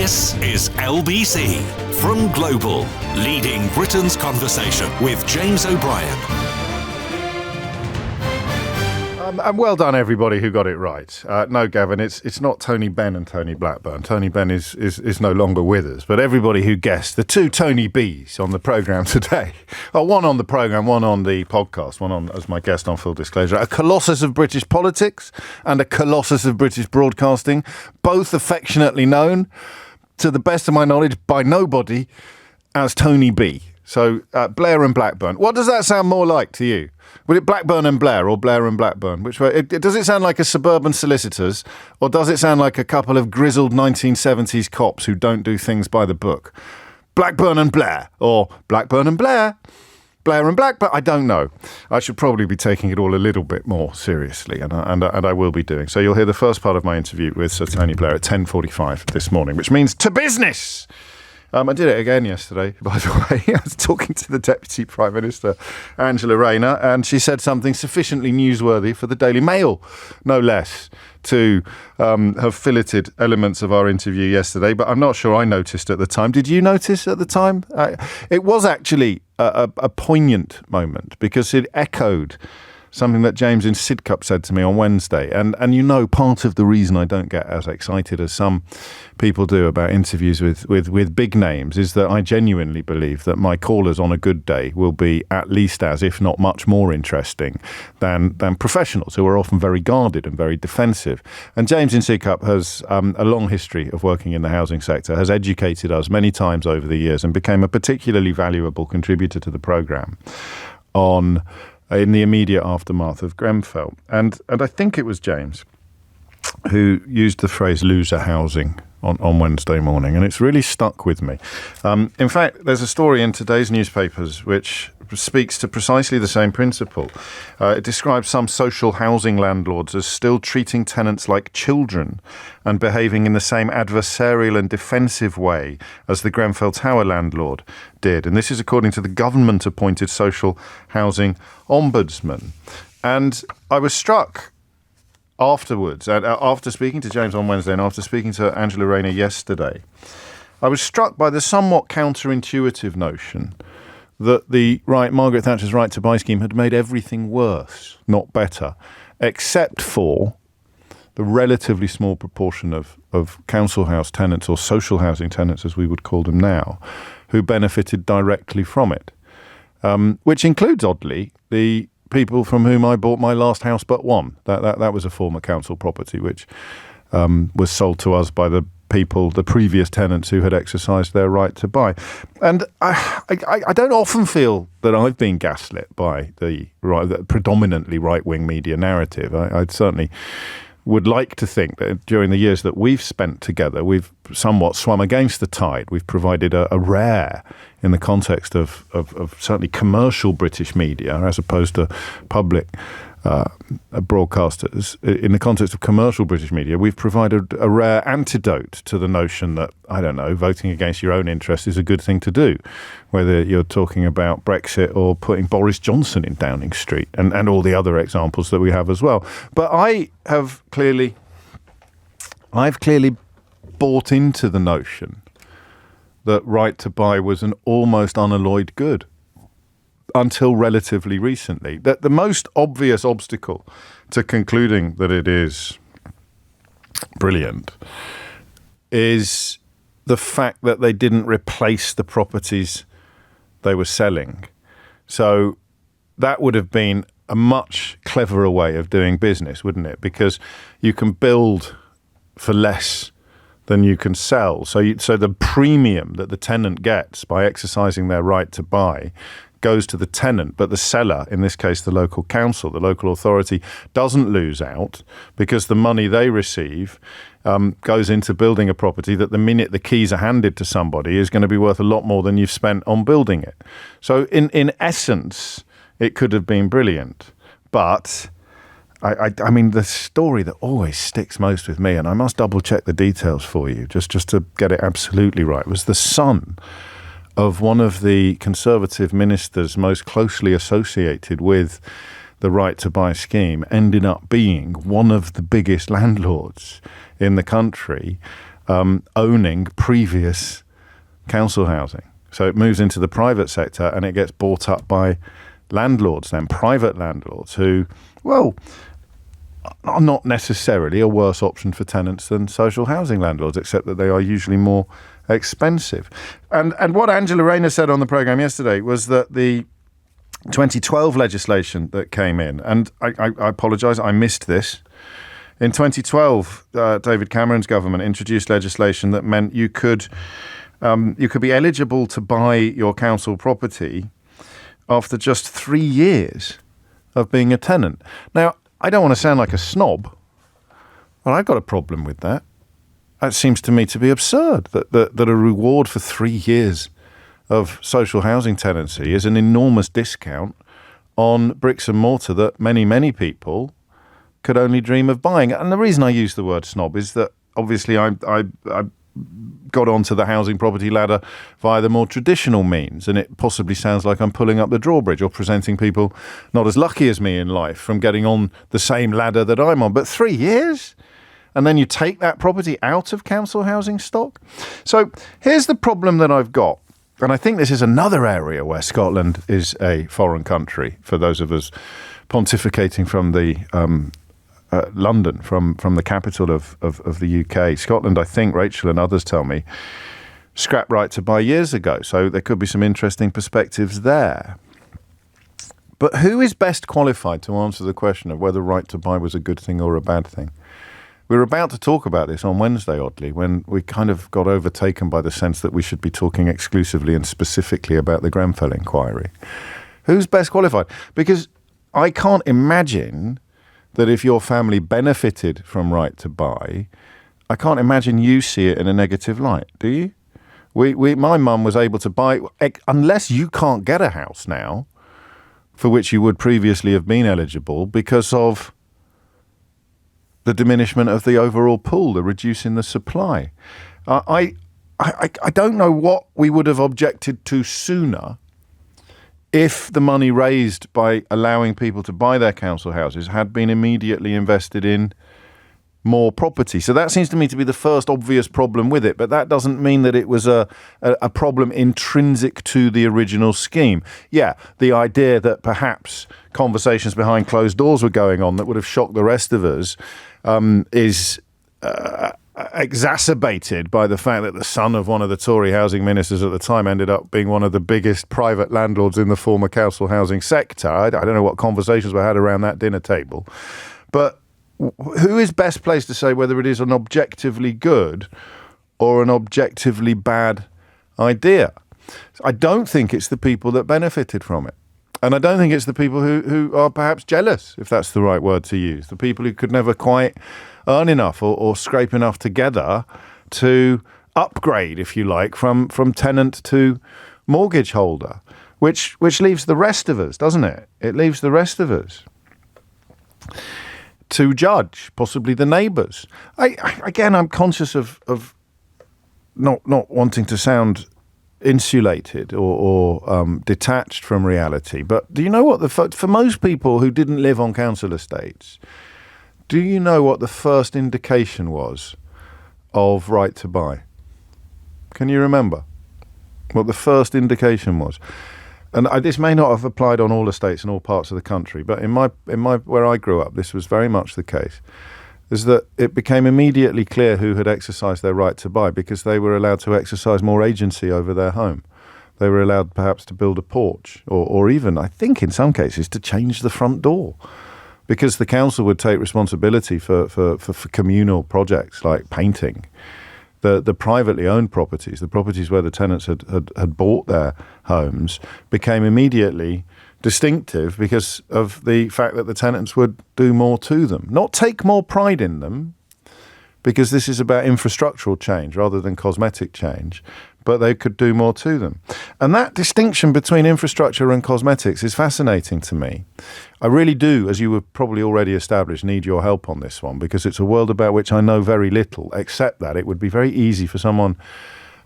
This is LBC from Global, leading Britain's conversation with James O'Brien. And well done, everybody who got it right. No, Gavin, it's not Tony Benn and Tony Blackburn. Tony Benn is no longer with us. But everybody who guessed the two Tony Bs on the programme today, one on the programme, one on the podcast, one on as my guest on Full Disclosure, a colossus of British politics and a colossus of British broadcasting, both affectionately known, to the best of my knowledge, by nobody as Tony B. So Blair and Blackburn. What does that sound more like to you? Would it Blackburn and Blair or Blair and Blackburn? Which way? Does it sound like a suburban solicitors, or does it sound like a couple of grizzled 1970s cops who don't do things by the book? Blackburn and Blair, or Blackburn and Blair, Blair and Blackburn. I don't know. I should probably be taking it all a little bit more seriously, and I will be doing. So you'll hear the first part of my interview with Sir Tony Blair at 10:45 this morning, which means to business. I did it again yesterday, by the way. I was talking to the Deputy Prime Minister, Angela Rayner, and she said something sufficiently newsworthy for the Daily Mail, no less, to have filleted elements of our interview yesterday. But I'm not sure I noticed at the time. Did you notice at the time? It was actually a poignant moment because it echoed something that James in Sidcup said to me on Wednesday. And part of the reason I don't get as excited as some people do about interviews with big names is that I genuinely believe that my callers on a good day will be at least as, if not much more interesting than professionals who are often very guarded and very defensive. And James in Sidcup has a long history of working in the housing sector, has educated us many times over the years and became a particularly valuable contributor to the programme in the immediate aftermath of Grenfell. And I think it was James who used the phrase loser housing on Wednesday morning, and it's really stuck with me. In fact, there's a story in today's newspapers which speaks to precisely the same principle. It describes some social housing landlords as still treating tenants like children and behaving in the same adversarial and defensive way as the Grenfell Tower landlord did. And this is according to the government-appointed social housing ombudsman. And I was struck afterwards, after speaking to James on Wednesday and after speaking to Angela Rayner yesterday, I was struck by the somewhat counterintuitive notion that Margaret Thatcher's right to buy scheme had made everything worse, not better, except for the relatively small proportion of council house tenants, or social housing tenants as we would call them now, who benefited directly from it, which includes, oddly, the people from whom I bought my last house but one. That was a former council property which was sold to us by the previous tenants who had exercised their right to buy. And I don't often feel that I've been gaslit by the predominantly right-wing media narrative. I certainly would like to think that during the years that we've spent together, we've somewhat swum against the tide. We've provided a rare, in the context of certainly commercial British media, as opposed to public broadcasters, in the context of commercial British media, we've provided a rare antidote to the notion that, I don't know, voting against your own interest is a good thing to do, whether you're talking about Brexit or putting Boris Johnson in Downing Street and all the other examples that we have as well. But I've clearly bought into the notion that right to buy was an almost unalloyed good until relatively recently. That the most obvious obstacle to concluding that it is brilliant is the fact that they didn't replace the properties they were selling. So that would have been a much cleverer way of doing business, wouldn't it? Because you can build for less than you can sell. So the premium that the tenant gets by exercising their right to buy goes to the tenant, but the seller, in this case the local council, the local authority, doesn't lose out because the money they receive goes into building a property that the minute the keys are handed to somebody is going to be worth a lot more than you've spent on building it. So in essence, it could have been brilliant. But I mean, the story that always sticks most with me, and I must double check the details for you just to get it absolutely right, was the son of one of the Conservative ministers most closely associated with the right to buy scheme ended up being one of the biggest landlords in the country, owning previous council housing. So it moves into the private sector and it gets bought up by landlords, then private landlords who, well, are not necessarily a worse option for tenants than social housing landlords, except that they are usually more expensive. And what Angela Rayner said on the programme yesterday was that the 2012 legislation that came in, and I apologise, I missed this. In 2012, David Cameron's government introduced legislation that meant you could be eligible to buy your council property after just 3 years of being a tenant. Now, I don't want to sound like a snob, but I've got a problem with that. That seems to me to be absurd, that a reward for 3 years of social housing tenancy is an enormous discount on bricks and mortar that many, many people could only dream of buying. And the reason I use the word snob is that obviously I got onto the housing property ladder via the more traditional means, and it possibly sounds like I'm pulling up the drawbridge or presenting people not as lucky as me in life from getting on the same ladder that I'm on. But 3 years? And then you take that property out of council housing stock? So here's the problem that I've got. And I think this is another area where Scotland is a foreign country for those of us pontificating from the London, from the capital of the UK. Scotland, I think, Rachel and others tell me, scrapped right to buy years ago. So there could be some interesting perspectives there. But who is best qualified to answer the question of whether right to buy was a good thing or a bad thing? We were about to talk about this on Wednesday, oddly, when we kind of got overtaken by the sense that we should be talking exclusively and specifically about the Grenfell inquiry. Who's best qualified? Because I can't imagine that if your family benefited from right to buy, I can't imagine you see it in a negative light, do you? My mum was able to buy, unless you can't get a house now, for which you would previously have been eligible because of the diminishment of the overall pool, the reducing the supply. I don't know what we would have objected to sooner if the money raised by allowing people to buy their council houses had been immediately invested in more property. So that seems to me to be the first obvious problem with it, but that doesn't mean that it was a problem intrinsic to the original scheme. Yeah, the idea that perhaps conversations behind closed doors were going on that would have shocked the rest of us is exacerbated by the fact that the son of one of the Tory housing ministers at the time ended up being one of the biggest private landlords in the former council housing sector. I don't know what conversations were had around that dinner table. But who is best placed to say whether it is an objectively good or an objectively bad idea? I don't think it's the people that benefited from it. And I don't think it's the people who are perhaps jealous, if that's the right word to use. The people who could never quite earn enough or scrape enough together to upgrade, if you like, from tenant to mortgage holder, which leaves the rest of us, doesn't it? It leaves the rest of us to judge, possibly the neighbours. I'm conscious of not wanting to sound insulated or detached from reality. But do you know what for most people who didn't live on council estates, do you know what the first indication was of right to buy? Can you remember what the first indication was? And this may not have applied on all estates in all parts of the country, but in my where I grew up, this was very much the case. Is that it became immediately clear who had exercised their right to buy because they were allowed to exercise more agency over their home. They were allowed perhaps to build a porch or even, I think in some cases, to change the front door because the council would take responsibility for communal projects like painting. The privately owned properties, the properties where the tenants had bought their homes, became immediately distinctive because of the fact that the tenants would do more to them. Not take more pride in them, because this is about infrastructural change rather than cosmetic change, but they could do more to them. And that distinction between infrastructure and cosmetics is fascinating to me. I really do, as you have probably already established, need your help on this one, because it's a world about which I know very little, except that it would be very easy for someone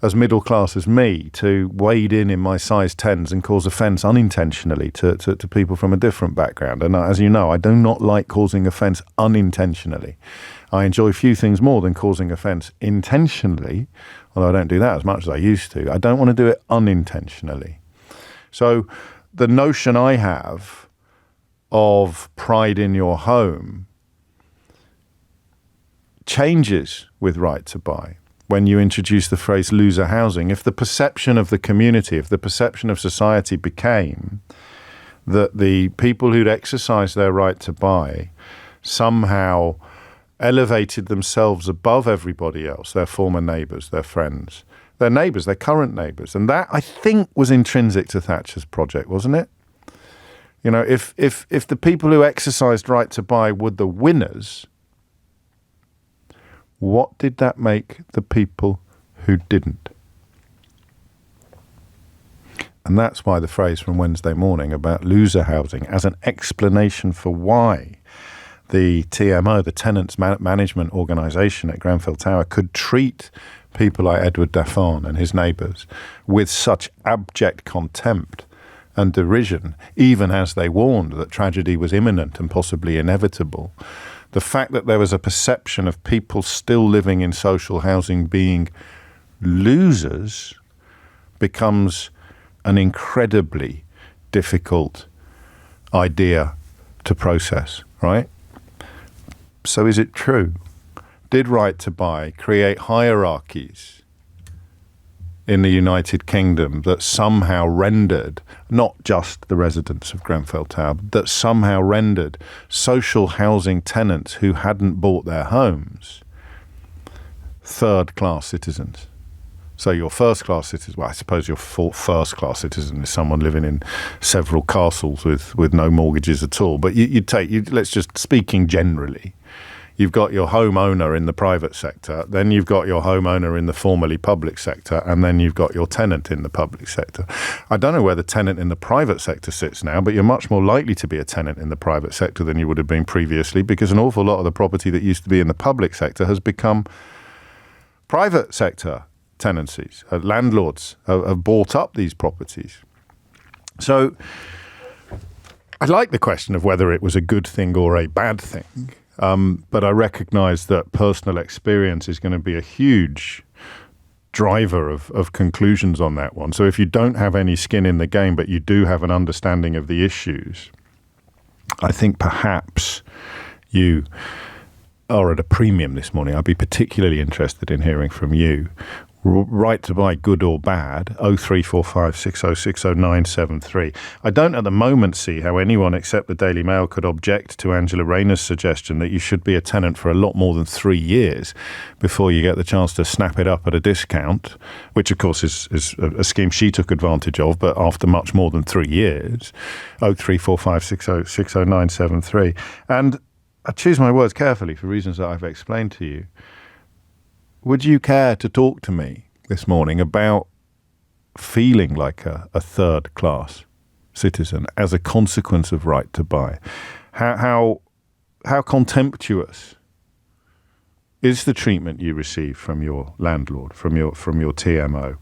as middle class as me to wade in my size 10s and cause offence unintentionally to people from a different background. And as you know, I do not like causing offence unintentionally. I enjoy few things more than causing offence intentionally, although I don't do that as much as I used to. I don't want to do it unintentionally. So the notion I have of pride in your home changes with right to buy when you introduce the phrase loser housing. If the perception of the community, if the perception of society became that the people who'd exercised their right to buy somehow elevated themselves above everybody else, their former neighbours, their friends, their current neighbours. And that, I think, was intrinsic to Thatcher's project, wasn't it? You know, if the people who exercised right to buy were the winners, what did that make the people who didn't? And that's why the phrase from Wednesday morning about loser housing as an explanation for why the TMO, the Tenants Management Organisation at Grenfell Tower, could treat people like Edward Daffon and his neighbours with such abject contempt and derision, even as they warned that tragedy was imminent and possibly inevitable. The fact that there was a perception of people still living in social housing being losers becomes an incredibly difficult idea to process, right? So is it true? Did right to buy create hierarchies in the United Kingdom that somehow rendered, not just the residents of Grenfell Tower, that somehow rendered social housing tenants who hadn't bought their homes third-class citizens? So your first-class citizen, well, I suppose your first-class citizen is someone living in several castles with no mortgages at all. But let's just speaking generally, you've got your homeowner in the private sector, then you've got your homeowner in the formerly public sector, and then you've got your tenant in the public sector. I don't know where the tenant in the private sector sits now, but you're much more likely to be a tenant in the private sector than you would have been previously, because an awful lot of the property that used to be in the public sector has become private sector tenancies. Landlords have bought up these properties. So I like the question of whether it was a good thing or a bad thing, but I recognise that personal experience is going to be a huge driver of conclusions on that one. So if you don't have any skin in the game, but you do have an understanding of the issues, I think perhaps you are at a premium this morning. I'd be particularly interested in hearing from you. Right to buy, good or bad, 0345 6060 973. I don't at the moment see how anyone except the Daily Mail could object to Angela Rayner's suggestion that you should be a tenant for a lot more than 3 years before you get the chance to snap it up at a discount, which of course is a scheme she took advantage of, but after much more than 3 years. 0345 6060 973. And I choose my words carefully for reasons that I've explained to you. Would you care to talk to me this morning about feeling like a third-class citizen as a consequence of right to buy? How contemptuous is the treatment you receive from your landlord, from your TMO?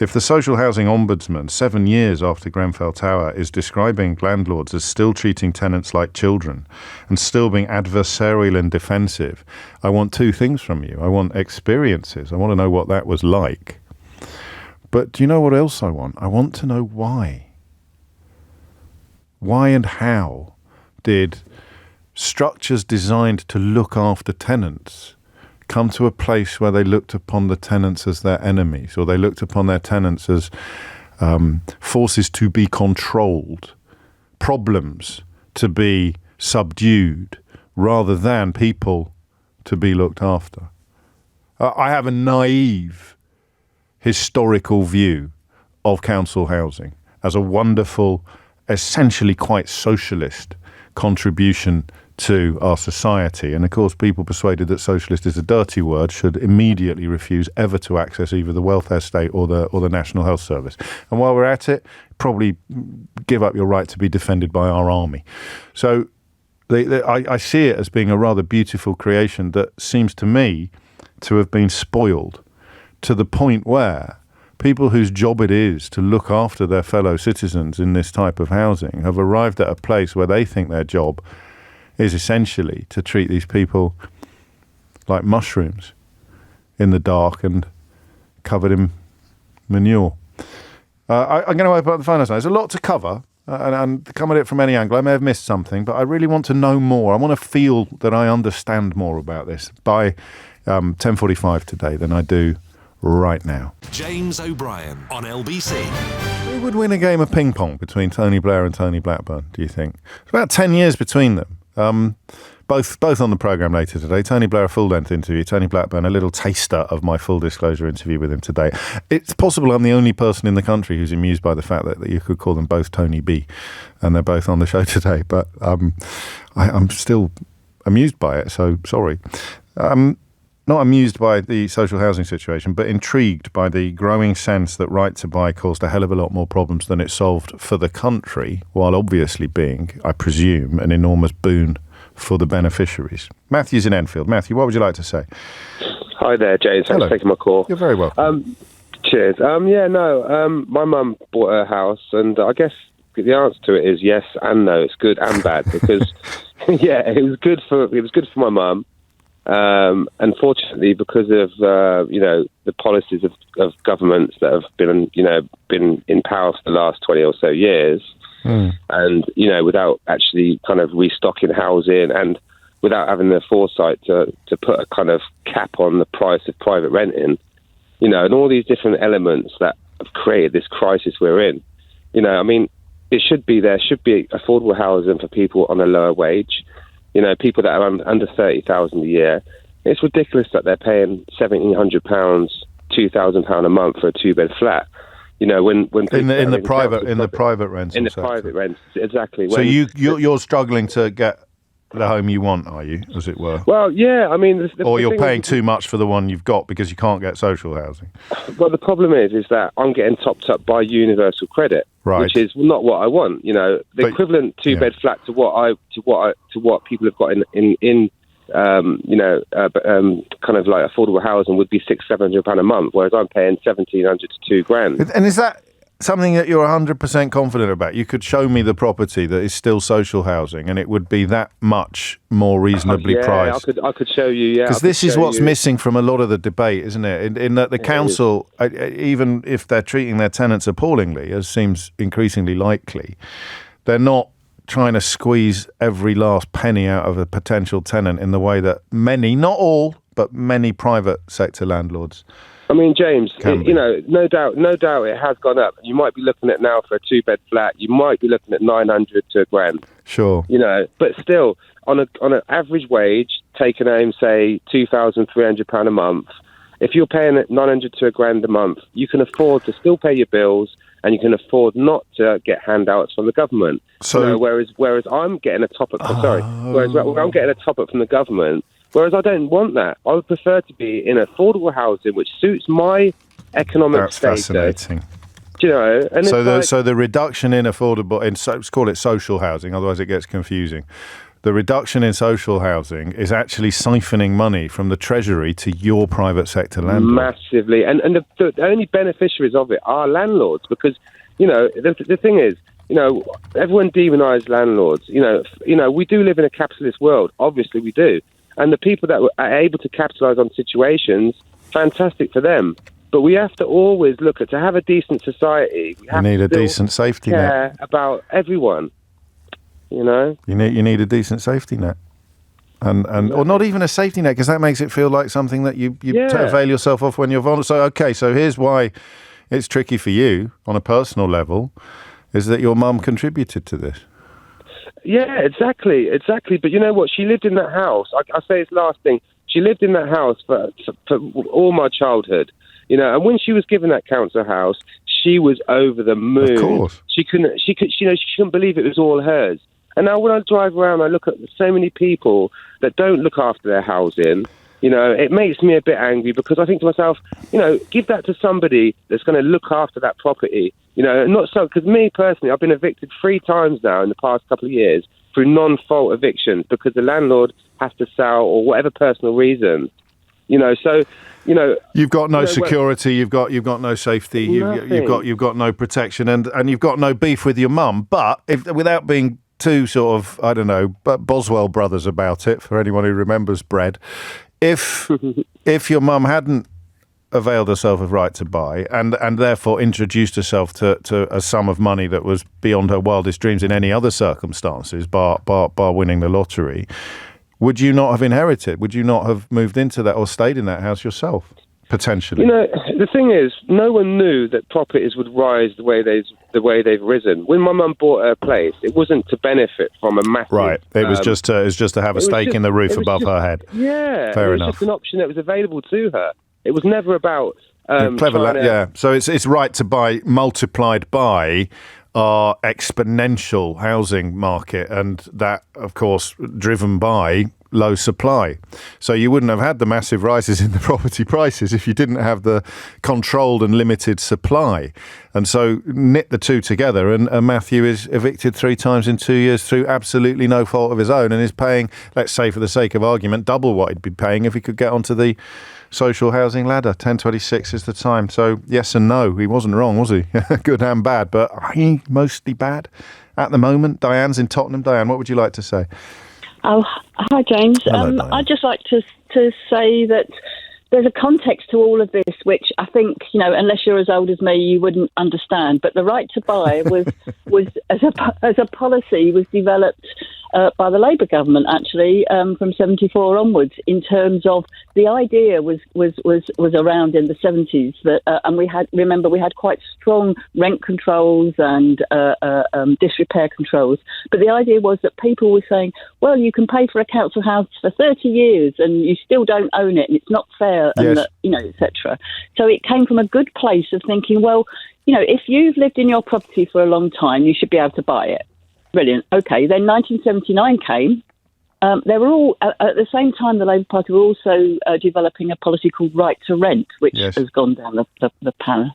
If the Social Housing Ombudsman, 7 years after Grenfell Tower, is describing landlords as still treating tenants like children and still being adversarial and defensive, I want two things from you. I want experiences. I want to know what that was like. But do you know what else I want? I want to know why. Why and how did structures designed to look after tenants come to a place where they looked upon the tenants as their enemies, or they looked upon their tenants as forces to be controlled, problems to be subdued, rather than people to be looked after? I have a naive historical view of council housing as a wonderful, essentially quite socialist contribution to our society. And of course, people persuaded that socialist is a dirty word should immediately refuse ever to access either the welfare state or the National Health Service. And while we're at it, probably give up your right to be defended by our army. So I see it as being a rather beautiful creation that seems to me to have been spoiled to the point where people whose job it is to look after their fellow citizens in this type of housing have arrived at a place where they think their job is essentially to treat these people like mushrooms in the dark and covered in manure. I'm going to open up the phone now. There's a lot to cover, and come at it from any angle. I may have missed something, but I really want to know more. I want to feel that I understand more about this by 10:45 today than I do right now. James O'Brien on LBC. Who would win a game of ping pong between Tony Blair and Tony Blackburn, do you think? It's about 10 years between them. Both on the programme later today. Tony Blair, a full-length interview. Tony Blackburn, a little taster of my full disclosure interview with him today. It's possible I'm the only person in the country who's amused by the fact that you could call them both Tony B, and they're both on the show today. But I'm still amused by it, so sorry. Not amused by the social housing situation, but intrigued by the growing sense that Right to Buy caused a hell of a lot more problems than it solved for the country, while obviously being, I presume, an enormous boon for the beneficiaries. Matthew's in Enfield. Matthew, what would you like to say? Hi there, James. Thanks for taking my call. You're very welcome. Cheers. My mum bought a house, and I guess the answer to it is yes and no. It's good and bad because, it was good for my mum. Unfortunately, because of the policies of governments that have been in power for the last 20 or so years. And, without actually kind of restocking housing and without having the foresight to put a kind of cap on the price of private renting, and all these different elements that have created this crisis we're in. There should be affordable housing for people on a lower wage, people that are under 30,000 a year. It's ridiculous that they're paying £1,700, £2,000 a month for a 2-bed flat. When in the private rentals. In the private rents, exactly. So you're struggling to get the home you want, are you, as it were? Well, yeah. I mean, or you're paying too much for the one you've got because you can't get social housing. Well, the problem is that I'm getting topped up by universal credit, right, which is not what I want. The equivalent 2-bed flat to what people have got in kind of like affordable housing would be £600-700 a month, whereas I'm paying £1,700 to £2,000. And is that something that you're 100% confident about? You could show me the property that is still social housing, and it would be that much more reasonably priced. I could show you. Yeah, because this is what's missing from a lot of the debate, isn't it? In that the council, even if they're treating their tenants appallingly, as seems increasingly likely, they're not trying to squeeze every last penny out of a potential tenant in the way that many, not all, but many private sector landlords. I mean, James, no doubt it has gone up. You might be looking at now for a 2-bed flat, you might be looking at £900 to £1,000. Sure. But still, on an average wage, taking home, say, £2,300 a month, if you're paying £900 to £1,000 a month, you can afford to still pay your bills, and you can afford not to get handouts from the government. So, whereas I'm getting a top up. Whereas I'm getting a top up from the government. Whereas I don't want that. I would prefer to be in affordable housing, which suits my economic status. That's fascinating. And so the reduction in affordable, let's call it social housing, otherwise it gets confusing. The reduction in social housing is actually siphoning money from the Treasury to your private sector landlord. Massively. And the only beneficiaries of it are landlords because, the thing is, everyone demonises landlords. We do live in a capitalist world. Obviously we do. And the people that are able to capitalise on situations, fantastic for them. But we have to always look at, to have a decent society, we have need a decent safety net. Care about everyone. You need a decent safety net, or not even a safety net, because that makes it feel like something that you avail yourself of when you're vulnerable. So here's why it's tricky for you on a personal level, is that your mum contributed to this. Yeah, exactly. But you know what? She lived in that house. I say this last thing. She lived in that house for all my childhood. And when she was given that council house, she was over the moon. Of course. She couldn't believe it was all hers. And now when I drive around, I look at so many people that don't look after their housing. It makes me a bit angry because I think to myself, give that to somebody that's going to look after that property. Not so, because me personally, I've been evicted 3 times now in the past couple of years through non-fault evictions because the landlord has to sell or whatever personal reason. You've got no security, you've got no safety, you've got no protection, and you've got no beef with your mum. But without being too sort of, I don't know, but Boswell brothers about it, for anyone who remembers Bread, if your mum hadn't availed herself of right to buy and therefore introduced herself to a sum of money that was beyond her wildest dreams in any other circumstances, bar winning the lottery, would you not have inherited? Would you not have moved into that or stayed in that house yourself, potentially? You know, the thing is, no one knew that properties would rise the way they've risen. When my mum bought her place, it wasn't to benefit from a massive... Right. It was just to have a stake in the roof above her head. Yeah. Fair enough. It was just an option that was available to her. It was never about... yeah. So it's right to buy multiplied by our exponential housing market, and that, of course, driven by low supply. So you wouldn't have had the massive rises in the property prices if you didn't have the controlled and limited supply. And so knit the two together, and Matthew is evicted 3 times in 2 years through absolutely no fault of his own, and is paying, let's say for the sake of argument, double what he'd be paying if he could get onto the social housing ladder. 10.26 is the time. So yes and no. He wasn't wrong, was he? Good and bad, but mostly bad at the moment. Diane's in Tottenham. Diane, what would you like to say? Oh, hi, James. Hello, I'd just like to say that there's a context to all of this, which I think, unless you're as old as me, you wouldn't understand. But the right to buy was as a policy was developed by the Labour government, actually, from 74 onwards. In terms of the idea was around in the 70s that, and we had quite strong rent controls and disrepair controls. But the idea was that people were saying, well, you can pay for a council house for 30 years and you still don't own it, and it's not fair, and yes. etc. So it came from a good place of thinking, well, if you've lived in your property for a long time, you should be able to buy it. Brilliant. Okay, then 1979 came. They were all, at the same time, the Labour Party were also developing a policy called right to rent, which has gone down the pan.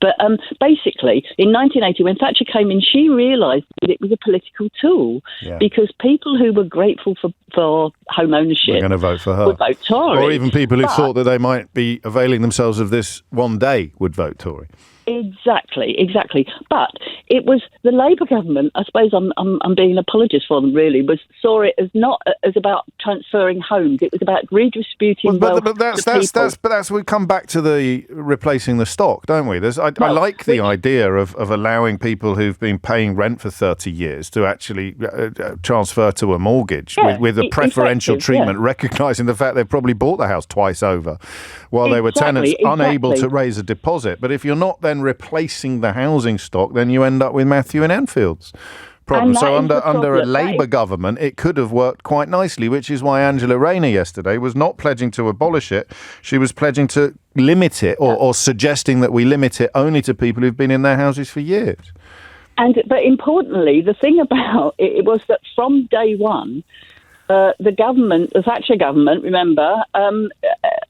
But basically, in 1980, when Thatcher came in, she realised that it was a political tool because people who were grateful for home ownership were going to vote for her. Would vote Tory. Or even people who thought that they might be availing themselves of this one day would vote Tory. Exactly. But it was the Labour government, I suppose I'm being an apologist for them, really, saw it as not as about transferring homes. It was about redistributing wealth but to people. But we come back to the replacing the stock, don't we? I like the idea of allowing people who've been paying rent for 30 years to actually transfer to a mortgage with a preferential treatment, recognising the fact they've probably bought the house twice over while they were tenants unable to raise a deposit. But if you're not then replacing the housing stock, then you end up with Matthew and Enfield's problem. So under a Labour government, it could have worked quite nicely, which is why Angela Rayner yesterday was not pledging to abolish it. She was pledging to limit it or suggesting that we limit it only to people who've been in their houses for years. But importantly, the thing about it was that from day one, the Thatcher government, remember,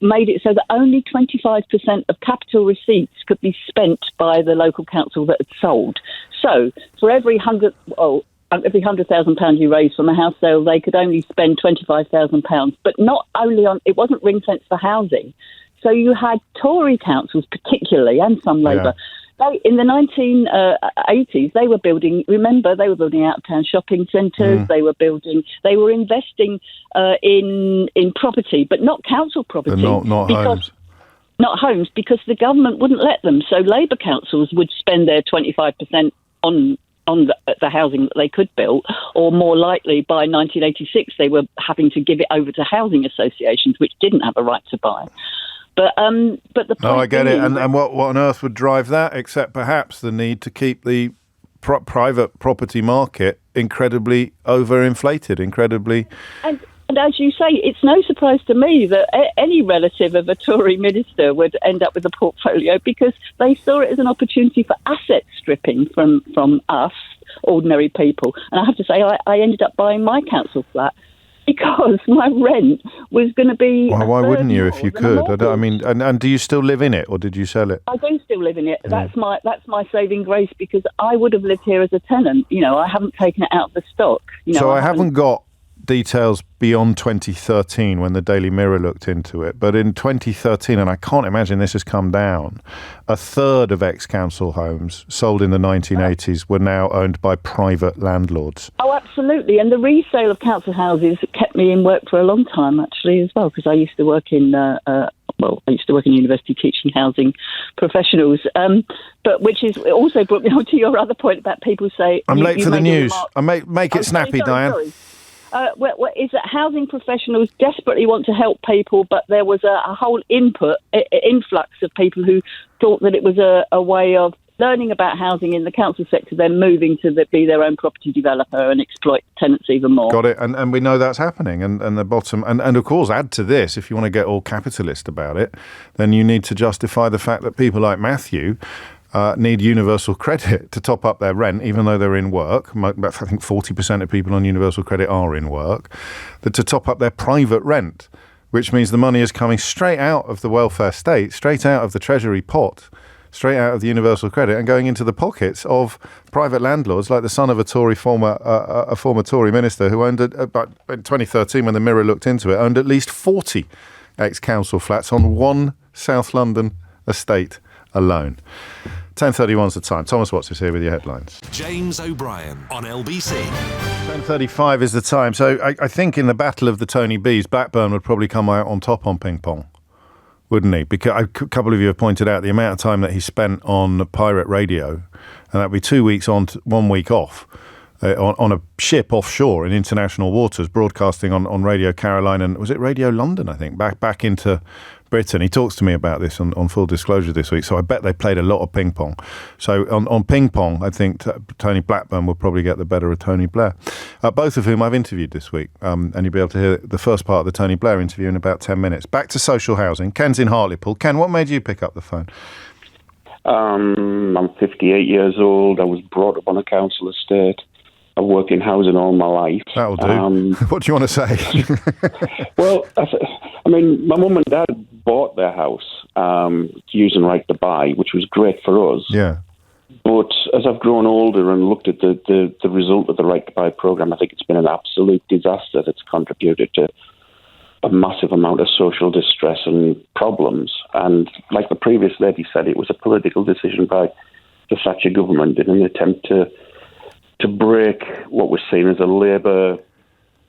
made it so that only 25% of capital receipts could be spent by the local council that had sold. So for every £100,000 you raised from a house sale, they could only spend £25,000. But not only it wasn't ring fenced for housing. So you had Tory councils, particularly, and some Labour. In the 1980s, they were building out-of-town shopping centres. They were investing in property, but not council property. But not homes. Not homes, because the government wouldn't let them. So Labour councils would spend their 25% on the housing that they could build, or more likely, by 1986, they were having to give it over to housing associations, which didn't have a right to buy. But the point I get it. And what on earth would drive that, except perhaps the need to keep the private property market incredibly overinflated, And as you say, it's no surprise to me that any relative of a Tory minister would end up with a portfolio, because they saw it as an opportunity for asset stripping from us, ordinary people. And I have to say, I ended up buying my council flat because my rent was going to be... Well, why wouldn't you if you could? I mean, and do you still live in it, or did you sell it? I do still live in it. That's my saving grace, because I would have lived here as a tenant. I haven't taken it out of the stock. So I haven't got details beyond 2013 when the Daily Mirror looked into it, but in 2013, and I can't imagine this has come down, a third of ex-council homes sold in the 1980s were now owned by private landlords. Oh, absolutely. And the resale of council houses kept me in work for a long time, actually, as well, because I used to work in university teaching housing professionals, but which is also brought me on to your other point about people say... I'm late for the news. Make it snappy, Diane. Sorry. Is that housing professionals desperately want to help people, but there was a whole influx of people who thought that it was a way of learning about housing in the council sector, then moving to be their own property developer and exploit tenants even more. Got it. And we know that's happening. And the bottom, and of course, add to this, if you want to get all capitalist about it, then you need to justify the fact that people like Matthew need universal credit to top up their rent, even though they're in work. I think 40% of people on universal credit are in work, to top up their private rent, which means the money is coming straight out of the welfare state, straight out of the Treasury pot, straight out of the universal credit and going into the pockets of private landlords, like the son of a former Tory minister who owned, in 2013, when the Mirror looked into it, owned at least 40 ex-council flats on one South London estate alone. 10:31 is the time. Thomas Watts is here with your headlines. James O'Brien on LBC. 10:35 is the time. So I think in the battle of the Tony Bs, Blackburn would probably come out on top on ping pong, wouldn't he? Because a couple of you have pointed out the amount of time that he spent on pirate radio, and that'd be 2 weeks on, 1 week off, on a ship offshore in international waters, broadcasting on Radio Caroline and was it Radio London? I think back into Britain. He talks to me about this on Full Disclosure this week, so I bet they played a lot of ping pong. So on ping pong, I think Tony Blackburn will probably get the better of Tony Blair, both of whom I've interviewed this week, and you'll be able to hear the first part of the Tony Blair interview in about 10 minutes. Back to social housing. Ken's in Hartlepool. Ken, what made you pick up the phone? I'm 58 years old. I was brought up on a council estate. I've worked in housing all my life. That'll do. What do you want to say? Well, I mean, my mum and dad bought their house using Right to Buy, which was great for us. Yeah. But as I've grown older and looked at the result of the Right to Buy programme, I think it's been an absolute disaster that's contributed to a massive amount of social distress and problems. And like the previous lady said, it was a political decision by the Thatcher government in an attempt to break what was seen as a Labour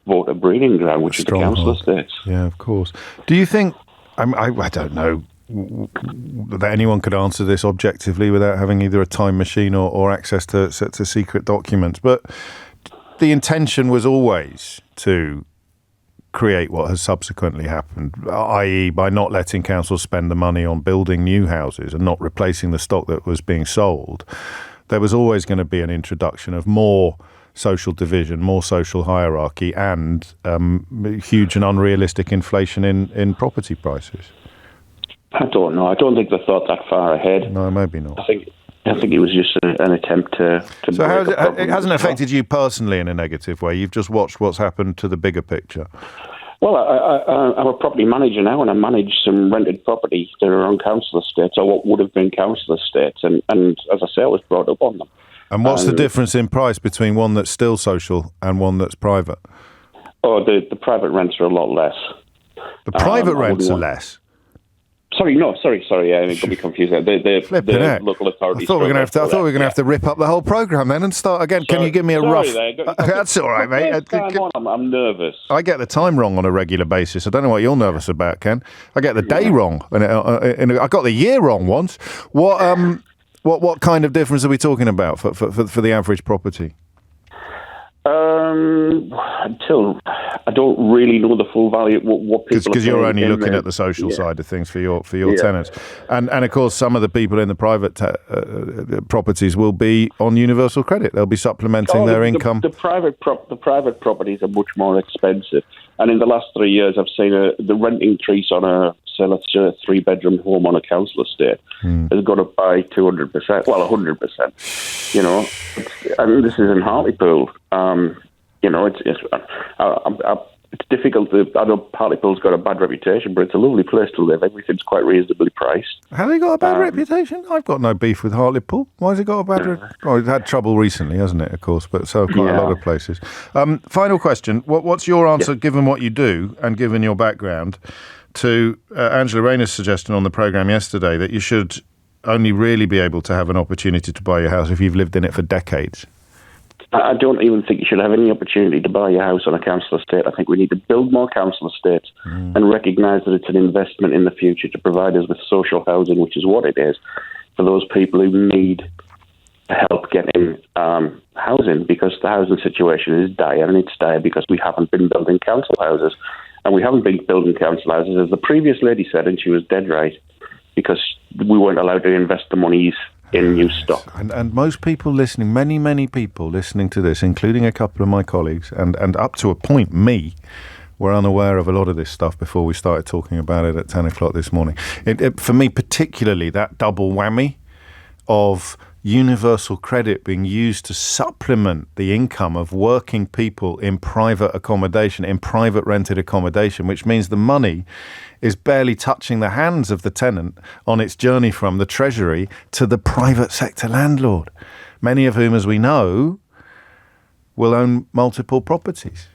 voter breeding ground, which is the council estates. Yeah, of course. Do you think, I don't know that anyone could answer this objectively without having either a time machine or access to secret documents, but the intention was always to create what has subsequently happened, i.e. by not letting councils spend the money on building new houses and not replacing the stock that was being sold. There was always going to be an introduction of more social division, more social hierarchy, and huge and unrealistic inflation in property prices. I don't know. I don't think they thought that far ahead. No, maybe not. I think it was just an attempt to So it hasn't affected you personally in a negative way? You've just watched what's happened to the bigger picture? Well, I'm a property manager now, and I manage some rented property that are on council estates, or what would have been council estates, and as I say, I was brought up on them. And what's the difference in price between one that's still social and one that's private? Oh, the private rents are a lot less. The private rents are less? Sorry, I got me confused there. The local authorities. I thought we were going to have to rip up the whole programme then and start again. Can you give me a rough... That's all right, mate. I'm nervous. I get the time wrong on a regular basis. I don't know what you're nervous about, Ken. I get the day wrong. And I got the year wrong once. What kind of difference are we talking about for the average property? Until I don't really know the full value of what people. Because you're only looking at the social side of things for your tenants, and of course some of the people in the private properties will be on universal credit. They'll be supplementing their income. The private properties are much more expensive, and in the last 3 years, I've seen the rent increase on a 3-bedroom home on a council estate has gone up by 200%. Well, 100%. You know, and this is in Hartlepool. You know, it's difficult to. I know Hartlepool's got a bad reputation, but it's a lovely place to live. Everything's quite reasonably priced. Has it got a bad reputation? I've got no beef with Hartlepool. Why has it got a bad reputation? Well, it's had trouble recently, hasn't it, of course, but so have quite a lot of places. Final question. What's your answer, given what you do and given your background, to Angela Rayner's suggestion on the programme yesterday that you should only really be able to have an opportunity to buy your house if you've lived in it for decades? I don't even think you should have any opportunity to buy your house on a council estate. I think we need to build more council estates and recognise that it's an investment in the future to provide us with social housing, which is what it is, for those people who need help getting housing, because the housing situation is dire, and it's dire because we haven't been building council houses. And we haven't been building council houses, as the previous lady said, and she was dead right, because we weren't allowed to invest the monies in new stock. And most people listening, many people listening to this, including a couple of my colleagues, and up to a point me, were unaware of a lot of this stuff before we started talking about it at 10 o'clock this morning. For me particularly, that double whammy of universal credit being used to supplement the income of working people in private accommodation, in private rented accommodation, which means the money is barely touching the hands of the tenant on its journey from the Treasury to the private sector landlord, many of whom, as we know, will own multiple properties.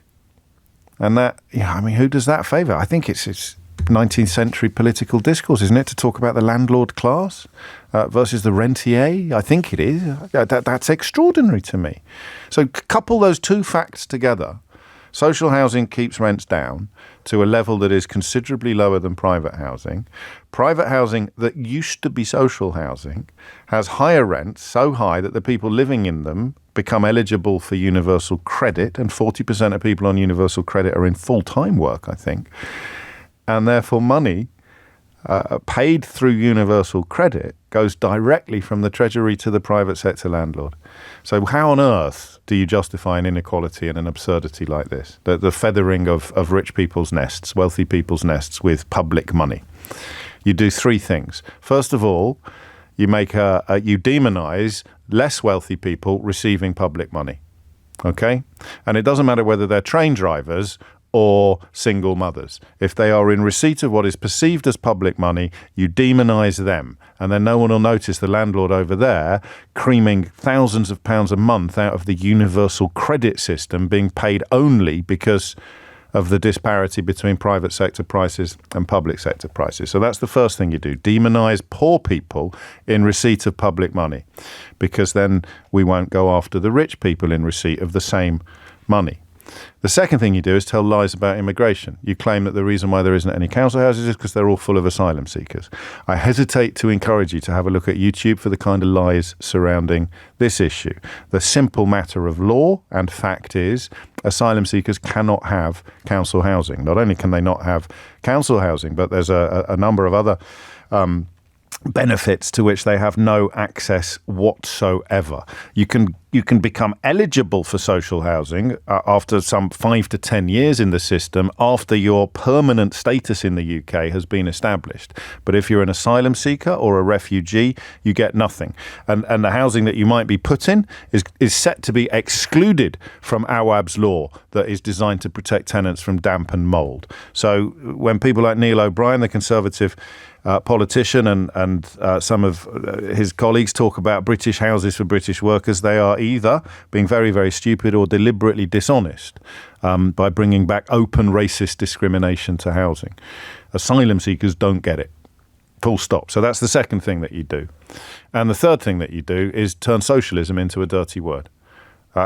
And that, who does that favour? I think it's 19th century political discourse, isn't it, to talk about the landlord class versus the rentier? I think it is. That's extraordinary to me. So couple those two facts together. Social housing keeps rents down to a level that is considerably lower than private housing. Private housing that used to be social housing has higher rents, so high that the people living in them become eligible for universal credit, and 40% of people on universal credit are in full-time work, I think. And therefore money paid through universal credit goes directly from the Treasury to the private sector landlord. So how on earth do you justify an inequality and an absurdity like this? The feathering of rich people's nests, wealthy people's nests with public money. You do three things. First of all, you demonize less wealthy people receiving public money. Okay? And it doesn't matter whether they're train drivers or single mothers. If they are in receipt of what is perceived as public money, you demonize them. And then no one will notice the landlord over there creaming thousands of pounds a month out of the universal credit system, being paid only because of the disparity between private sector prices and public sector prices. So that's the first thing you do. Demonize poor people in receipt of public money, because then we won't go after the rich people in receipt of the same money. The second thing you do is tell lies about immigration. You claim that the reason why there isn't any council houses is because they're all full of asylum seekers. I hesitate to encourage you to have a look at YouTube for the kind of lies surrounding this issue. The simple matter of law and fact is asylum seekers cannot have council housing. Not only can they not have council housing, but there's a number of other benefits to which they have no access whatsoever. You can become eligible for social housing after some 5 to 10 years in the system, after your permanent status in the UK has been established. But if you're an asylum seeker or a refugee, you get nothing. And the housing that you might be put in is set to be excluded from Awab's law that is designed to protect tenants from damp and mould. So when people like Neil O'Brien, the Conservative politician, and some of his colleagues talk about British houses for British workers, they are either being very, very stupid or deliberately dishonest by bringing back open racist discrimination to housing. Asylum seekers don't get it. Full stop. So that's the second thing that you do. And the third thing that you do is turn socialism into a dirty word.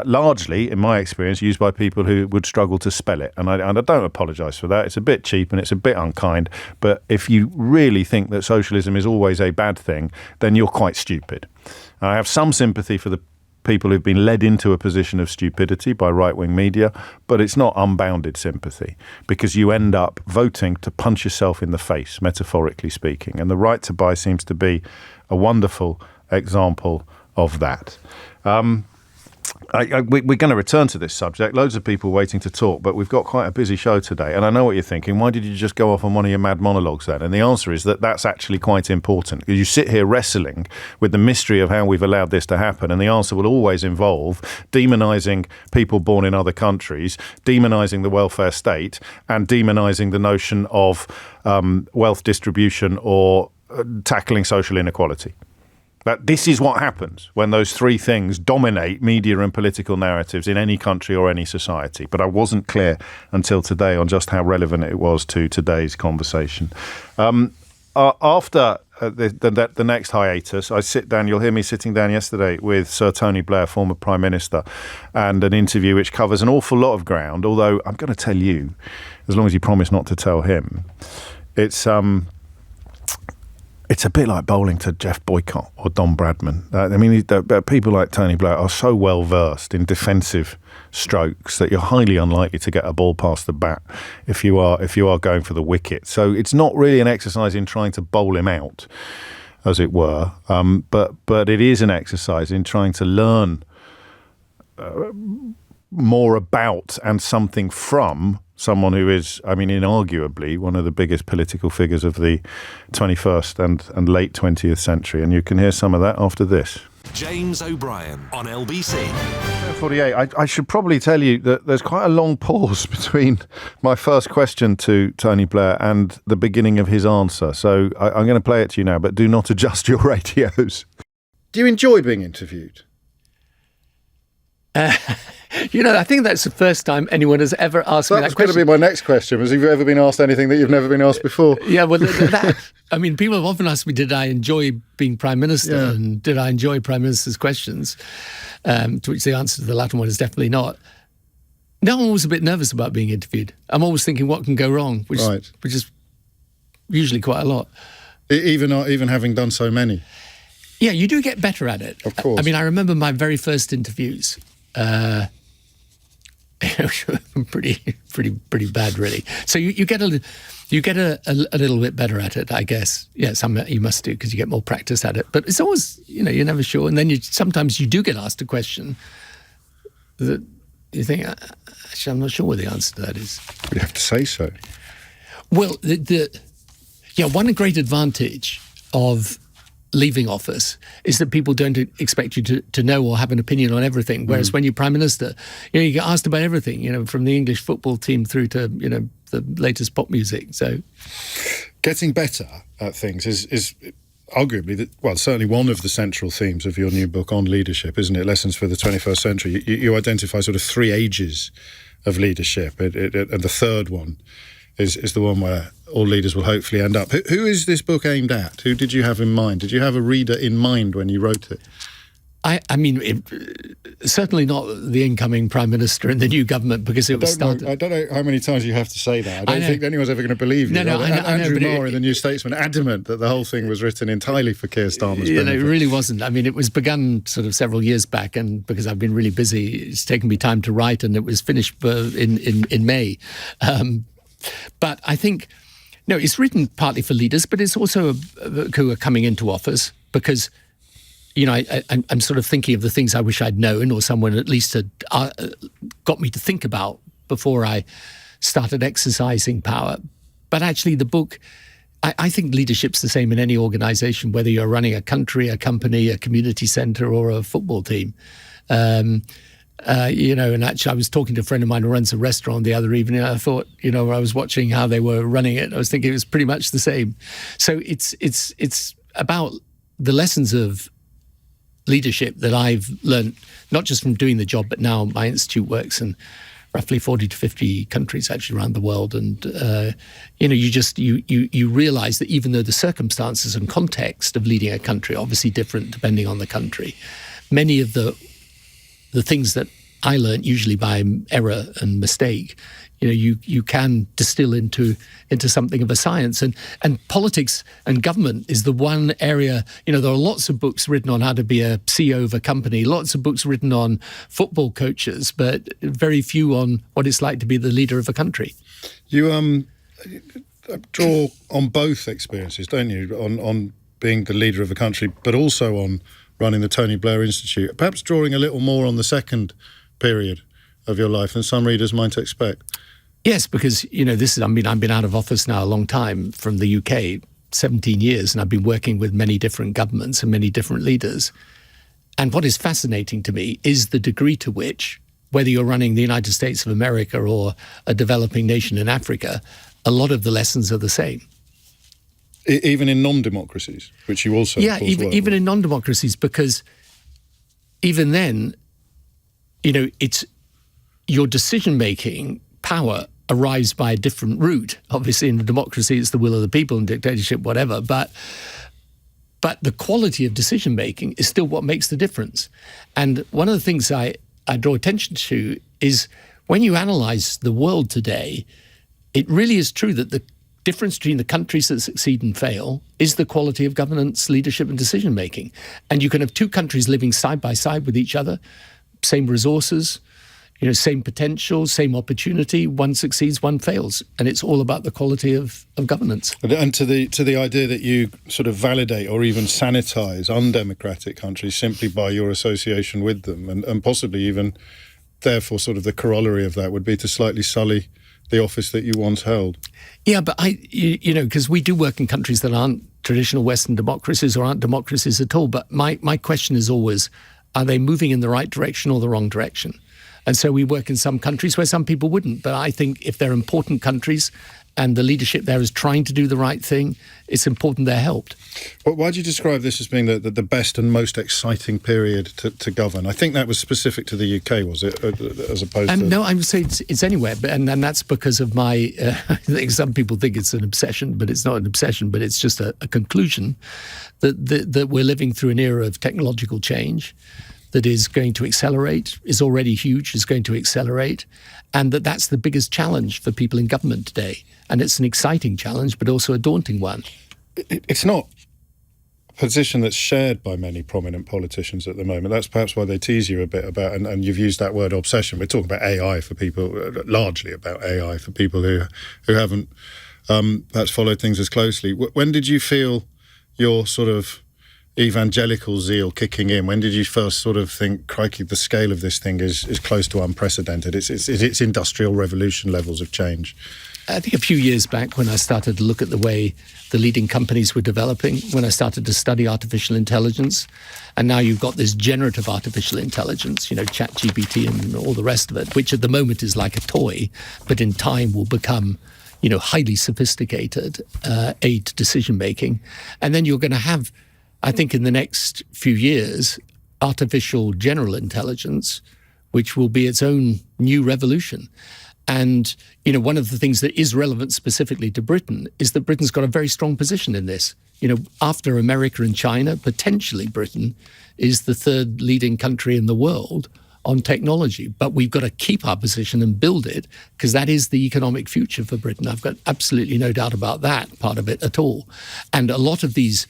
Largely, in my experience, used by people who would struggle to spell it. And I don't apologise for that. It's a bit cheap and it's a bit unkind. But if you really think that socialism is always a bad thing, then you're quite stupid. I have some sympathy for the people who've been led into a position of stupidity by right-wing media, but it's not unbounded sympathy, because you end up voting to punch yourself in the face, metaphorically speaking. And the right to buy seems to be a wonderful example of that. We're going to return to this subject. Loads of people waiting to talk, but we've got quite a busy show today. And I know what you're thinking. Why did you just go off on one of your mad monologues then? And the answer is that that's actually quite important, because you sit here wrestling with the mystery of how we've allowed this to happen. And the answer will always involve demonising people born in other countries, demonising the welfare state, and demonising the notion of wealth distribution or tackling social inequality. That this is what happens when those three things dominate media and political narratives in any country or any society. But I wasn't clear until today on just how relevant it was to today's conversation. After the next hiatus, I sit down, you'll hear me sitting down yesterday with Sir Tony Blair, former Prime Minister, and an interview which covers an awful lot of ground, although I'm going to tell you, as long as you promise not to tell him, it's a bit like bowling to Jeff Boycott or Don Bradman. I mean, people like Tony Blair are so well versed in defensive strokes that you're highly unlikely to get a ball past the bat if you are going for the wicket. So it's not really an exercise in trying to bowl him out, as it were, but it is an exercise in trying to learn more about and something from someone who is, I mean, inarguably one of the biggest political figures of the 21st and late 20th century. And you can hear some of that after this. James O'Brien on LBC. 48. I should probably tell you that there's quite a long pause between my first question to Tony Blair and the beginning of his answer. So I'm going to play it to you now, but do not adjust your radios. Do you enjoy being interviewed? I think that's the first time anyone has ever asked me that question. That's going to be my next question. Have you ever been asked anything that you've never been asked before? Yeah, well, I mean, people have often asked me, did I enjoy being Prime Minister? Yeah. And did I enjoy Prime Minister's questions? To which the answer to the latter one is definitely not. Now I'm always a bit nervous about being interviewed. I'm always thinking what can go wrong, which is usually quite a lot. Even having done so many? Yeah, you do get better at it. Of course. I mean, I remember my very first interviews. Pretty bad, really. So you get a little bit better at it, I guess. Yeah, you must do because you get more practice at it. But it's always, you're never sure. And then sometimes you do get asked a question that you think, actually, I'm not sure what the answer to that is. You have to say so. Well, one great advantage of leaving office is that people don't expect you to know or have an opinion on everything. Whereas when you're Prime Minister, you get asked about everything, from the English football team through to, the latest pop music. So getting better at things is arguably, certainly one of the central themes of your new book on leadership, isn't it? Lessons for the 21st Century. You identify sort of three ages of leadership, and the third one is the one where all leaders will hopefully end up. Who is this book aimed at? Who did you have in mind? Did you have a reader in mind when you wrote it? I mean, certainly not the incoming Prime Minister in the new government, because it was started... I don't know how many times you have to say that. I don't think anyone's ever going to believe you. Andrew Marr in the New Statesman, adamant that the whole thing was written entirely for Keir Starmer's benefit. It really wasn't. I mean, it was begun sort of several years back, and because I've been really busy, it's taken me time to write, and it was finished in May. But I think, it's written partly for leaders, but it's also who are coming into office, because... I'm sort of thinking of the things I wish I'd known, or someone at least had got me to think about before I started exercising power. But actually the book, I think leadership's the same in any organisation, whether you're running a country, a company, a community centre or a football team. And actually I was talking to a friend of mine who runs a restaurant the other evening, and I thought, I was watching how they were running it, I was thinking it was pretty much the same. So it's about the lessons of leadership that I've learned, not just from doing the job, but now my institute works in roughly 40 to 50 countries actually around the world. And, you realize that even though the circumstances and context of leading a country are obviously different depending on the country, many of the things that I learned, usually by error and mistake, you can distill into something of a science. And politics and government is the one area, there are lots of books written on how to be a CEO of a company, lots of books written on football coaches, but very few on what it's like to be the leader of a country. You draw on both experiences, don't you? On being the leader of a country, but also on running the Tony Blair Institute, perhaps drawing a little more on the second period of your life than some readers might expect. Yes, because, I've been out of office now a long time from the UK, 17 years, and I've been working with many different governments and many different leaders. And what is fascinating to me is the degree to which, whether you're running the United States of America or a developing nation in Africa, a lot of the lessons are the same. Even in non-democracies, which you also, yeah, even in non-democracies, because even then, it's your decision-making power arrives by a different route. Obviously, in a democracy, it's the will of the people, and dictatorship, whatever. But the quality of decision-making is still what makes the difference. And one of the things I draw attention to is when you analyse the world today, it really is true that the difference between the countries that succeed and fail is the quality of governance, leadership, and decision-making. And you can have two countries living side by side with each other, same resources, same potential, same opportunity. One succeeds, one fails, and it's all about the quality of governance. And to the idea that you sort of validate or even sanitize undemocratic countries simply by your association with them, and possibly even, therefore, sort of the corollary of that would be to slightly sully the office that you once held. Yeah, but because we do work in countries that aren't traditional Western democracies or aren't democracies at all. But my question is always, are they moving in the right direction or the wrong direction? And so we work in some countries where some people wouldn't. But I think if they're important countries and the leadership there is trying to do the right thing, it's important they're helped. Well, why do you describe this as being the best and most exciting period to govern? I think that was specific to the UK, was it, as opposed to... No, I would say it's anywhere. And that's because of my... I think some people think it's an obsession, but it's not an obsession, but it's just a conclusion that we're living through an era of technological change that is going to accelerate, is already huge, is going to accelerate, and that's the biggest challenge for people in government today. And it's an exciting challenge, but also a daunting one. It's not a position that's shared by many prominent politicians at the moment. That's perhaps why they tease you a bit about, and you've used that word obsession. We're talking about AI for people, largely about AI for people who haven't perhaps followed things as closely. When did you feel your sort of evangelical zeal kicking in? When did you first sort of think, crikey, the scale of this thing is close to unprecedented? It's industrial revolution levels of change. I think a few years back when I started to look at the way the leading companies were developing, when I started to study artificial intelligence, and now you've got this generative artificial intelligence, ChatGPT and all the rest of it, which at the moment is like a toy, but in time will become highly sophisticated aid to decision-making. And then you're going to have, I think in the next few years, artificial general intelligence, which will be its own new revolution. And, one of the things that is relevant specifically to Britain is that Britain's got a very strong position in this. After America and China, potentially Britain is the third leading country in the world on technology. But we've got to keep our position and build it, because that is the economic future for Britain. I've got absolutely no doubt about that part of it at all. And a lot of these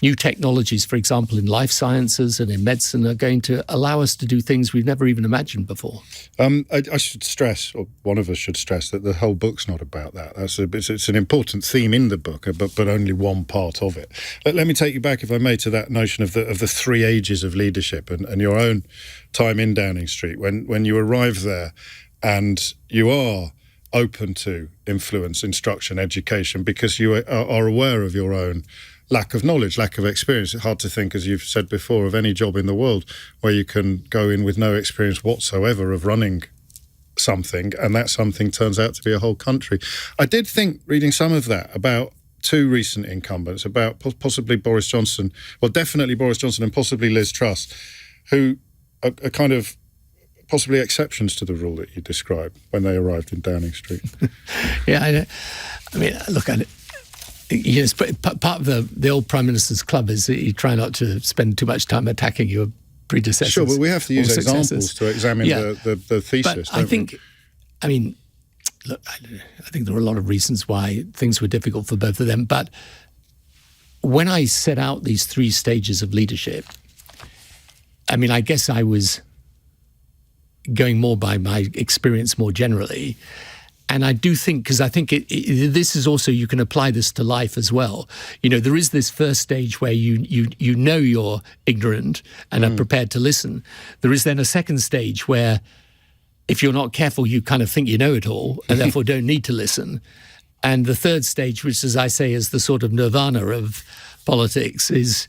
new technologies, for example, in life sciences and in medicine, are going to allow us to do things we've never even imagined before. I should stress, or one of us should stress, that the whole book's not about that. It's an important theme in the book, but only one part of it. Let me take you back, if I may, to that notion of the three ages of leadership and your own time in Downing Street, when you arrive there and you are open to influence, instruction, education, because you are aware of your own lack of knowledge, lack of experience. It's hard to think, as you've said before, of any job in the world where you can go in with no experience whatsoever of running something, and that something turns out to be a whole country. I did think, reading some of that, about two recent incumbents, about possibly Boris Johnson, well, definitely Boris Johnson and possibly Liz Truss, who are kind of possibly exceptions to the rule that you described when they arrived in Downing Street. Yeah, I mean, look, yes, but part of the old Prime Minister's club is that you try not to spend too much time attacking your predecessors. Sure, but we have to use examples to examine the thesis. But I think, look, I think there were a lot of reasons why things were difficult for both of them. But when I set out these three stages of leadership, I guess I was going more by my experience more generally. And I do think, because I think this is also, you can apply this to life as well. There is this first stage where you know you're ignorant and are prepared to listen. There is then a second stage where, if you're not careful, you kind of think you know it all and therefore don't need to listen. And the third stage, which, as I say, is the sort of nirvana of politics, is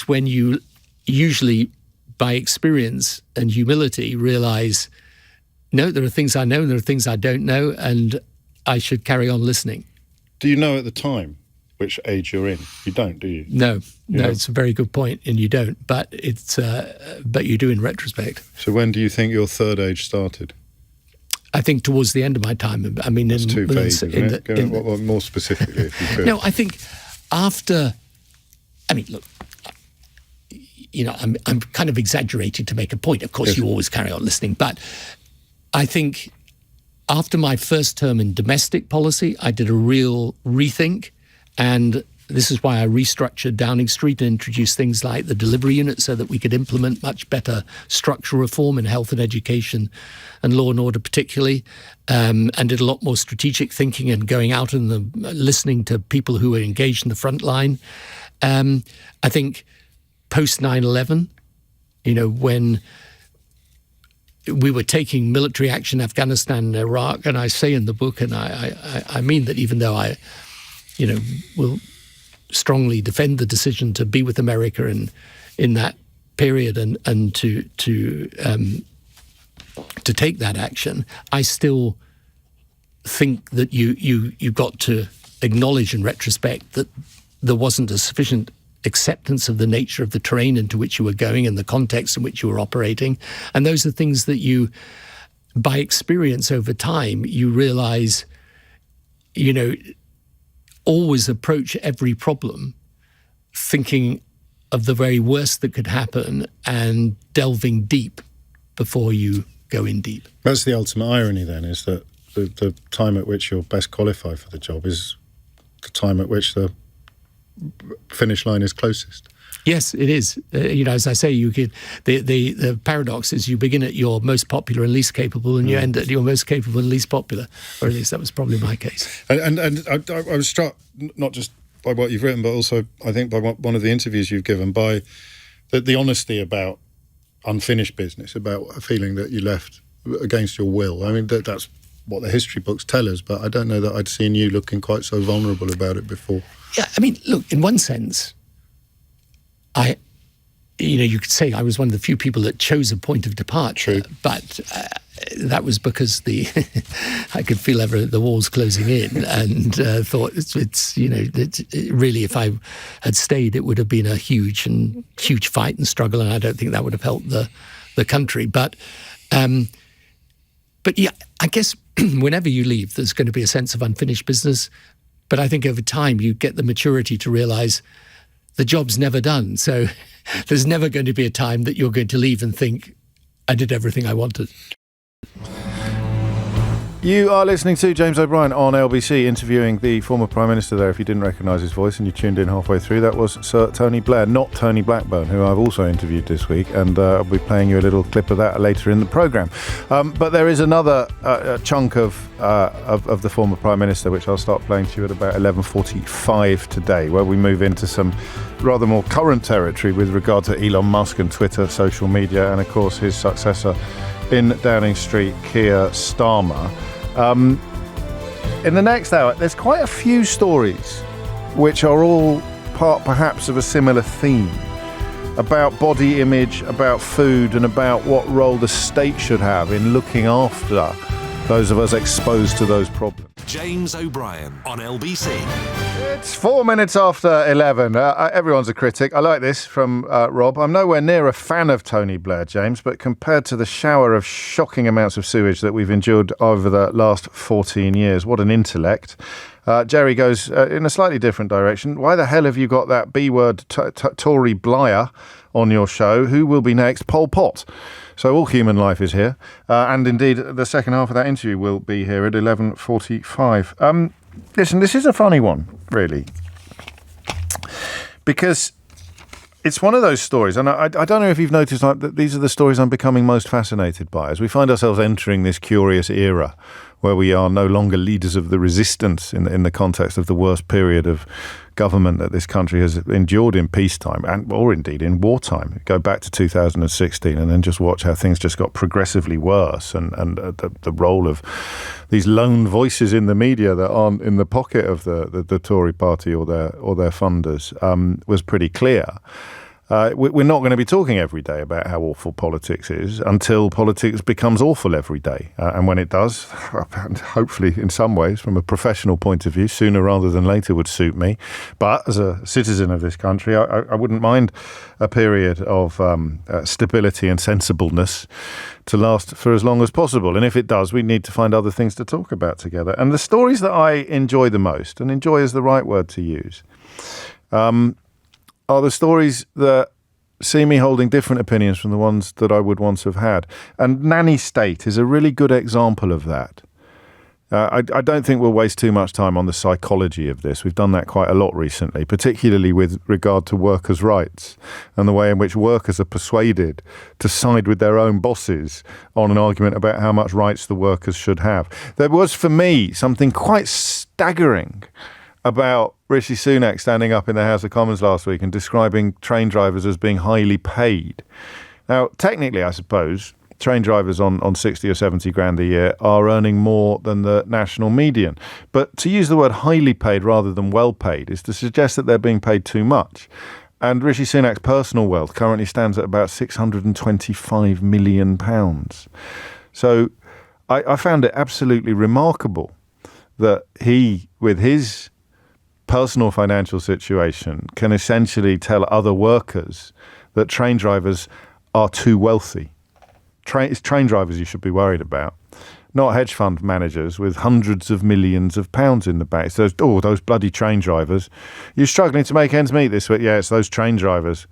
when you usually, by experience and humility, realize, no, there are things I know and there are things I don't know, and I should carry on listening. Do you know at the time which age you're in? You don't, do you? No, it's a very good point, and you don't. But but you do in retrospect. So when do you think your third age started? I think towards the end of my time. I mean, that's too vague, isn't it? More specifically, if you could. No, I think after. I mean, look. I'm kind of exaggerating to make a point. Of course, yes. You always carry on listening, but I think after my first term in domestic policy, I did a real rethink, and this is why I restructured Downing Street and introduced things like the delivery unit so that we could implement much better structural reform in health and education and law and order particularly, and did a lot more strategic thinking and going out and listening to people who were engaged in the front line. I think post 9/11, when we were taking military action in Afghanistan and Iraq, and I say in the book, and I mean that even though I, will strongly defend the decision to be with America in that period and to take that action, I still think that you got to acknowledge in retrospect that there wasn't a sufficient acceptance of the nature of the terrain into which you were going and the context in which you were operating. And those are things that you, by experience over time, you realize, always approach every problem thinking of the very worst that could happen and delving deep before you go in deep. That's the ultimate irony then, is that the time at which you're best qualified for the job is the time at which the finish line is closest. Yes, it is. As I say, you get the paradox is you begin at your most popular and least capable, and you end at your most capable and least popular, or at least that was probably my case. And I was struck not just by what you've written, but also I think by one of the interviews you've given, by the honesty about unfinished business, about a feeling that you left against your will. I mean, that's what the history books tell us, but I don't know that I'd seen you looking quite so vulnerable about it before. Yeah, I mean, look, in one sense, you could say I was one of the few people that chose a point of departure. True. But that was because I could feel the walls closing in, and thought it's really, if I had stayed, it would have been a huge fight and struggle, and I don't think that would have helped the country. But yeah, I guess whenever you leave, there's going to be a sense of unfinished business. But I think over time you get the maturity to realise the job's never done. So there's never going to be a time that you're going to leave and think, I did everything I wanted. You are listening to James O'Brien on LBC, interviewing the former Prime Minister there. If you didn't recognise his voice and you tuned in halfway through, that was Sir Tony Blair, not Tony Blackburn, who I've also interviewed this week, and I'll be playing you a little clip of that later in the programme. But there is another chunk of the former Prime Minister, which I'll start playing to you at about 11:45 today, where we move into some rather more current territory with regard to Elon Musk and Twitter, social media, and of course his successor in Downing Street, Keir Starmer. In the next hour, there's quite a few stories which are all part perhaps of a similar theme, about body image, about food, and about what role the state should have in looking after those of us exposed to those problems. James O'Brien on LBC. It's 4 minutes after 11. Everyone's a critic. I like this from Rob. I'm nowhere near a fan of Tony Blair, James, but compared to the shower of shocking amounts of sewage that we've endured over the last 14 years, what an intellect. Jerry goes in a slightly different direction. Why the hell have you got that B-word Tory Blair on your show? Who will be next? Pol Pot. So all human life is here. And indeed, the second half of that interview will be here at 11:45. Listen, this is a funny one, really. Because It's one of those stories, and I don't know if you've noticed that these are the stories I'm becoming most fascinated by as we find ourselves entering this curious era where we are no longer leaders of the resistance in the context of the worst period of government that this country has endured in peacetime or indeed in wartime. Go back to 2016 and then just watch how things just got progressively worse, and the role of these lone voices in the media that aren't in the pocket of the Tory party or their funders was pretty clear. We're not going to be talking every day about how awful politics is until politics becomes awful every day. And when it does, hopefully in some ways, from a professional point of view, sooner rather than later would suit me. But as a citizen of this country, I wouldn't mind a period of stability and sensibleness to last for as long as possible. And if it does, we need to find other things to talk about together. And the stories that I enjoy the most, and enjoy is the right word to use, are the stories that see me holding different opinions from the ones that I would once have had. And Nanny State is a really good example of that. I don't think we'll waste too much time on the psychology of this. We've done that quite a lot recently, particularly with regard to workers' rights and the way in which workers are persuaded to side with their own bosses on an argument about how much rights the workers should have. There was, for me, something quite staggering about Rishi Sunak standing up in the House of Commons last week and describing train drivers as being highly paid. Now, technically, I suppose, train drivers on 60 or 70 grand a year are earning more than the national median. But to use the word highly paid rather than well paid is to suggest that they're being paid too much. And Rishi Sunak's personal wealth currently stands at about £625 million. So I found it absolutely remarkable that he, with his personal financial situation, can essentially tell other workers that train drivers are too wealthy. It's train drivers you should be worried about, not hedge fund managers with hundreds of millions of pounds in the bank. So those bloody train drivers. You're struggling to make ends meet this week. Yeah, it's those train drivers.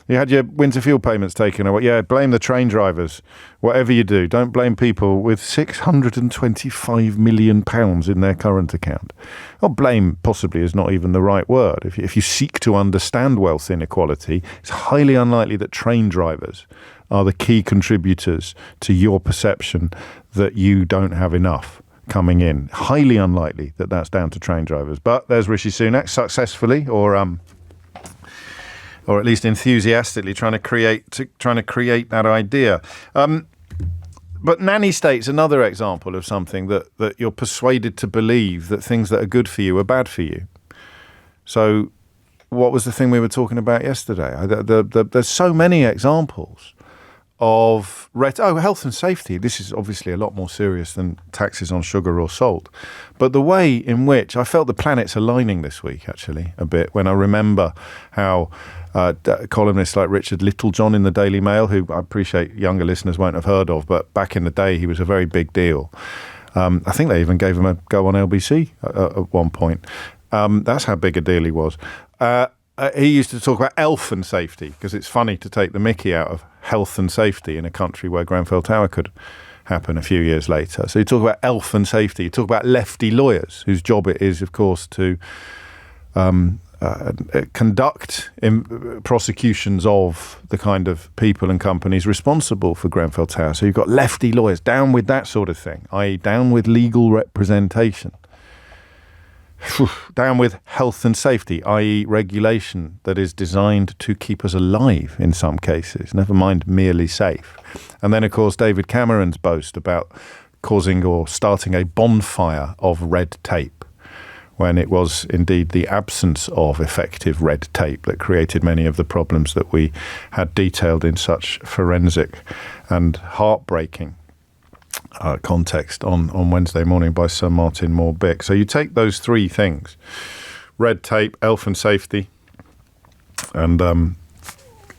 You had your winter fuel payments taken away. Yeah, blame the train drivers. Whatever you do, don't blame people with £625 million in their current account. Well, blame possibly is not even the right word. If you seek to understand wealth inequality, it's highly unlikely that train drivers are the key contributors to your perception that you don't have enough coming in. Highly unlikely that that's down to train drivers. But there's Rishi Sunak successfully, or at least enthusiastically trying to create that idea. But nanny state's another example of something that you're persuaded to believe that things that are good for you are bad for you. So what was the thing we were talking about yesterday? There's so many examples of health and safety. This is obviously a lot more serious than taxes on sugar or salt. But the way in which I felt the planets aligning this week, actually, a bit, when I remember how columnists like Richard Littlejohn in the Daily Mail, who I appreciate younger listeners won't have heard of, but back in the day he was a very big deal. I think they even gave him a go on LBC at one point. That's how big a deal he was. He used to talk about health and safety, because it's funny to take the mickey out of health and safety in a country where Grenfell Tower could happen a few years later. So you talk about health and safety. You talk about lefty lawyers, whose job it is, of course, to conduct prosecutions of the kind of people and companies responsible for Grenfell Tower. So you've got lefty lawyers down with that sort of thing, i.e. down with legal representation. Down with health and safety, i.e. regulation that is designed to keep us alive in some cases, never mind merely safe. And then, of course, David Cameron's boast about causing or starting a bonfire of red tape, when it was indeed the absence of effective red tape that created many of the problems that we had detailed in such forensic and heartbreaking context on Wednesday morning by Sir Martin Moore-Bick. So you take those three things: red tape, health and safety, and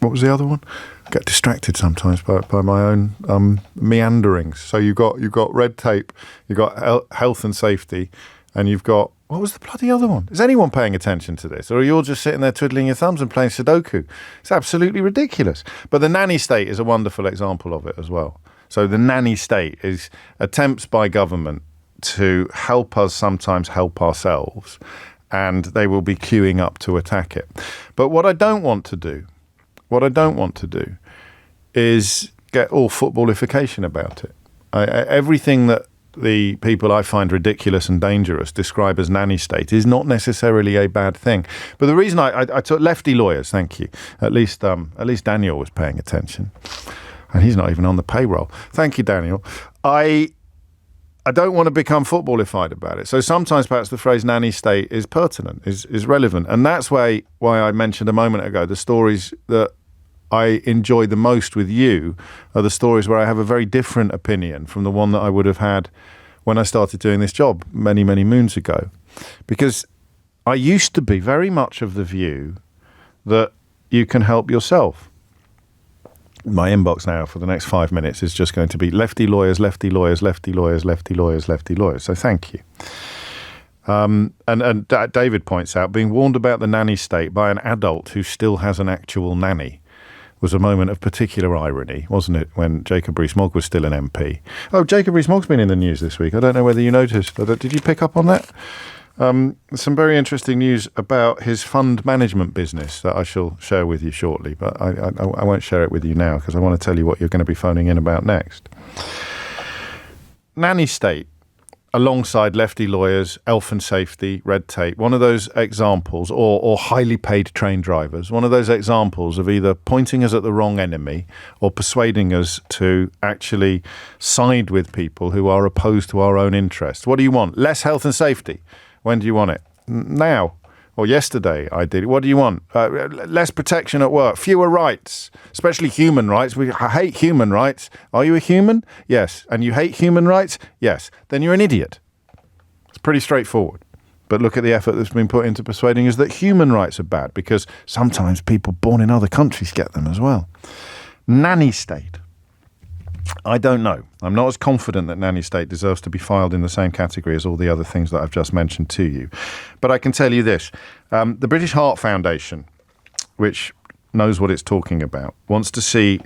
what was the other one? I get distracted sometimes by my own meanderings. So you've got red tape, you've got health and safety, and you've got, what was the bloody other one? Is anyone paying attention to this? Or are you all just sitting there twiddling your thumbs and playing Sudoku? It's absolutely ridiculous. But the nanny state is a wonderful example of it as well. So the nanny state is attempts by government to help us sometimes help ourselves, and they will be queuing up to attack it. But what I don't want to do What I don't want to do is get all footballification about it. Everything that the people I find ridiculous and dangerous describe as nanny state is not necessarily a bad thing. But the reason I took lefty lawyers, thank you. At least Daniel was paying attention. And he's not even on the payroll. Thank you, Daniel. I don't want to become footballified about it. So sometimes perhaps the phrase nanny state is pertinent, is relevant. And that's why I mentioned a moment ago the stories that I enjoy the most with you are the stories where I have a very different opinion from the one that I would have had when I started doing this job many, many moons ago. Because I used to be very much of the view that you can help yourself. My inbox now for the next 5 minutes is just going to be lefty lawyers, lefty lawyers, lefty lawyers, lefty lawyers, lefty lawyers. So thank you. And David points out, being warned about the nanny state by an adult who still has an actual nanny was a moment of particular irony, wasn't it, when Jacob Rees-Mogg was still an MP? Oh, Jacob Rees-Mogg's been in the news this week. I don't know whether you noticed. Did you pick up on that? Some very interesting news about his fund management business that I shall share with you shortly, but I won't share it with you now because I want to tell you what you're going to be phoning in about next. Nanny state, alongside lefty lawyers, elf and safety, red tape, one of those examples, or highly paid train drivers, one of those examples of either pointing us at the wrong enemy or persuading us to actually side with people who are opposed to our own interests. What do you want? Less health and safety. When do you want it? Now. Or yesterday I did. What do you want? Less protection at work, fewer rights, especially human rights. I hate human rights. Are you a human? Yes. And you hate human rights? Yes. Then you're an idiot. It's pretty straightforward. But look at the effort that's been put into persuading us that human rights are bad, because sometimes people born in other countries get them as well. Nanny state. I don't know. I'm not as confident that nanny state deserves to be filed in the same category as all the other things that I've just mentioned to you. But I can tell you this. The British Heart Foundation, which knows what it's talking about, wants to see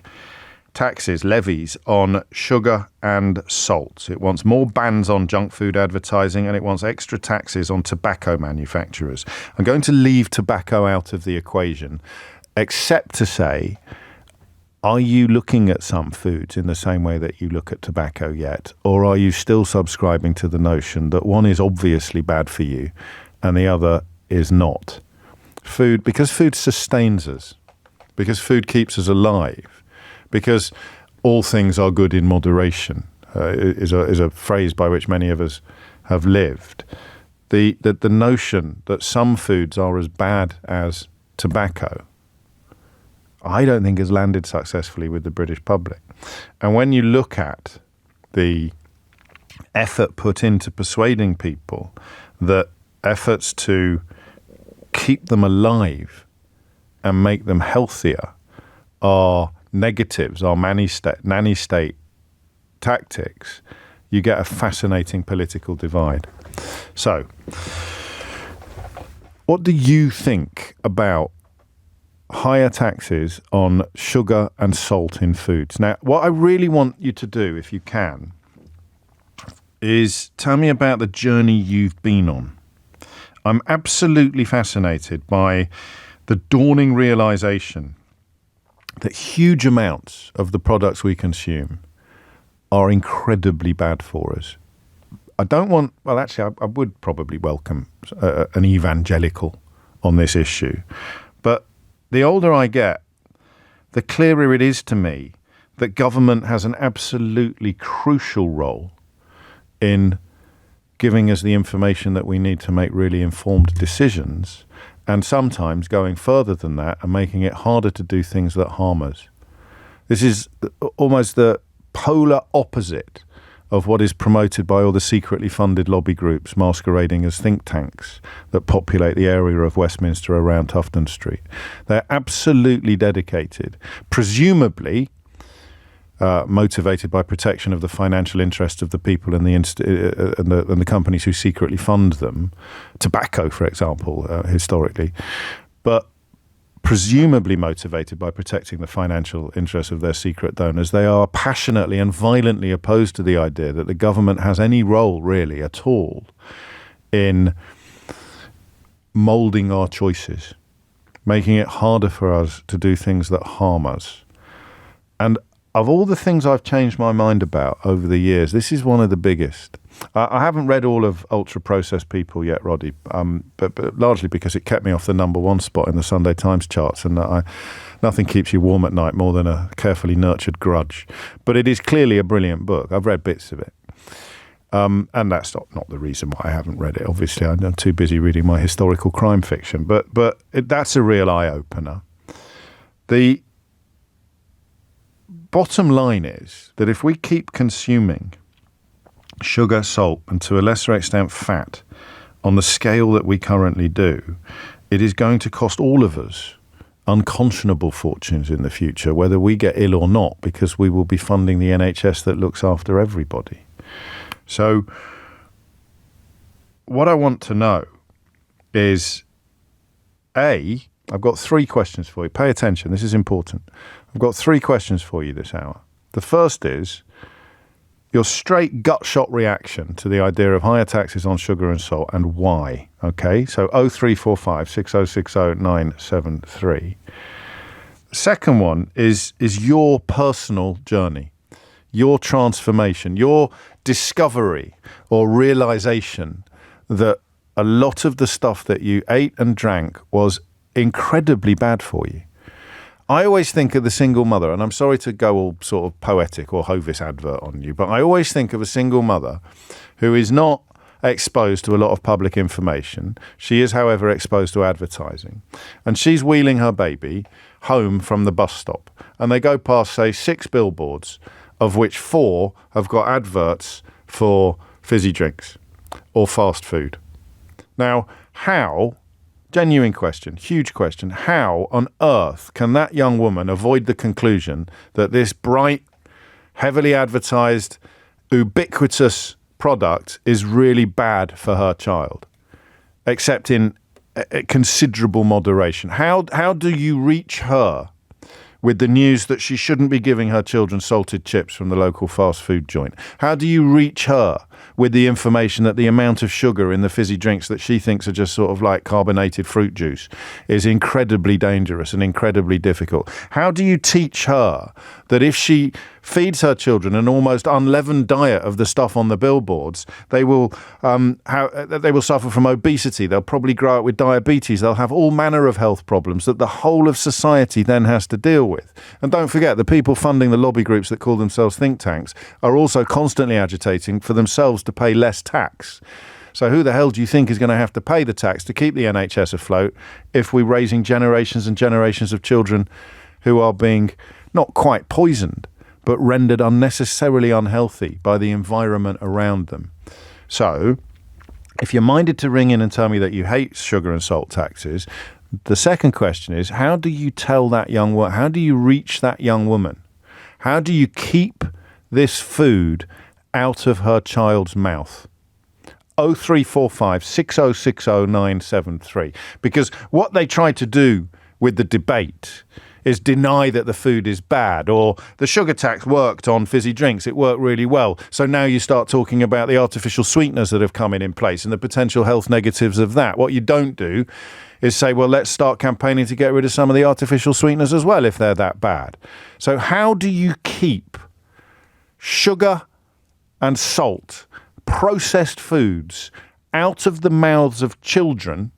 taxes, levies on sugar and salt. It wants more bans on junk food advertising, and it wants extra taxes on tobacco manufacturers. I'm going to leave tobacco out of the equation, except to say, are you looking at some foods in the same way that you look at tobacco yet? Or are you still subscribing to the notion that one is obviously bad for you and the other is not? Food, because food sustains us, because food keeps us alive, because all things are good in moderation, is a phrase by which many of us have lived. The notion that some foods are as bad as tobacco, I don't think has landed successfully with the British public. And when you look at the effort put into persuading people that efforts to keep them alive and make them healthier are negatives, are nanny state tactics, you get a fascinating political divide. So, what do you think about higher taxes on sugar and salt in foods? Now, what I really want you to do, if you can, is tell me about the journey you've been on. I'm absolutely fascinated by the dawning realization that huge amounts of the products we consume are incredibly bad for us. I would probably welcome an evangelical on this issue, but the older I get, the clearer it is to me that government has an absolutely crucial role in giving us the information that we need to make really informed decisions, and sometimes going further than that and making it harder to do things that harm us. This is almost the polar opposite of what is promoted by all the secretly funded lobby groups masquerading as think tanks that populate the area of Westminster around Tufton Street. They're absolutely dedicated, presumably motivated by protection of the financial interests of the people and the companies who secretly fund them. Tobacco, for example, historically. But presumably motivated by protecting the financial interests of their secret donors. They are passionately and violently opposed to the idea that the government has any role, really, at all, in moulding our choices. making it harder for us to do things that harm us. And of all the things I've changed my mind about over the years, this is one of the biggest. I haven't read all of Ultra Processed People yet, Roddy, but largely because it kept me off the number one spot in the Sunday Times charts, and nothing keeps you warm at night more than a carefully nurtured grudge. But it is clearly a brilliant book. I've read bits of it. And that's not the reason why I haven't read it. Obviously, I'm too busy reading my historical crime fiction. But that's a real eye-opener. The bottom line is that if we keep consuming sugar, salt, and to a lesser extent fat on the scale that we currently do, it is going to cost all of us unconscionable fortunes in the future, whether we get ill or not, because we will be funding the NHS that looks after everybody. So what I want to know is, I've got 3 questions for you. Pay attention. This is important. I've got 3 questions for you this hour. The first is your straight gut shot reaction to the idea of higher taxes on sugar and salt, and why. Okay, so 0345 6060 973. The second one is your personal journey, your transformation, your discovery or realization that a lot of the stuff that you ate and drank was incredibly bad for you. I always think of the single mother, and I'm sorry to go all sort of poetic or Hovis advert on you, but I always think of a single mother who is not exposed to a lot of public information. She is, however, exposed to advertising. And she's wheeling her baby home from the bus stop. And they go past, say, 6 billboards, of which 4 have got adverts for fizzy drinks or fast food. Now, how... Genuine question, huge question. How on earth can that young woman avoid the conclusion that this bright, heavily advertised, ubiquitous product is really bad for her child, except in considerable moderation? How do you reach her with the news that she shouldn't be giving her children salted chips from the local fast food joint? How do you reach her with the information that the amount of sugar in the fizzy drinks that she thinks are just sort of like carbonated fruit juice is incredibly dangerous and incredibly difficult? How do you teach her that if she feeds her children an almost unleavened diet of the stuff on the billboards, they will suffer from obesity, they'll probably grow up with diabetes, they'll have all manner of health problems that the whole of society then has to deal with? And don't forget, the people funding the lobby groups that call themselves think tanks are also constantly agitating for themselves to pay less tax. So who the hell do you think is going to have to pay the tax to keep the NHS afloat if we're raising generations and generations of children who are being not quite poisoned, but rendered unnecessarily unhealthy by the environment around them? So if you're minded to ring in and tell me that you hate sugar and salt taxes, the second question is, how do you tell that young woman, how do you reach that young woman? How do you keep this food out of her child's mouth? 0345 6060 973. Because what they try to do with the debate is deny that the food is bad, or the sugar tax worked on fizzy drinks, it worked really well. So now you start talking about the artificial sweeteners that have come in place and the potential health negatives of that. What you don't do is say, well, let's start campaigning to get rid of some of the artificial sweeteners as well if they're that bad. So how do you keep sugar and salt, processed foods, out of the mouths of children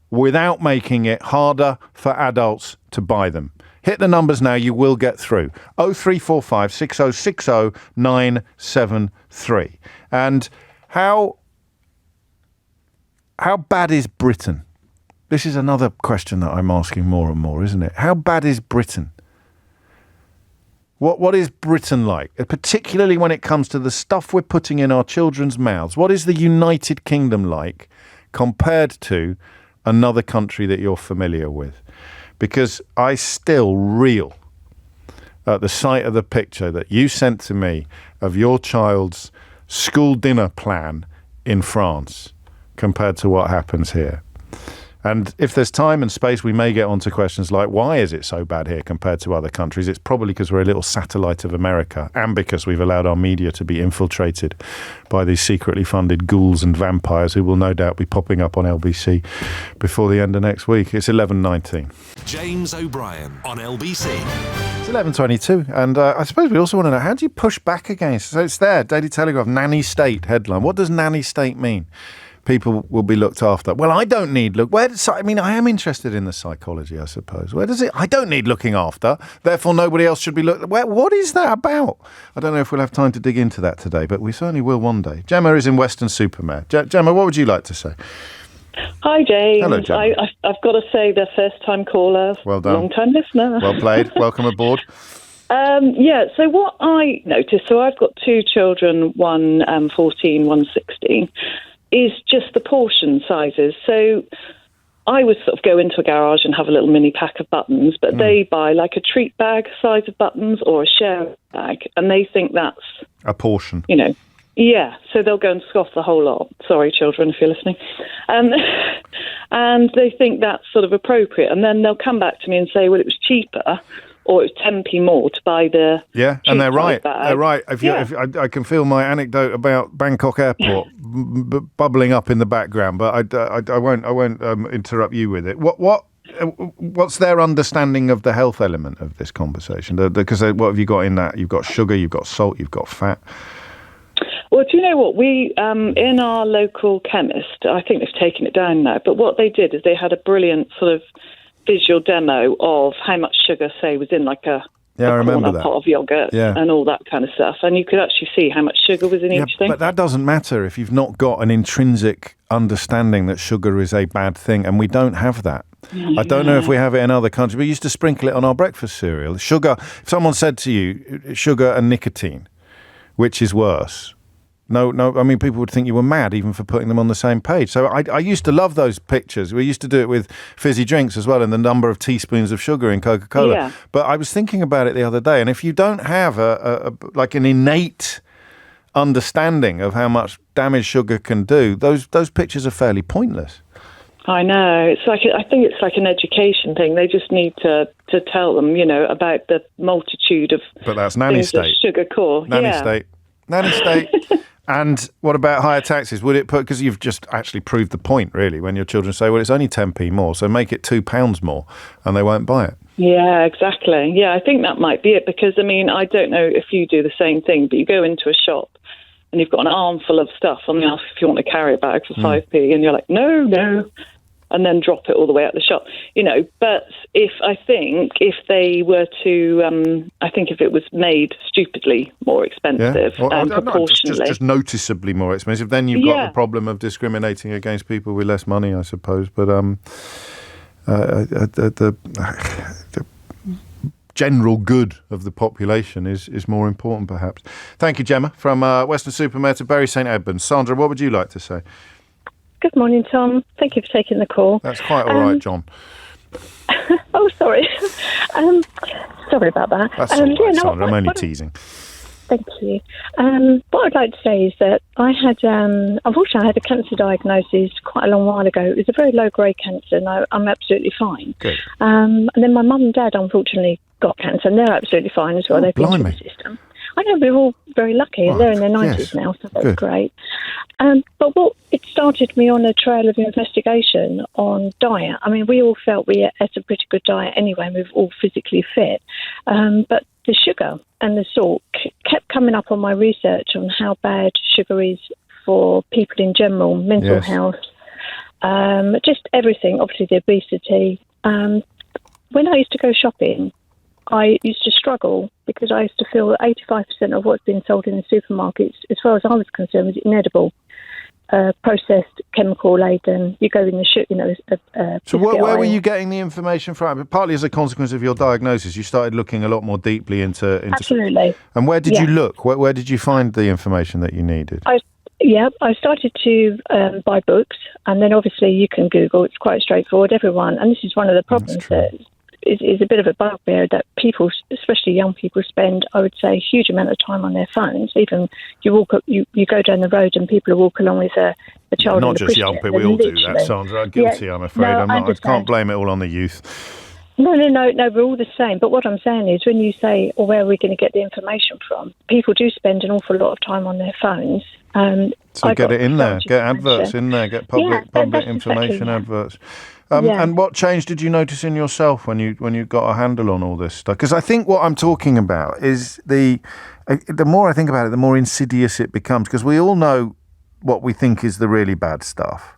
without making it harder for adults to buy them? Hit the numbers now, you will get through. 0345 6060 973. And how bad is Britain? This is another question that I'm asking more and more, isn't it? How bad is Britain? What is Britain like, particularly when it comes to the stuff we're putting in our children's mouths? What is the United Kingdom like compared to another country that you're familiar with? Because I still reel at the sight of the picture that you sent to me of your child's school dinner plan in France compared to what happens here. And if there's time and space, we may get onto questions like, why is it so bad here compared to other countries? It's probably because we're a little satellite of America, and because we've allowed our media to be infiltrated by these secretly funded ghouls and vampires who will no doubt be popping up on LBC before the end of next week. It's 11:19. James O'Brien on LBC. It's 11:22, and I suppose we also want to know, how do you push back against? So it's there, Daily Telegraph, nanny state headline. What does nanny state mean? People will be looked after. Well, I don't need I am interested in the psychology, I suppose. Where does it? I don't need looking after. Therefore, nobody else should be looked. What is that about? I don't know if we'll have time to dig into that today, but we certainly will one day. Gemma is in Weston-super-Mare. Gemma, what would you like to say? Hi, James. Hello, Gemma. I've got to say, the first-time caller, well done, long-time listener. Well played. Welcome aboard. So what I noticed, so I've got two children, one 14, one 16, is just the portion sizes. So I would sort of go into a garage and have a little mini pack of buttons, but they buy like a treat bag size of buttons or a share bag, and they think that's a portion. Yeah, so they'll go and scoff the whole lot. Sorry, children, if you're listening. And they think that's sort of appropriate, and then they'll come back to me and say, well, it was cheaper, or it was 10p more to buy the and they're right. bag. They're right. I can feel my anecdote about Bangkok Airport bubbling up in the background, but I won't interrupt you with it. What's their understanding of the health element of this conversation? Because what have you got in that? You've got sugar, you've got salt, you've got fat. Well, do you know what? We, in our local chemist, I think they've taken it down now, but what they did is they had a brilliant sort of visual demo of how much sugar, say, was in like a I remember that pot of yogurt and all that kind of stuff, and you could actually see how much sugar was in each thing. But that doesn't matter if you've not got an intrinsic understanding that sugar is a bad thing, and we don't have that. I don't know if we have it in other countries. We used to sprinkle it on our breakfast cereal. Sugar. If someone said to you, sugar and nicotine, which is worse? No, I mean, people would think you were mad even for putting them on the same page. So I used to love those pictures. We used to do it with fizzy drinks as well, and the number of teaspoons of sugar in Coca-Cola. Yeah. But I was thinking about it the other day, and if you don't have like an innate understanding of how much damage sugar can do, those pictures are fairly pointless. I know. I think it's like an education thing. They just need to tell them, about the multitude of But that's nanny state. Sugar core. Nanny state. And what about higher taxes? Would it because you've just actually proved the point, really, when your children say, well, it's only 10p more, so make it £2 more, and they won't buy it. Yeah, exactly. Yeah, I think that might be it, because, I mean, I don't know if you do the same thing, but you go into a shop and you've got an armful of stuff and they ask if you want to carry a bag for 5p, and you're like, no, and then drop it all the way out the shop, But if they were to, I think if it was made stupidly more expensive and proportionally. Just noticeably more expensive, then you've got the problem of discriminating against people with less money, I suppose. But the general good of the population is more important, perhaps. Thank you, Gemma. From Weston-super-Mare to Bury St Edmunds. Sandra, what would you like to say? Good morning, Tom. Thank you for taking the call. That's quite all right, John. Oh, sorry. Sorry about that. That's all right, Sandra. I'm only teasing. Thank you. What I'd like to say is that I had, unfortunately, I had a cancer diagnosis quite a long while ago. It was a very low-grade cancer, and I'm absolutely fine. Good. And then my mum and dad, unfortunately, got cancer, and they're absolutely fine as well. They've been through the system. I know we're all very lucky. Right. They're in their 90s now, so that's great. But it started me on a trail of investigation on diet. I mean, we all felt we ate a pretty good diet anyway, and we were all physically fit. But the sugar and the salt kept coming up on my research on how bad sugar is for people in general, mental health, just everything, obviously the obesity. When I used to go shopping, I used to struggle because I used to feel that 85% of what's been sold in the supermarkets, as far as I was concerned, was inedible, processed, chemical-laden. You go in the So where were you getting the information from? Partly as a consequence of your diagnosis, you started looking a lot more deeply into Absolutely. And where did you look? Where did you find the information that you needed? I started to buy books, and then obviously you can Google. It's quite straightforward. Everyone, and this is one of the problems that is a bit of a bugbear, that people, especially young people, spend, I would say, a huge amount of time on their phones. Even you go down the road and people walk along with a a child. Not just young people, we all do that, Sandra. Guilty, I'm afraid. I can't blame it all on the youth. No, we're all the same. But what I'm saying is, when you say, well, where are we going to get the information from? People do spend an awful lot of time on their phones. So get it in there, get adverts in there, get public information adverts. And what change did you notice in yourself when you got a handle on all this stuff? Because I think what I'm talking about is the more I think about it, the more insidious it becomes. Because we all know what we think is the really bad stuff.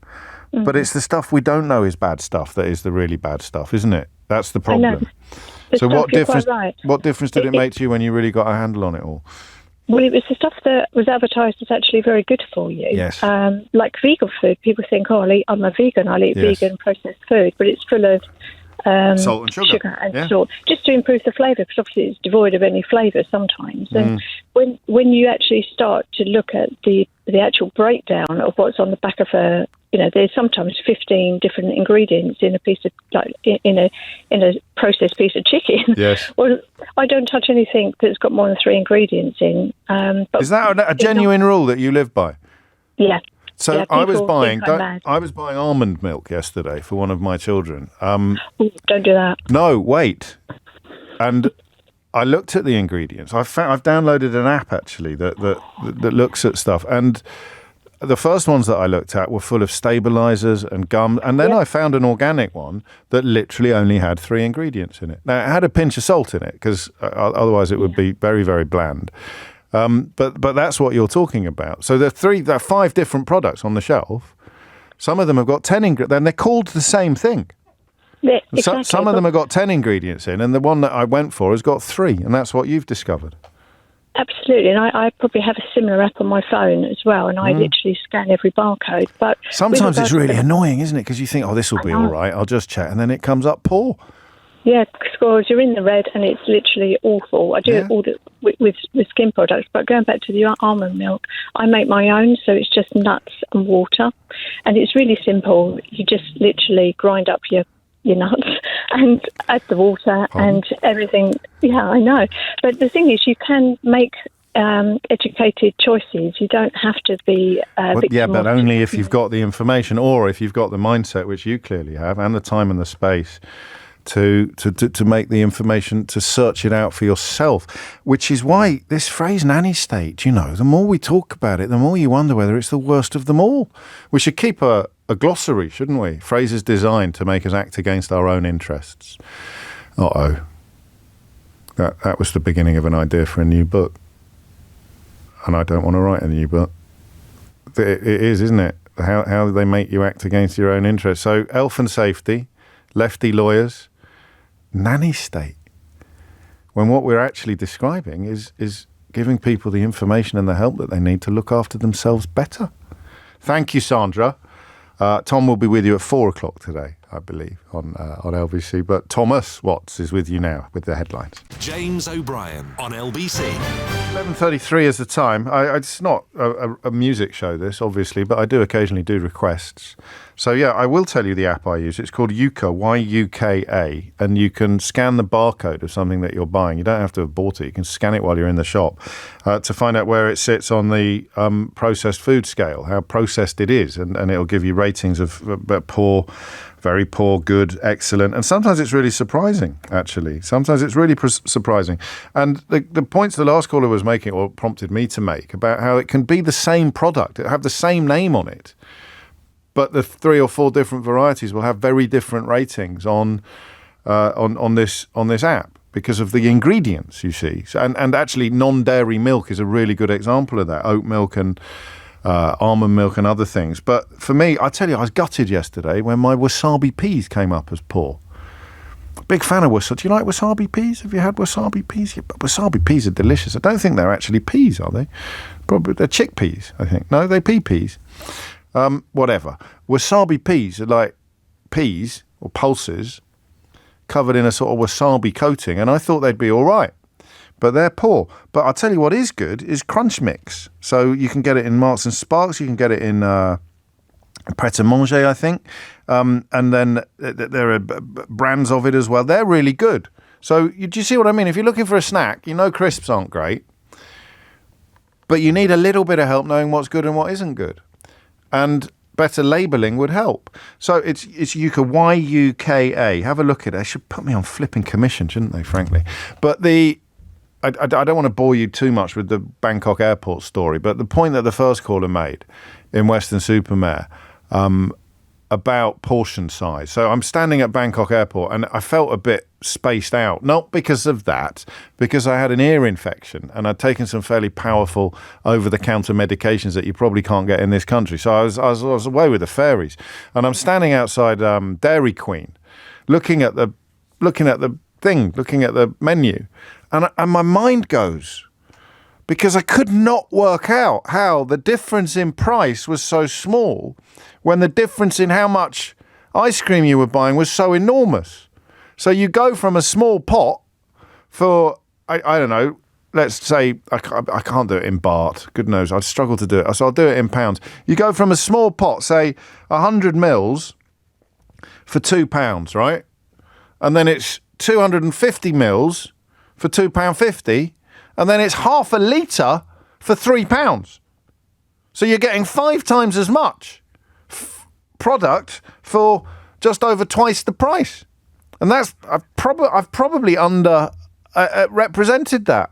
Mm-hmm. But it's the stuff we don't know is bad stuff that is the really bad stuff, isn't it? That's the problem. So what difference did it make to you when you really got a handle on it all? Well, it was the stuff that was advertised as actually very good for you. Yes. Like vegan food. People think, I'm a vegan, I'll eat vegan processed food, but it's full of salt and sugar and salt, just to improve the flavour, because obviously it's devoid of any flavour sometimes. And when you actually start to look at the actual breakdown of what's on the back of a, there's sometimes 15 different ingredients in a piece of, like, in a processed piece of chicken. Yes. Well, I don't touch anything that's got more than 3 ingredients in. But is that a genuine rule that you live by? Yeah. So yeah, I was buying almond milk yesterday for one of my children. Don't do that. No, wait. And I looked at the ingredients. I've downloaded an app actually that looks at stuff, and the first ones that I looked at were full of stabilizers and gum, and then I found an organic one that literally only had 3 ingredients in it. Now, it had a pinch of salt in it because otherwise it would be very, very bland. But that's what you're talking about. So there are 5 different products on the shelf. Some of them have got 10 ingredients, and they're called the same thing. Yeah, exactly. Some of them have got 10 ingredients in, and the one that I went for has got 3, and that's what you've discovered. Absolutely, and I probably have a similar app on my phone as well, and I literally scan every barcode. But sometimes it's really annoying, isn't it? Because you think, this will be all right, I'll just check, and then it comes up poor. Yeah, scores, you're in the red, and it's literally awful. I do it all with skin products, but going back to the almond milk, I make my own, so it's just nuts and water, and it's really simple. You just literally grind up your nuts and add the water and everything. Yeah, I know. But the thing is, you can make educated choices. You don't have to be but only if you've got the information, or if you've got the mindset, which you clearly have, and the time and the space to make the information, to search it out for yourself, which is why this phrase nanny state, the more we talk about it, the more you wonder whether it's the worst of them all. We should keep a glossary, shouldn't we? Phrases designed to make us act against our own interests. That was the beginning of an idea for a new book. And I don't want to write a new book. It is, isn't it? How they make you act against your own interests. So health and safety, lefty lawyers, nanny state. When what we're actually describing is giving people the information and the help that they need to look after themselves better. Thank you, Sandra. Tom will be with you at 4:00 today, I believe, on LBC. But Thomas Watts is with you now with the headlines. James O'Brien on LBC. 11:33 is the time. It's not a music show, this, obviously, but I do occasionally do requests. So, I will tell you the app I use. It's called Yuka, Y-U-K-A, and you can scan the barcode of something that you're buying. You don't have to have bought it. You can scan it while you're in the shop to find out where it sits on the processed food scale, how processed it is, and it'll give you ratings of poor, very poor, good, excellent, and sometimes it's really surprising, actually. Sometimes it's really surprising. And the points the last caller was making, or prompted me to make, about how it can be the same product, it have the same name on it, but the 3 or 4 different varieties will have very different ratings on this app because of the ingredients, you see. So, and actually, non-dairy milk is a really good example of that. Oat milk and almond milk and other things. But for me, I tell you, I was gutted yesterday when my wasabi peas came up as poor. Big fan of wasabi. Do you like wasabi peas? Have you had wasabi peas? Yeah, but wasabi peas are delicious. I don't think they're actually peas, are they? Probably they're chickpeas, I think. No, they're pea peas. Whatever. Wasabi peas are like peas or pulses covered in a sort of wasabi coating, and I thought they'd be all right. But they're poor. But I'll tell you what is good is Crunch Mix. So you can get it in Marks and Sparks. You can get it in Pret a Manger, I think. And then there are brands of it as well. They're really good. So do you see what I mean? If you're looking for a snack, crisps aren't great. But you need a little bit of help knowing what's good and what isn't good. And better labelling would help. So it's Yuka, Y-U-K-A. Have a look at it. They should put me on flipping commission, shouldn't they, frankly? But I don't want to bore you too much with the Bangkok airport story, but the point that the first caller made in Western-super-Mare about portion size. So I'm standing at Bangkok airport and I felt a bit spaced out, not because of that, because I had an ear infection and I'd taken some fairly powerful over-the-counter medications that you probably can't get in this country. So I was away with the fairies, and I'm standing outside Dairy Queen, looking at the menu, and my mind goes, because I could not work out how the difference in price was so small when the difference in how much ice cream you were buying was so enormous. So you go from a small pot for, I don't know, let's say, I can't do it in baht. Good knows, I'd struggle to do it. So I'll do it in pounds. You go from a small pot, say 100 mils for £2, right? And then it's 250 mils for £2.50. And then it's half a litre for £3. So you're getting 5 times as much product for just over twice the price. And that's I've probably under represented that.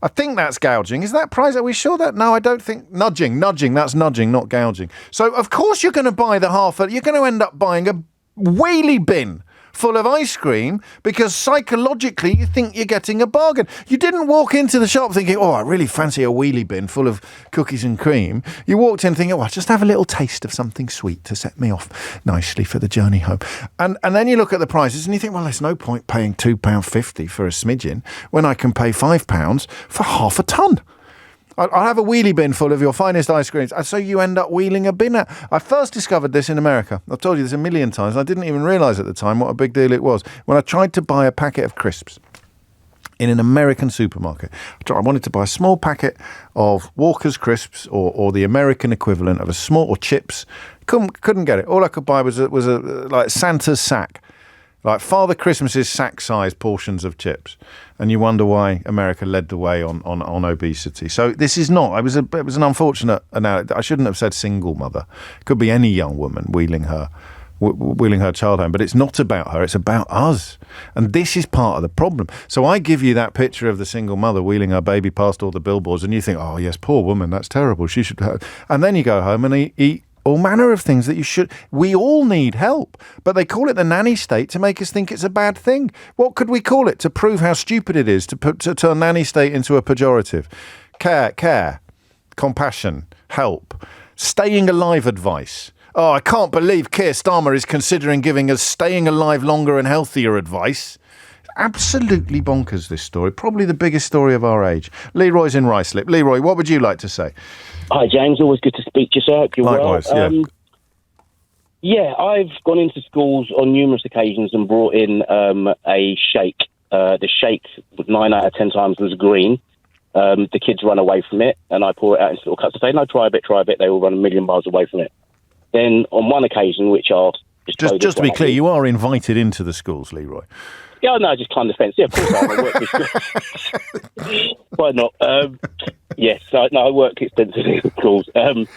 I think that's gouging. Is that price? Are we sure that? No, I don't think. Nudging. That's nudging, not gouging. So of course you're going to buy you're going to end up buying a wheelie bin full of ice cream because psychologically you think you're getting a bargain. You didn't walk into the shop thinking, oh, I really fancy a wheelie bin full of cookies and cream. You walked in thinking, oh, I'll just have a little taste of something sweet to set me off nicely for the journey home. And then you look at the prices and you think, well, there's no point paying £2.50 for a smidgen when I can pay £5 for half a tonne. I'll have a wheelie bin full of your finest ice creams. And so you end up wheeling a bin out. I first discovered this in America. I've told you this a million times. I didn't even realise at the time what a big deal it was. When I tried to buy a packet of crisps in an American supermarket, I wanted to buy a small packet of Walker's crisps or the American equivalent of a small, or chips. Couldn't get it. All I could buy was a like Santa's sack. Like Father Christmas's sack-sized portions of chips. And you wonder why America led the way on obesity. So this is not, it was an unfortunate analogy. I shouldn't have said single mother. It could be any young woman wheeling her child home. But it's not about her, it's about us. And this is part of the problem. So I give you that picture of the single mother wheeling her baby past all the billboards and you think, oh yes, poor woman, that's terrible. She should have. And then you go home and eat all manner of things that you should. We all need help, but they call it the nanny state to make us think it's a bad thing. What could we call it to prove how stupid it is to turn nanny state into a pejorative? Care, compassion, help, staying alive advice. Oh, I can't believe Keir Starmer is considering giving us staying alive longer and healthier advice. Absolutely bonkers, this story. Probably the biggest story of our age. Leroy's in Ruislip. Leroy, what would you like to say? Hi, James. Always good to speak to you, sir. You're likewise, well. Yeah, I've gone into schools on numerous occasions and brought in a shake. The shake, 9 out of 10 times, was green. The kids run away from it, and I pour it out into little cups. I say, no, try a bit. They all run a million miles away from it. Then on one occasion, which I'll just to be clear, you are invited into the schools, Leroy. Yeah, no, just climb the fence. Yeah, of course I work. Why not? Yes, I work extensively in schools. And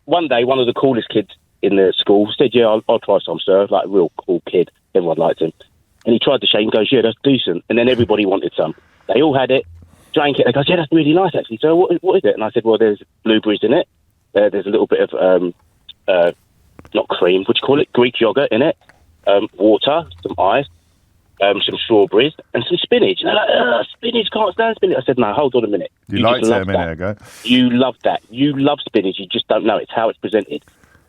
one day, one of the coolest kids in the school said, yeah, I'll try some, sir. Like a real cool kid. Everyone liked him. And he tried the shake and goes, yeah, that's decent. And then everybody wanted some. They all had it, drank it. They goes, yeah, that's really nice, actually. So what is it? And I said, well, there's blueberries in it. There's a little bit of, not cream, what do you call it? Greek yogurt in it. Water, some ice. Some strawberries and some spinach. And they're like, spinach, can't stand spinach. I said, no, hold on a minute. You liked it a minute ago. You love that. You love spinach. You just don't know. It's how it's presented.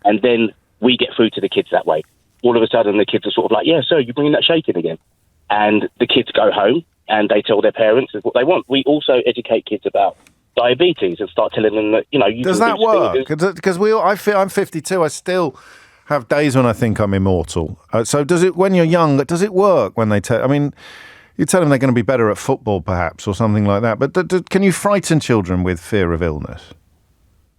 And then we get through to the kids that way. All of a sudden, the kids are sort of like, yeah, sir, you're bringing that shake in again. And the kids go home and they tell their parents what they want. We also educate kids about diabetes and start telling them that, you does that work? Because I'm 52. I still have days when I think I'm immortal. So does it, when you're young, does it work when they tell, you tell them they're going to be better at football perhaps or something like that, but can you frighten children with fear of illness?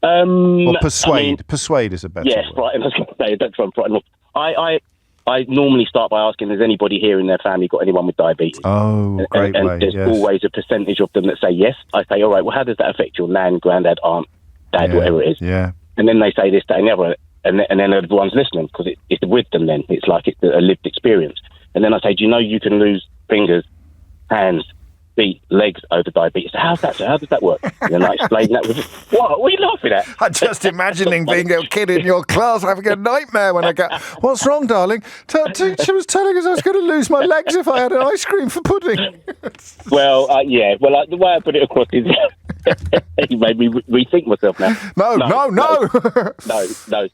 Or persuade? Persuade is a better word. Frighten. I was going to say, don't try and frighten them. I normally start by asking, has anybody here in their family got anyone with diabetes? Oh, great way, and there's always a percentage of them that say yes. I say, all right, well, how does that affect your nan, granddad, aunt, dad, whatever it is? Yeah. and then they say this, that, and the other, and then everyone's listening because it's with them. Then it's like it's a lived experience. And then I say, do you know you can lose fingers, hands, feet, legs over diabetes? How does that work? And then I explain that. What are you laughing at? I'm just imagining being a kid in your class having a nightmare when I go, what's wrong, darling? She was telling us I was going to lose my legs if I had an ice cream for pudding. Well, the way I put it across is he made me rethink myself now. No,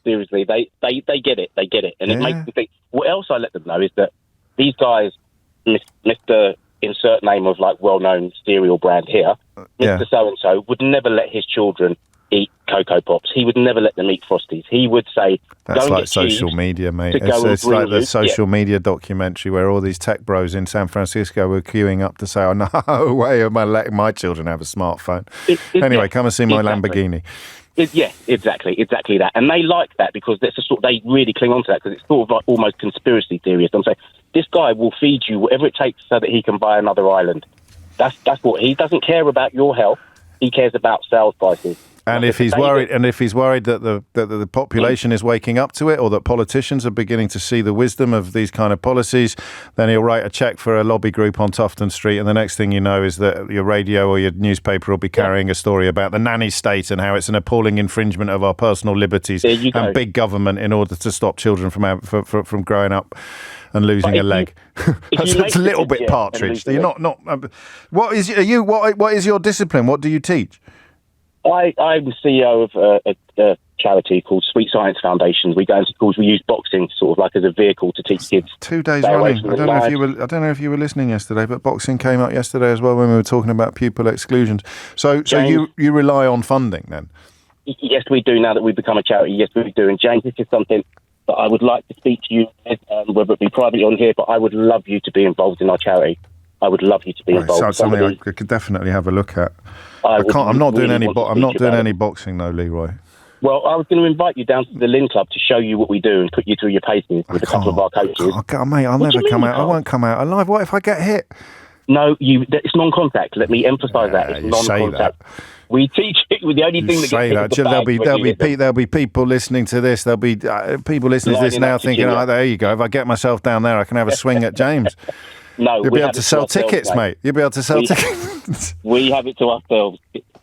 seriously, they get it, and it makes me think. What else I let them know is that these guys, Mr. insert name of like well-known cereal brand here, Mr. So-and-so would never let his children eat Cocoa Pops. He would never let them eat Frosties. He would say, that's like social media, mate. It's like the social media documentary where all these tech bros in San Francisco were queuing up to say, oh, no way am I letting my children have a smartphone. Anyway, come and see my Lamborghini. Exactly that. And they like that because they really cling on to that because it's sort of like almost conspiracy theorist. I'm saying, this guy will feed you whatever it takes so that he can buy another island. That's what he doesn't care about your health. He cares about sales prices. And if he's worried, that the population is waking up to it, or that politicians are beginning to see the wisdom of these kind of policies, then he'll write a check for a lobby group on Tufton Street, and the next thing you know is that your radio or your newspaper will be carrying a story about the nanny state and how it's an appalling infringement of our personal liberties and big government in order to stop children from growing up and losing a leg. That's a little bit Partridge. You're not. What is your discipline? What do you teach? I'm the CEO of a charity called Sweet Science Foundation. We go into schools. We use boxing sort of like as a vehicle to teach kids. 2 days running. I don't know if you were listening yesterday, but boxing came up yesterday as well when we were talking about pupil exclusions. So James, you rely on funding then? Yes, we do. Now that we've become a charity, yes, we do. And James, this is something that I would like to speak to you, whether it be privately on here, but I would love you to be involved in our charity. I would love you to be involved. So something I could definitely have a look at. I'm not doing any boxing though, Leroy. Well, I was going to invite you down to the Lynn Club to show you what we do and put you through your paces with a couple of our coaches. I'll never come out. I won't come out alive. What if I get hit? No, it's non-contact. Let me emphasise that. It's non-contact. We teach it with the only thing that gets there'll be people listening to this. There'll be people listening to this now thinking, oh, there you go. If I get myself down there, I can have a swing at James. No, you'll be able to sell tickets, mate. You'll be able to sell tickets. We have it to ourselves.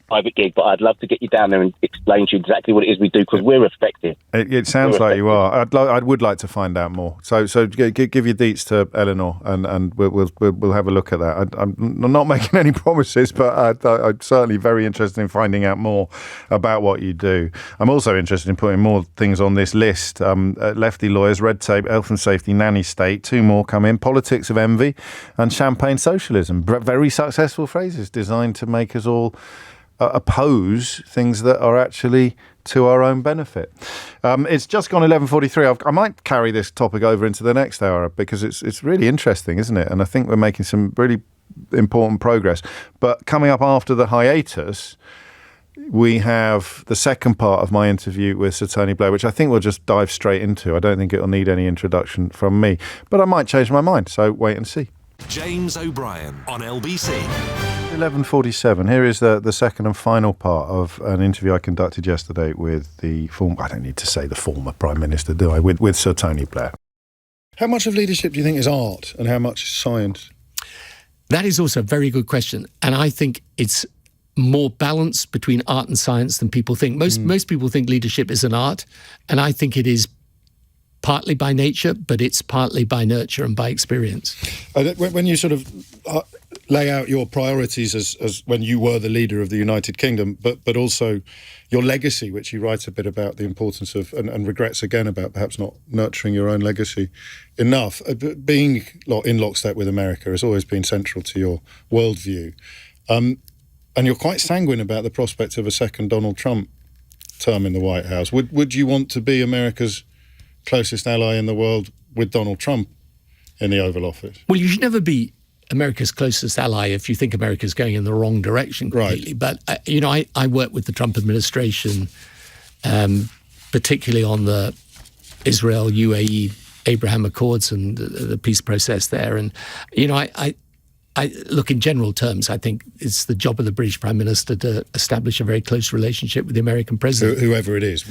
Private gig, but I'd love to get you down there and explain to you exactly what it is we do because we're effective. It sounds like you are. I would like to find out more. So give your deets to Eleanor and we'll have a look at that. I'm not making any promises, but I'm certainly very interested in finding out more about what you do. I'm also interested in putting more things on this list. Lefty lawyers, red tape, health and safety, nanny state. 2 more come in. Politics of envy and champagne socialism. Very successful phrases designed to make us all oppose things that are actually to our own benefit. It's just gone 11:43. I might carry this topic over into the next hour because it's really interesting, isn't it? And I think we're making some really important progress. But coming up after the hiatus, we have the second part of my interview with Sir Tony Blair, which I think we'll just dive straight into. I don't think it'll need any introduction from me, but I might change my mind, so wait and see. James O'Brien on LBC. 11:47. Here is the second and final part of an interview I conducted yesterday with I don't need to say the former Prime Minister, do I? With Sir Tony Blair. How much of leadership do you think is art and how much is science? That is also a very good question. And I think it's more balanced between art and science than people think. Most people think leadership is an art, and I think it is partly by nature, but it's partly by nurture and by experience. When you sort of lay out your priorities as when you were the leader of the United Kingdom, but also your legacy, which you write a bit about the importance of, and regrets again about perhaps not nurturing your own legacy enough, being in lockstep with America has always been central to your worldview. And you're quite sanguine about the prospect of a second Donald Trump term in the White House. Would you want to be America's closest ally in the world with Donald Trump in the Oval Office? Well, you should never be America's closest ally if you think America's going in the wrong direction completely. Right. But, I work with the Trump administration, particularly on the Israel, UAE, Abraham Accords and the peace process there. And, look, in general terms, I think it's the job of the British Prime Minister to establish a very close relationship with the American president. Whoever it is.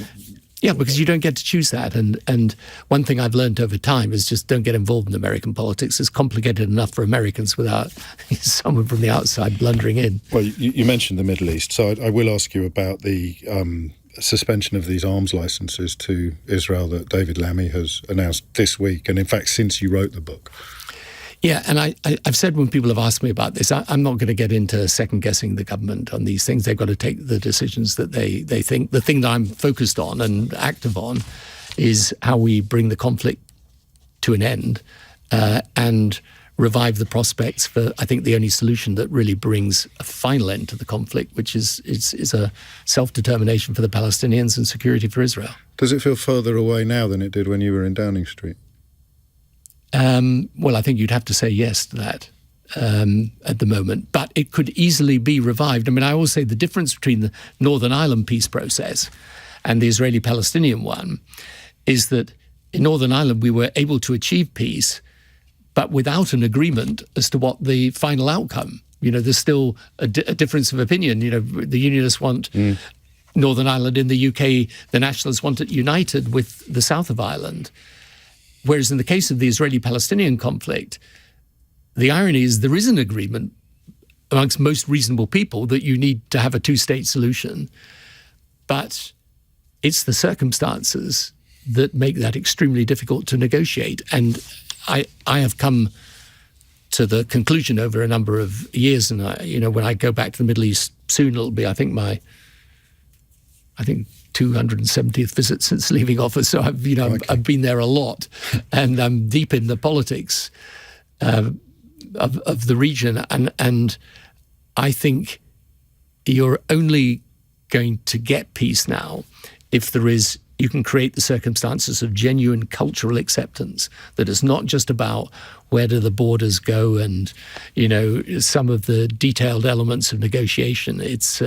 Yeah, because you don't get to choose that. And one thing I've learned over time is just don't get involved in American politics. It's complicated enough for Americans without someone from the outside blundering in. Well, you mentioned the Middle East, so I will ask you about the suspension of these arms licenses to Israel that David Lammy has announced this week, and in fact since you wrote the book. Yeah, and I've said when people have asked me about this, I'm not going to get into second-guessing the government on these things. They've got to take the decisions that they think. The thing that I'm focused on and active on is how we bring the conflict to an end and revive the prospects for, I think, the only solution that really brings a final end to the conflict, which is a self-determination for the Palestinians and security for Israel. Does it feel further away now than it did when you were in Downing Street? Well, I think you'd have to say yes to that at the moment. But it could easily be revived. I mean, I always say the difference between the Northern Ireland peace process and the Israeli-Palestinian one is that in Northern Ireland we were able to achieve peace, but without an agreement as to what the final outcome. You know, there's still a difference of opinion. You know, the Unionists want Northern Ireland. In the UK, the Nationalists want it united with the south of Ireland. Whereas in the case of the Israeli-Palestinian conflict, the irony is there is an agreement amongst most reasonable people that you need to have a two-state solution, but it's the circumstances that make that extremely difficult to negotiate. And I have come to the conclusion over a number of years, and when I go back to the Middle East soon, it'll be, I think 270th visit since leaving office. So I've been there a lot, and I'm deep in the politics of the region. And I think you're only going to get peace now if you can create the circumstances of genuine cultural acceptance, that it's not just about where do the borders go and, some of the detailed elements of negotiation. It's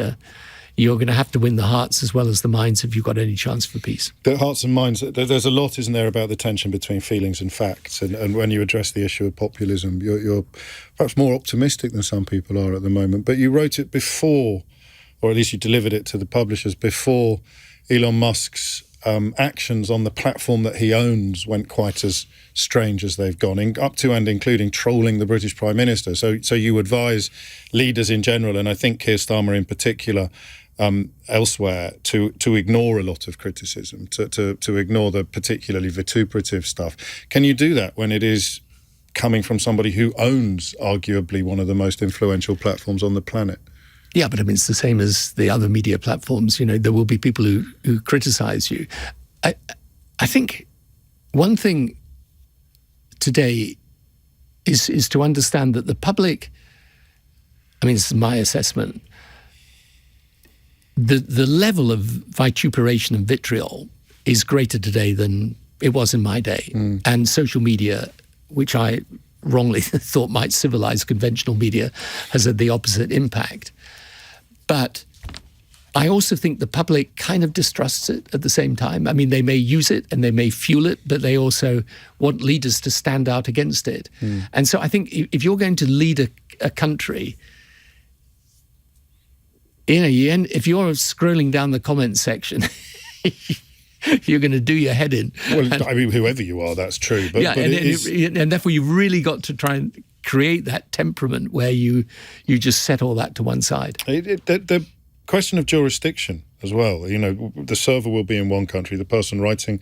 you're going to have to win the hearts as well as the minds if you've got any chance for peace. The hearts and minds, there's a lot, isn't there, about the tension between feelings and facts. And when you address the issue of populism, you're perhaps more optimistic than some people are at the moment. But you wrote it before, or at least you delivered it to the publishers before Elon Musk's actions on the platform that he owns went quite as strange as they've gone, up to and including trolling the British Prime Minister. So you advise leaders in general, and I think Keir Starmer in particular, elsewhere, to ignore a lot of criticism, to ignore the particularly vituperative stuff. Can you do that when it is coming from somebody who owns arguably one of the most influential platforms on the planet? Yeah, but I mean, it's the same as the other media platforms. There will be people who criticize you. I think one thing today is to understand that the public, I mean, this is my assessment, the level of vituperation and vitriol is greater today than it was in my day. And social media, which I wrongly thought might civilize conventional media, has had the opposite impact. But I also think the public kind of distrusts it at the same time. I mean, they may use it and they may fuel it, but they also want leaders to stand out against it. And so I think if you're going to lead a country, if you're scrolling down the comments section, you're going to do your head in. Well, I mean, whoever you are, that's true. But, yeah, and therefore you've really got to try and create that temperament where you just set all that to one side. The question of jurisdiction as well. The server will be in one country, the person writing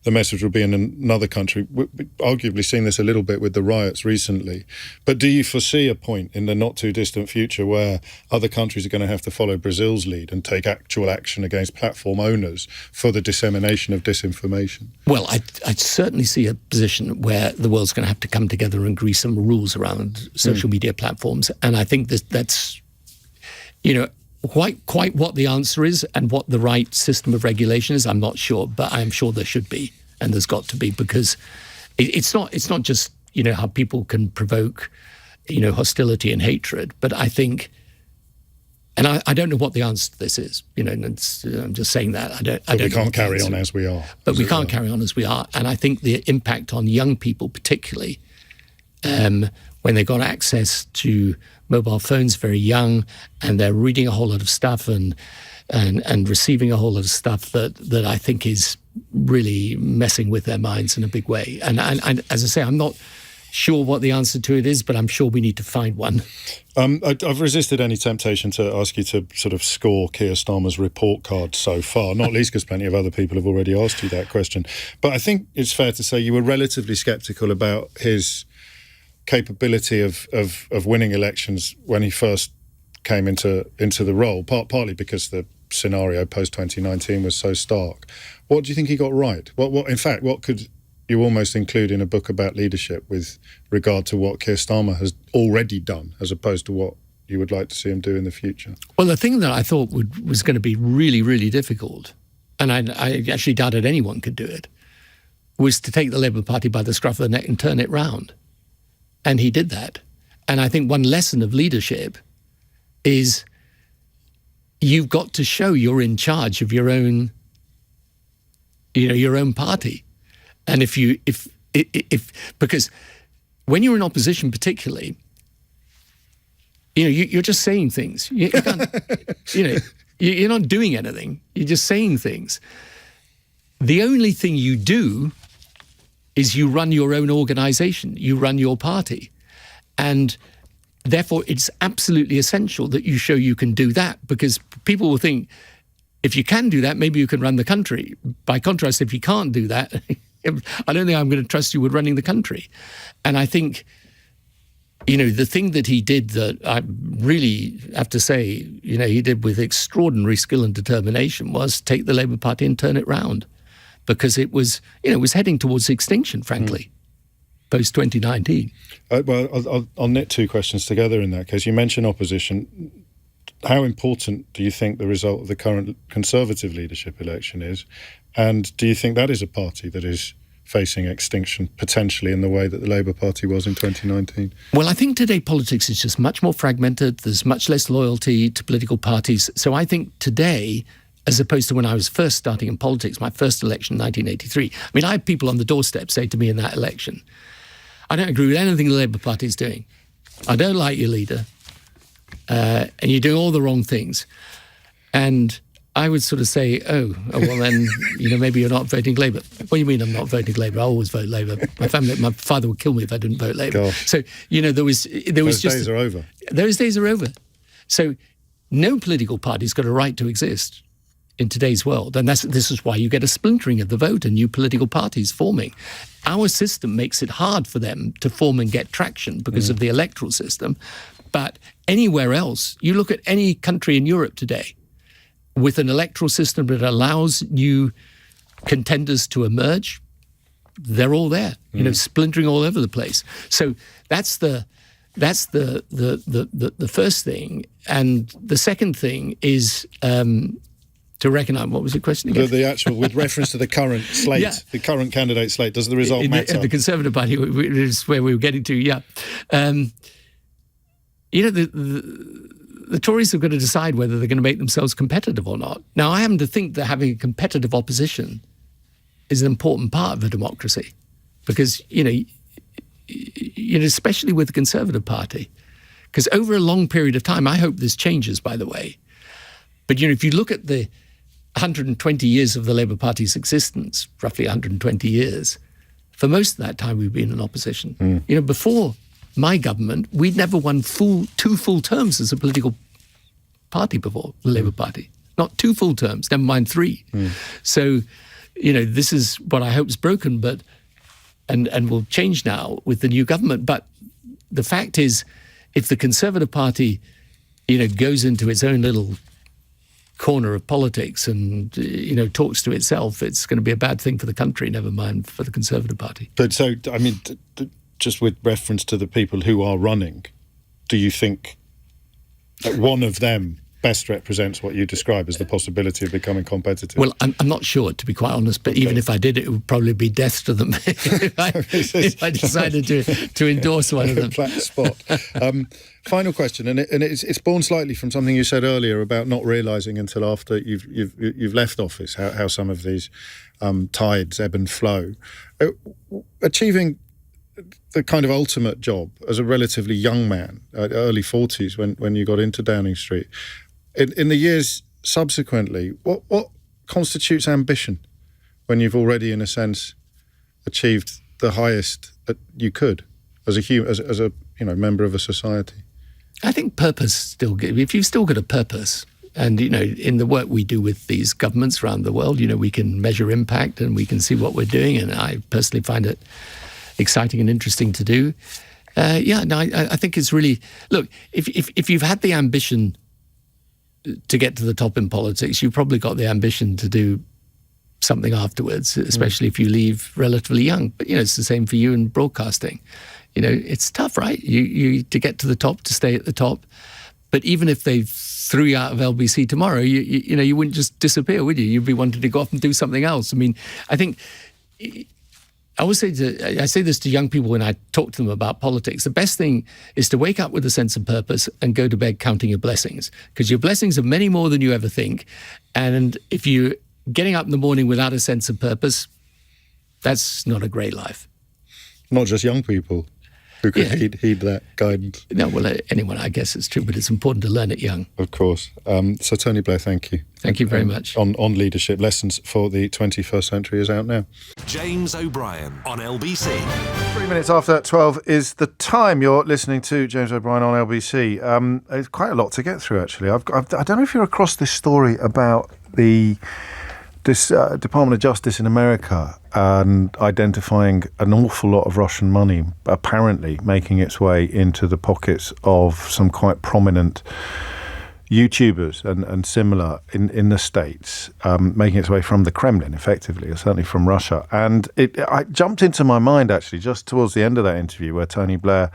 the message will be in another country. We've arguably seen this a little bit with the riots recently. But do you foresee a point in the not too distant future where other countries are going to have to follow Brazil's lead and take actual action against platform owners for the dissemination of disinformation? Well, I'd certainly see a position where the world's going to have to come together and agree some rules around social media platforms. And I think that's, quite what the answer is and what the right system of regulation is, I'm not sure, but I'm sure there should be, and there's got to be, because it's not just how people can provoke hostility and hatred, but I think, and I don't know what the answer to this is. I'm just saying that we can't carry on as we are. But we can't carry on as we are, and I think the impact on young people particularly when they got access to mobile phones very young, and they're reading a whole lot of stuff and receiving a whole lot of stuff that I think is really messing with their minds in a big way. And as I say, I'm not sure what the answer to it is, but I'm sure we need to find one. I've resisted any temptation to ask you to sort of score Keir Starmer's report card so far, not least because plenty of other people have already asked you that question. But I think it's fair to say you were relatively sceptical about his capability of winning elections when he first came into the role, partly because the scenario post-2019 was so stark. What do you think he got right? What could you almost include in a book about leadership with regard to what Keir Starmer has already done as opposed to what you would like to see him do in the future? Well, the thing that I thought was going to be really, really difficult, and I actually doubted anyone could do it, was to take the Labour Party by the scruff of the neck and turn it round. And he did that. And I think one lesson of leadership is you've got to show you're in charge of your own, your own party. And because when you're in opposition, particularly, you're just saying things. You can't, you're not doing anything. You're just saying things. The only thing you do is you run your own organisation. You run your party, and therefore it's absolutely essential that you show you can do that, because people will think if you can do that, maybe you can run the country. By contrast, if you can't do that, I don't think I'm going to trust you with running the country. And I think, the thing that he did that I really have to say, he did with extraordinary skill and determination was take the Labour Party and turn it round, because it was heading towards extinction, frankly, post-2019. Well, I'll knit two questions together in that case. You mentioned opposition. How important do you think the result of the current Conservative leadership election is? And do you think that is a party that is facing extinction potentially in the way that the Labour Party was in 2019? Well, I think today politics is just much more fragmented. There's much less loyalty to political parties. So I think today, as opposed to when I was first starting in politics, my first election in 1983, I had people on the doorstep say to me in that election, I don't agree with anything the Labour Party is doing. I don't like your leader. And you're doing all the wrong things. And I would sort of say, well then, maybe you're not voting Labour. What do you mean I'm not voting Labour? I always vote Labour. My father would kill me if I didn't vote Labour. Gosh. So, those days are over. Those days are over. So no political party's got a right to exist in today's world. And this is why you get a splintering of the vote and new political parties forming. Our system makes it hard for them to form and get traction because of the electoral system. But anywhere else, you look at any country in Europe today, with an electoral system that allows new contenders to emerge, they're all there, splintering all over the place. So that's the first thing. And the second thing is to recognise, what was the question again? The actual, with reference to the current slate, the current candidate slate, does the result matter? The Conservative Party is where we were getting to, the Tories have got to decide whether they're going to make themselves competitive or not. Now, I happen to think that having a competitive opposition is an important part of a democracy, because, especially with the Conservative Party, because over a long period of time, I hope this changes, by the way, but, if you look at the 120 years of the Labour Party's existence, roughly 120 years, for most of that time we've been in opposition. Before my government, we'd never won two full terms as a political party before, the Labour Party. Not 2 full terms, never mind 3. So, this is what I hope is broken, but and will change now with the new government. But the fact is, if the Conservative Party, goes into its own little corner of politics and, talks to itself, it's going to be a bad thing for the country, never mind for the Conservative Party. But so, just with reference to the people who are running, do you think that one of them best represents what you describe as the possibility of becoming competitive? Well, I'm not sure, to be quite honest, but even if I did, it would probably be death to them if I decided to endorse one of them. Black spot. Final question, and it's born slightly from something you said earlier about not realising until after you've left office how some of these tides ebb and flow. Achieving the kind of ultimate job as a relatively young man, early 40s, when you got into Downing Street. In the years subsequently, what constitutes ambition when you've already, in a sense, achieved the highest that you could as a member of a society? I think purpose still. If you've still got a purpose, and in the work we do with these governments around the world, we can measure impact and we can see what we're doing, and I personally find it exciting and interesting to do. I think it's really, look, if you've had the ambition to get to the top in politics, you've probably got the ambition to do something afterwards, especially if you leave relatively young. But it's the same for you in broadcasting. It's tough, right? You to get to the top, to stay at the top. But even if they threw you out of LBC tomorrow, you wouldn't just disappear, would you? You'd be wanting to go off and do something else. I mean, I think I say this to young people when I talk to them about politics. The best thing is to wake up with a sense of purpose and go to bed counting your blessings, because your blessings are many more than you ever think. And if you're getting up in the morning without a sense of purpose, that's not a great life. Not just young people who could heed that guidance. No, well, anyone, I guess it's true, but it's important to learn it young. Of course. So Tony Blair, thank you. Thank you very much. On leadership, Lessons for the 21st Century is out now. James O'Brien on LBC. 3 minutes after 12 is the time. You're listening to James O'Brien on LBC. It's quite a lot to get through, actually. I don't know if you're across this story about this Department of Justice in America and identifying an awful lot of Russian money apparently making its way into the pockets of some quite prominent YouTubers and similar in the States, making its way from the Kremlin, effectively, or certainly from Russia. And I jumped into my mind, actually, just towards the end of that interview where Tony Blair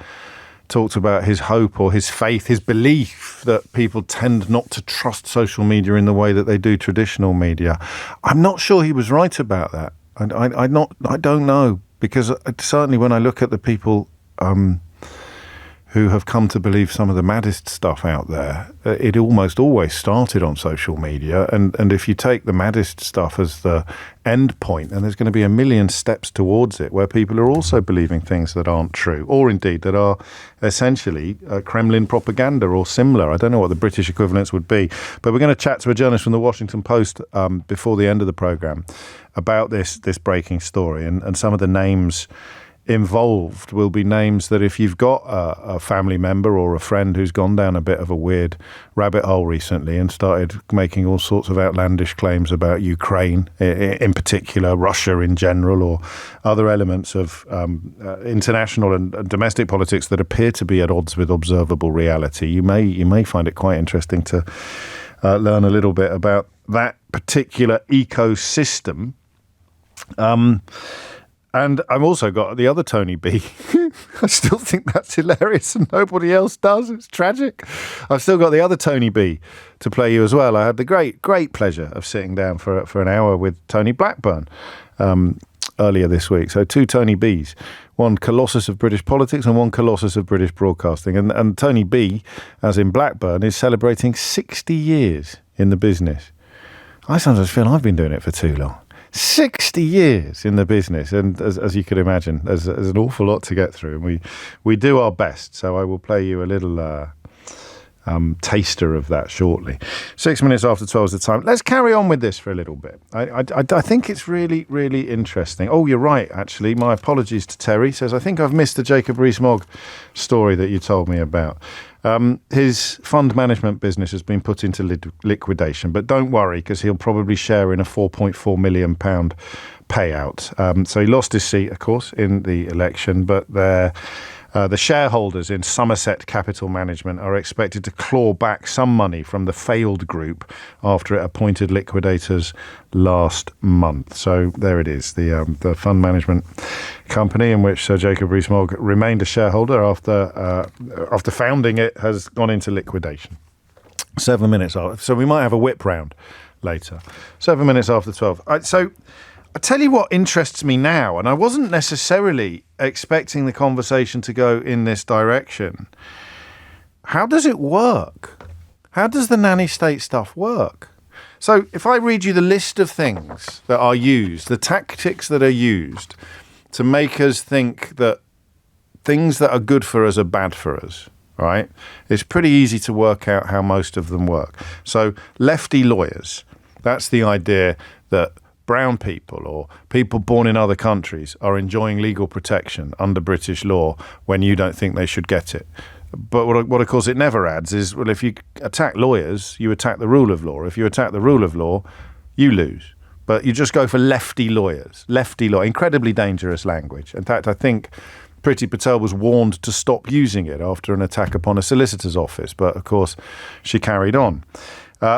talked about his hope or his faith, his belief that people tend not to trust social media in the way that they do traditional media. I'm not sure he was right about that. I don't know, because certainly when I look at the people who have come to believe some of the maddest stuff out there, it almost always started on social media. And if you take the maddest stuff as the end point, and there's going to be a million steps towards it where people are also believing things that aren't true, or indeed that are essentially Kremlin propaganda or similar. I don't know what the British equivalents would be. But we're going to chat to a journalist from the Washington Post before the end of the programme about this breaking story, and some of the names involved will be names that if you've got a family member or a friend who's gone down a bit of a weird rabbit hole recently and started making all sorts of outlandish claims about Ukraine in particular, Russia in general, or other elements of international and domestic politics that appear to be at odds with observable reality, you may find it quite interesting to learn a little bit about that particular ecosystem. And I've also got the other Tony B. I still think that's hilarious and nobody else does. It's tragic. I've still got the other Tony B to play you as well. I had the great pleasure of sitting down for an hour with Tony Blackburn earlier this week. So two Tony Bs, one colossus of British politics and one colossus of British broadcasting. And Tony B, as in Blackburn, is celebrating 60 years in the business. I sometimes feel I've been doing it for too long. 60 years in the business, and as you could imagine, there's an awful lot to get through, and we do our best. So I will play you a little taster of that shortly. 6 minutes after 12 is the time. Let's carry on with this for a little bit. I think it's really, really interesting. Oh, you're right, actually. My apologies to Terry. Says, I think I've missed the Jacob Rees-Mogg story that you told me about. His fund management business has been put into liquidation, but don't worry, because he'll probably share in a £4.4 million payout. So he lost his seat, of course, in the election, but the shareholders in Somerset Capital Management are expected to claw back some money from the failed group after it appointed liquidators last month. So there it is, the fund management company in which Sir Jacob Rees-Mogg remained a shareholder after founding it has gone into liquidation. 7 minutes after, so we might have a whip round later. 7 minutes after 12. So I tell you what interests me now, and I wasn't necessarily expecting the conversation to go in this direction. How does it work? How does the nanny state stuff work? So if I read you the list of things that are used, the tactics that are used to make us think that things that are good for us are bad for us, right? It's pretty easy to work out how most of them work. So lefty lawyers, that's the idea that brown people or people born in other countries are enjoying legal protection under British law when you don't think they should get it. But what of course it never adds is, well, if you attack lawyers, you attack the rule of law. If you attack the rule of law, you lose. But you just go for lefty lawyers. Lefty law, incredibly dangerous language. In fact, I think Priti Patel was warned to stop using it after an attack upon a solicitor's office. But of course, she carried on.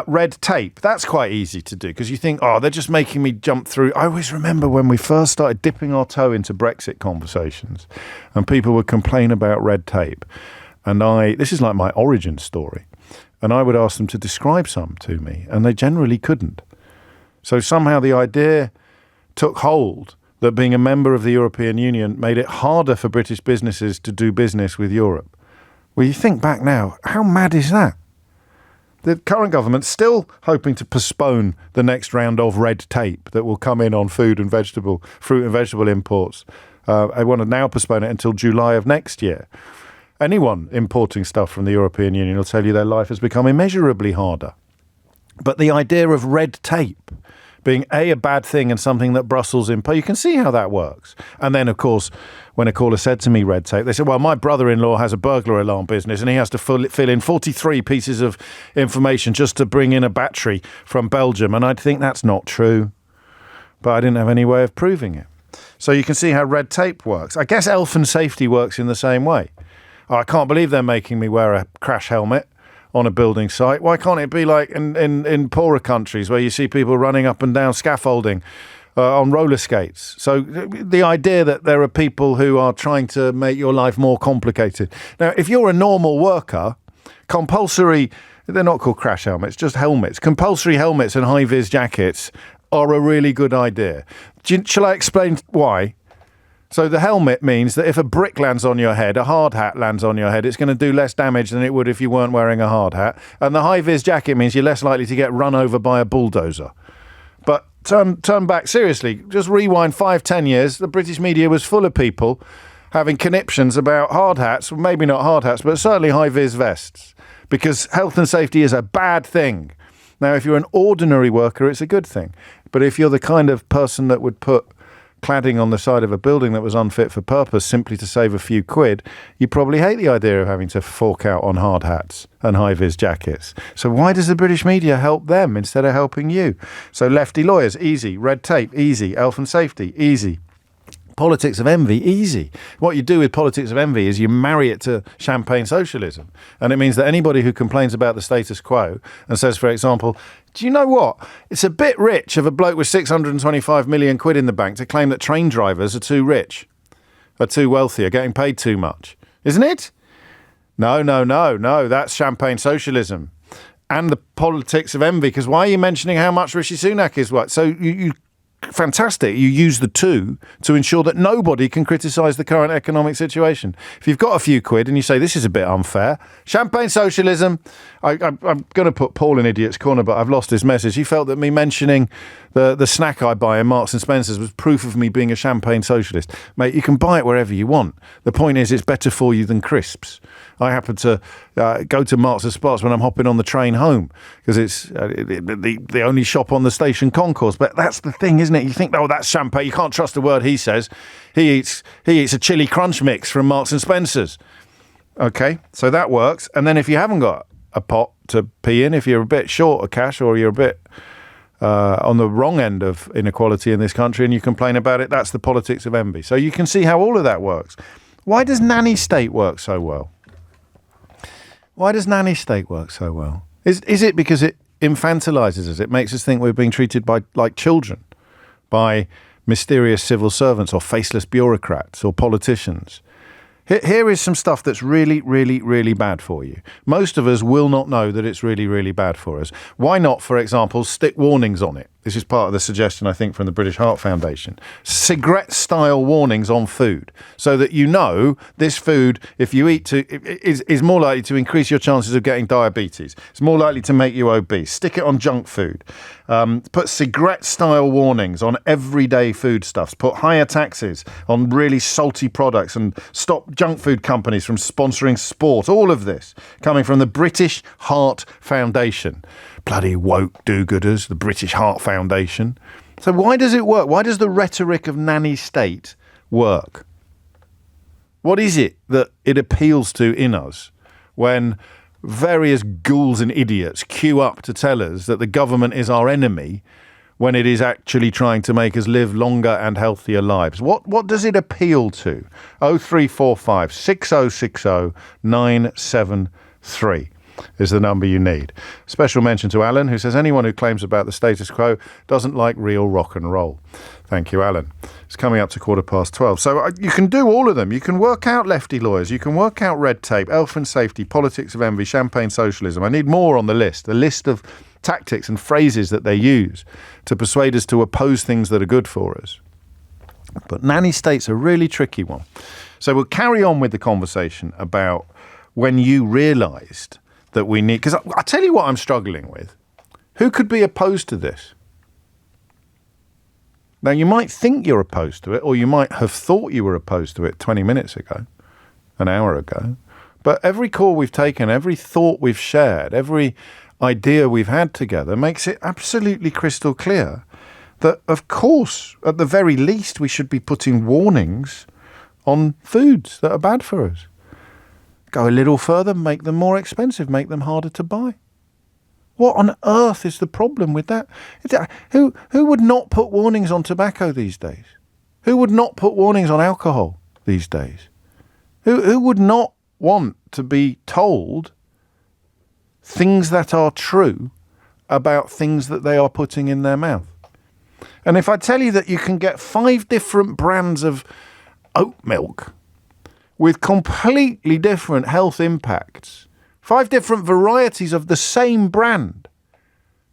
Red tape, that's quite easy to do because you think, oh, they're just making me jump through. I always remember when we first started dipping our toe into Brexit conversations and people would complain about red tape. And this is like my origin story. And I would ask them to describe some to me and they generally couldn't. So somehow the idea took hold that being a member of the European Union made it harder for British businesses to do business with Europe. Well, you think back now, how mad is that? The current government's still hoping to postpone the next round of red tape that will come in on fruit and vegetable imports. I want to now postpone it until July of next year. Anyone importing stuff from the European Union will tell you their life has become immeasurably harder. But the idea of red tape being a bad thing and something that Brussels imposes, you can see how that works. And then, of course, when a caller said to me red tape, they said, well, my brother-in-law has a burglar alarm business and he has to fill in 43 pieces of information just to bring in a battery from Belgium. And I'd think that's not true. But I didn't have any way of proving it. So you can see how red tape works. I guess health and safety works in the same way. Oh, I can't believe they're making me wear a crash helmet on a building site. Why can't it be like in poorer countries where you see people running up and down scaffolding on roller skates? So the idea that there are people who are trying to make your life more complicated. Now, if you're a normal worker, compulsory, they're not called crash helmets, just helmets. Compulsory helmets and high-vis jackets are a really good idea. Shall I explain why? So the helmet means that if a brick lands on your head, a hard hat lands on your head, it's going to do less damage than it would if you weren't wearing a hard hat. And the high-vis jacket means you're less likely to get run over by a bulldozer. But turn back, seriously, just rewind 5-10 years, the British media was full of people having conniptions about hard hats, well, maybe not hard hats, but certainly high-vis vests, because health and safety is a bad thing. Now, if you're an ordinary worker, it's a good thing. But if you're the kind of person that would put cladding on the side of a building that was unfit for purpose simply to save a few quid, you probably hate the idea of having to fork out on hard hats and high-vis jackets. So why does the British media help them instead of helping you? So lefty lawyers, easy. Red tape, easy. Health and safety, easy. Politics of envy, easy. What you do with politics of envy is you marry it to champagne socialism. And it means that anybody who complains about the status quo and says, for example, do you know what? It's a bit rich of a bloke with 625 million quid in the bank to claim that train drivers are too rich, are too wealthy, are getting paid too much. Isn't it? No. That's champagne socialism. And the politics of envy, because why are you mentioning how much Rishi Sunak is what? So you fantastic. You use the two to ensure that nobody can criticise the current economic situation. If you've got a few quid and you say this is a bit unfair, champagne socialism. I'm going to put Paul in Idiot's Corner, but I've lost his message. He felt that me mentioning the snack I buy in Marks and Spencer's was proof of me being a champagne socialist. Mate, you can buy it wherever you want. The point is, it's better for you than crisps. I happen to go to Marks and Spencer's when I'm hopping on the train home because it's the only shop on the station concourse. But that's the thing, isn't it? You think, oh, that's champagne. You can't trust a word he says. He eats a chili crunch mix from Marks and Spencer's. Okay, so that works. And then if you haven't got a pot to pee in, if you're a bit short of cash or you're a bit on the wrong end of inequality in this country and you complain about it, that's the politics of envy. So you can see how all of that works. Why does nanny state work so well? Why does nanny state work so well? Is it because it infantilizes us? It makes us think we're being treated like children by mysterious civil servants or faceless bureaucrats or politicians. Here is some stuff that's really, really, really bad for you. Most of us will not know that it's really, really bad for us. Why not, for example, stick warnings on it? this is part of the suggestion, I think, from the British Heart Foundation, cigarette-style warnings on food, so that you know this food, if you eat is more likely to increase your chances of getting diabetes. It's more likely to make you obese. Stick it on junk food. Put cigarette-style warnings on everyday foodstuffs. Put higher taxes on really salty products and stop junk food companies from sponsoring sport. All of this coming from the British Heart Foundation. Bloody woke do-gooders, the British Heart Foundation. So why does it work? Why does the rhetoric of nanny state work? What is it that it appeals to in us when various ghouls and idiots queue up to tell us that the government is our enemy when it is actually trying to make us live longer and healthier lives? What does it appeal to? 0345 6060 973 is the number you need. Special mention to Alan, who says anyone who claims about the status quo doesn't like real rock and roll. Thank you, Alan. It's coming up to 12:15. So you can do all of them. You can work out lefty lawyers. You can work out red tape, health and safety, politics of envy, champagne socialism. I need more on the list of tactics and phrases that they use to persuade us to oppose things that are good for us. But nanny state's a really tricky one. So we'll carry on with the conversation about when you realised that we need, because I'll tell you what I'm struggling with. Who could be opposed to this? Now, you might think you're opposed to it, or you might have thought you were opposed to it 20 minutes ago, an hour ago. But every call we've taken, every thought we've shared, every idea we've had together makes it absolutely crystal clear that, of course, at the very least, we should be putting warnings on foods that are bad for us. Go a little further, make them more expensive, make them harder to buy. What on earth is the problem with that? Who would not put warnings on tobacco these days? Who would not put warnings on alcohol these days? Who would not want to be told things that are true about things that they are putting in their mouth? And if I tell you that you can get 5 different brands of oat milk with completely different health impacts, 5 different varieties of the same brand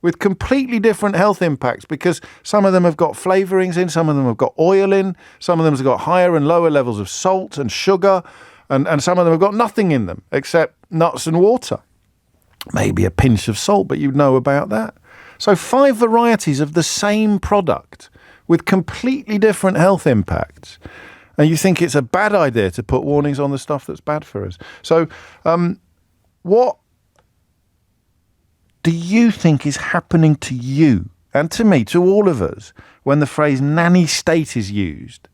with completely different health impacts, because some of them have got flavourings in, some of them have got oil in, some of them have got higher and lower levels of salt and sugar, and some of them have got nothing in them except nuts and water. Maybe a pinch of salt, but you'd know about that. So 5 varieties of the same product with completely different health impacts. And you think it's a bad idea to put warnings on the stuff that's bad for us. So what do you think is happening to you and to me, to all of us, when the phrase nanny state is used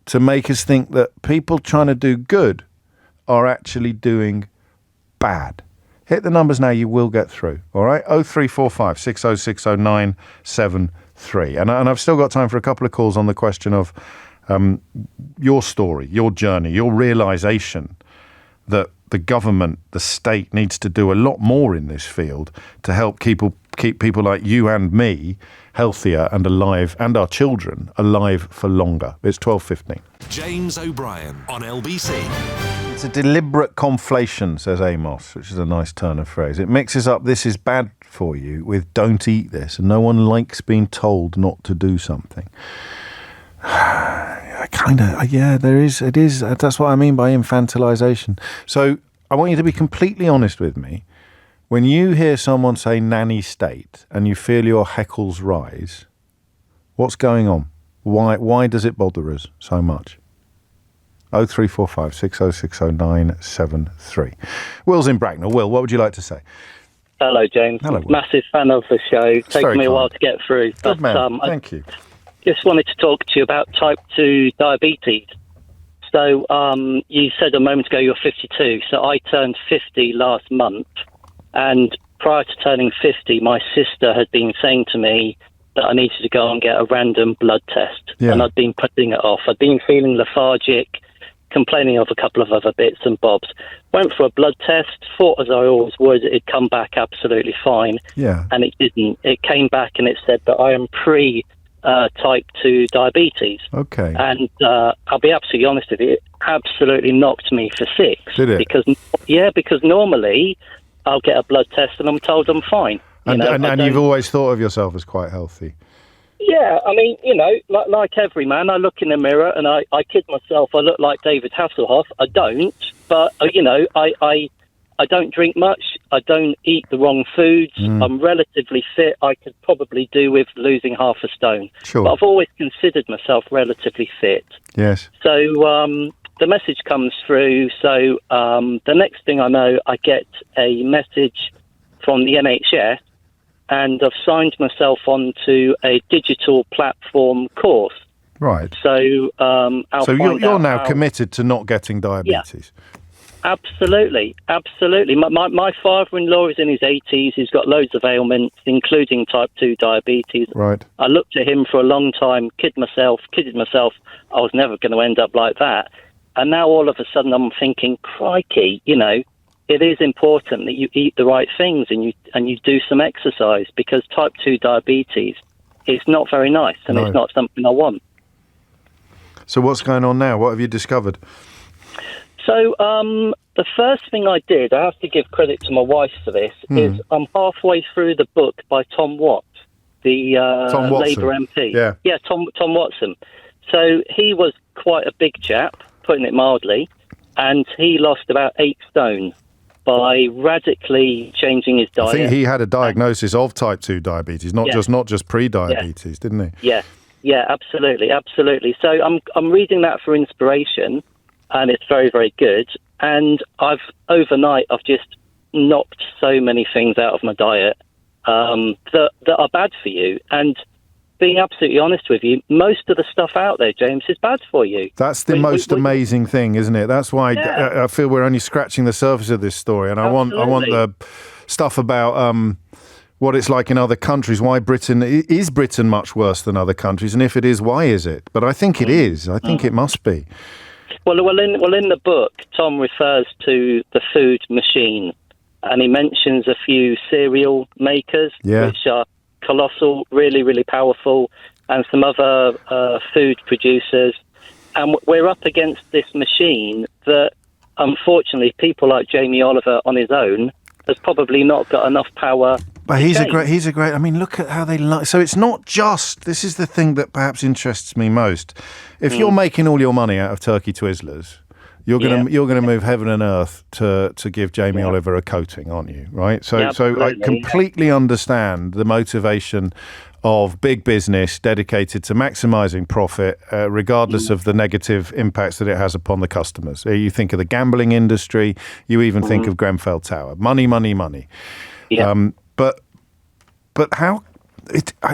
to make us think that people trying to do good are actually doing bad? Hit the numbers now, you will get through. All right? 0345 6060 973. And I've still got time for a couple of calls on the question of your story, your journey, your realisation that the government, the state, needs to do a lot more in this field to help keep people like you and me healthier and alive, and our children alive for longer. It's 12:15. James O'Brien on LBC. It's a deliberate conflation, says Amos, which is a nice turn of phrase. It mixes up "this is bad for you" with "don't eat this," and no one likes being told not to do something. It is. That's what I mean by infantilization. So I want you to be completely honest with me. When you hear someone say nanny state and you feel your heckles rise, what's going on? Why does it bother us so much? 0345 6060 973. Will's in Bracknell. Will, what would you like to say? Hello, James. Hello, Will. Massive fan of the show. Taken me a while to get through. Good man. Thank you. Just wanted to talk to you about type 2 diabetes. So you said a moment ago you're 52. So I turned 50 last month. And prior to turning 50, my sister had been saying to me that I needed to go and get a random blood test. Yeah. And I'd been putting it off. I'd been feeling lethargic, complaining of a couple of other bits and bobs. Went for a blood test, thought as I always would, it'd come back absolutely fine. Yeah. And it didn't. It came back and it said that I am type 2 diabetes. Okay. And I'll be absolutely honest with you, it absolutely knocked me for 6. Did it? Because normally I'll get a blood test and I'm told I'm fine. And you've always thought of yourself as quite healthy. Yeah, I mean, like every man, I look in the mirror and I kid myself, I look like David Hasselhoff. I don't, but, I don't drink much. I don't eat the wrong foods. I'm relatively fit. I could probably do with losing half a stone. Sure. But I've always considered myself relatively fit. Yes. So the message comes through. So the next thing I know, I get a message from the NHS, and I've signed myself onto a digital platform course. Right. So you're now committed to not getting diabetes. Yeah. Absolutely. My father-in-law is in his 80s. He's got loads of ailments, including type 2 diabetes. Right. I looked at him for a long time, kidded myself. I was never going to end up like that. And now all of a sudden I'm thinking, crikey, it is important that you eat the right things and you do some exercise, because type 2 diabetes is not very nice, and It's not something I want. So what's going on now? What have you discovered? So the first thing I did, I have to give credit to my wife for this, is I'm halfway through the book by Tom Watts, the Labour MP. Yeah, Tom Watson. So he was quite a big chap, putting it mildly, and he lost about 8 stone by radically changing his diet. I think he had a diagnosis of type 2 diabetes, not just pre-diabetes, didn't he? Yeah, absolutely. So I'm reading that for inspiration, and it's very, very good. And overnight I've just knocked so many things out of my diet that are bad for you. And being absolutely honest with you, most of the stuff out there, James, is bad for you. That's the most amazing thing, isn't it? That's why I feel we're only scratching the surface of this story. And I want the stuff about what it's like in other countries. Why is Britain much worse than other countries? And if it is, why is it? But I think it is. I think it must be. Well, in the book, Tom refers to the food machine, and he mentions a few cereal makers, which are colossal, really, really powerful, and some other food producers. And we're up against this machine that, unfortunately, people like Jamie Oliver on his own has probably not got enough power. But he's a great. I mean, look at how they like. So it's not just. This is the thing that perhaps interests me most. If you're making all your money out of turkey Twizzlers, you're gonna move heaven and earth to give Jamie Oliver a coating, aren't you? Right. So I completely understand the motivation of big business dedicated to maximising profit, regardless of the negative impacts that it has upon the customers. You think of the gambling industry. You even think of Grenfell Tower. Money, money, money. Yeah. But how?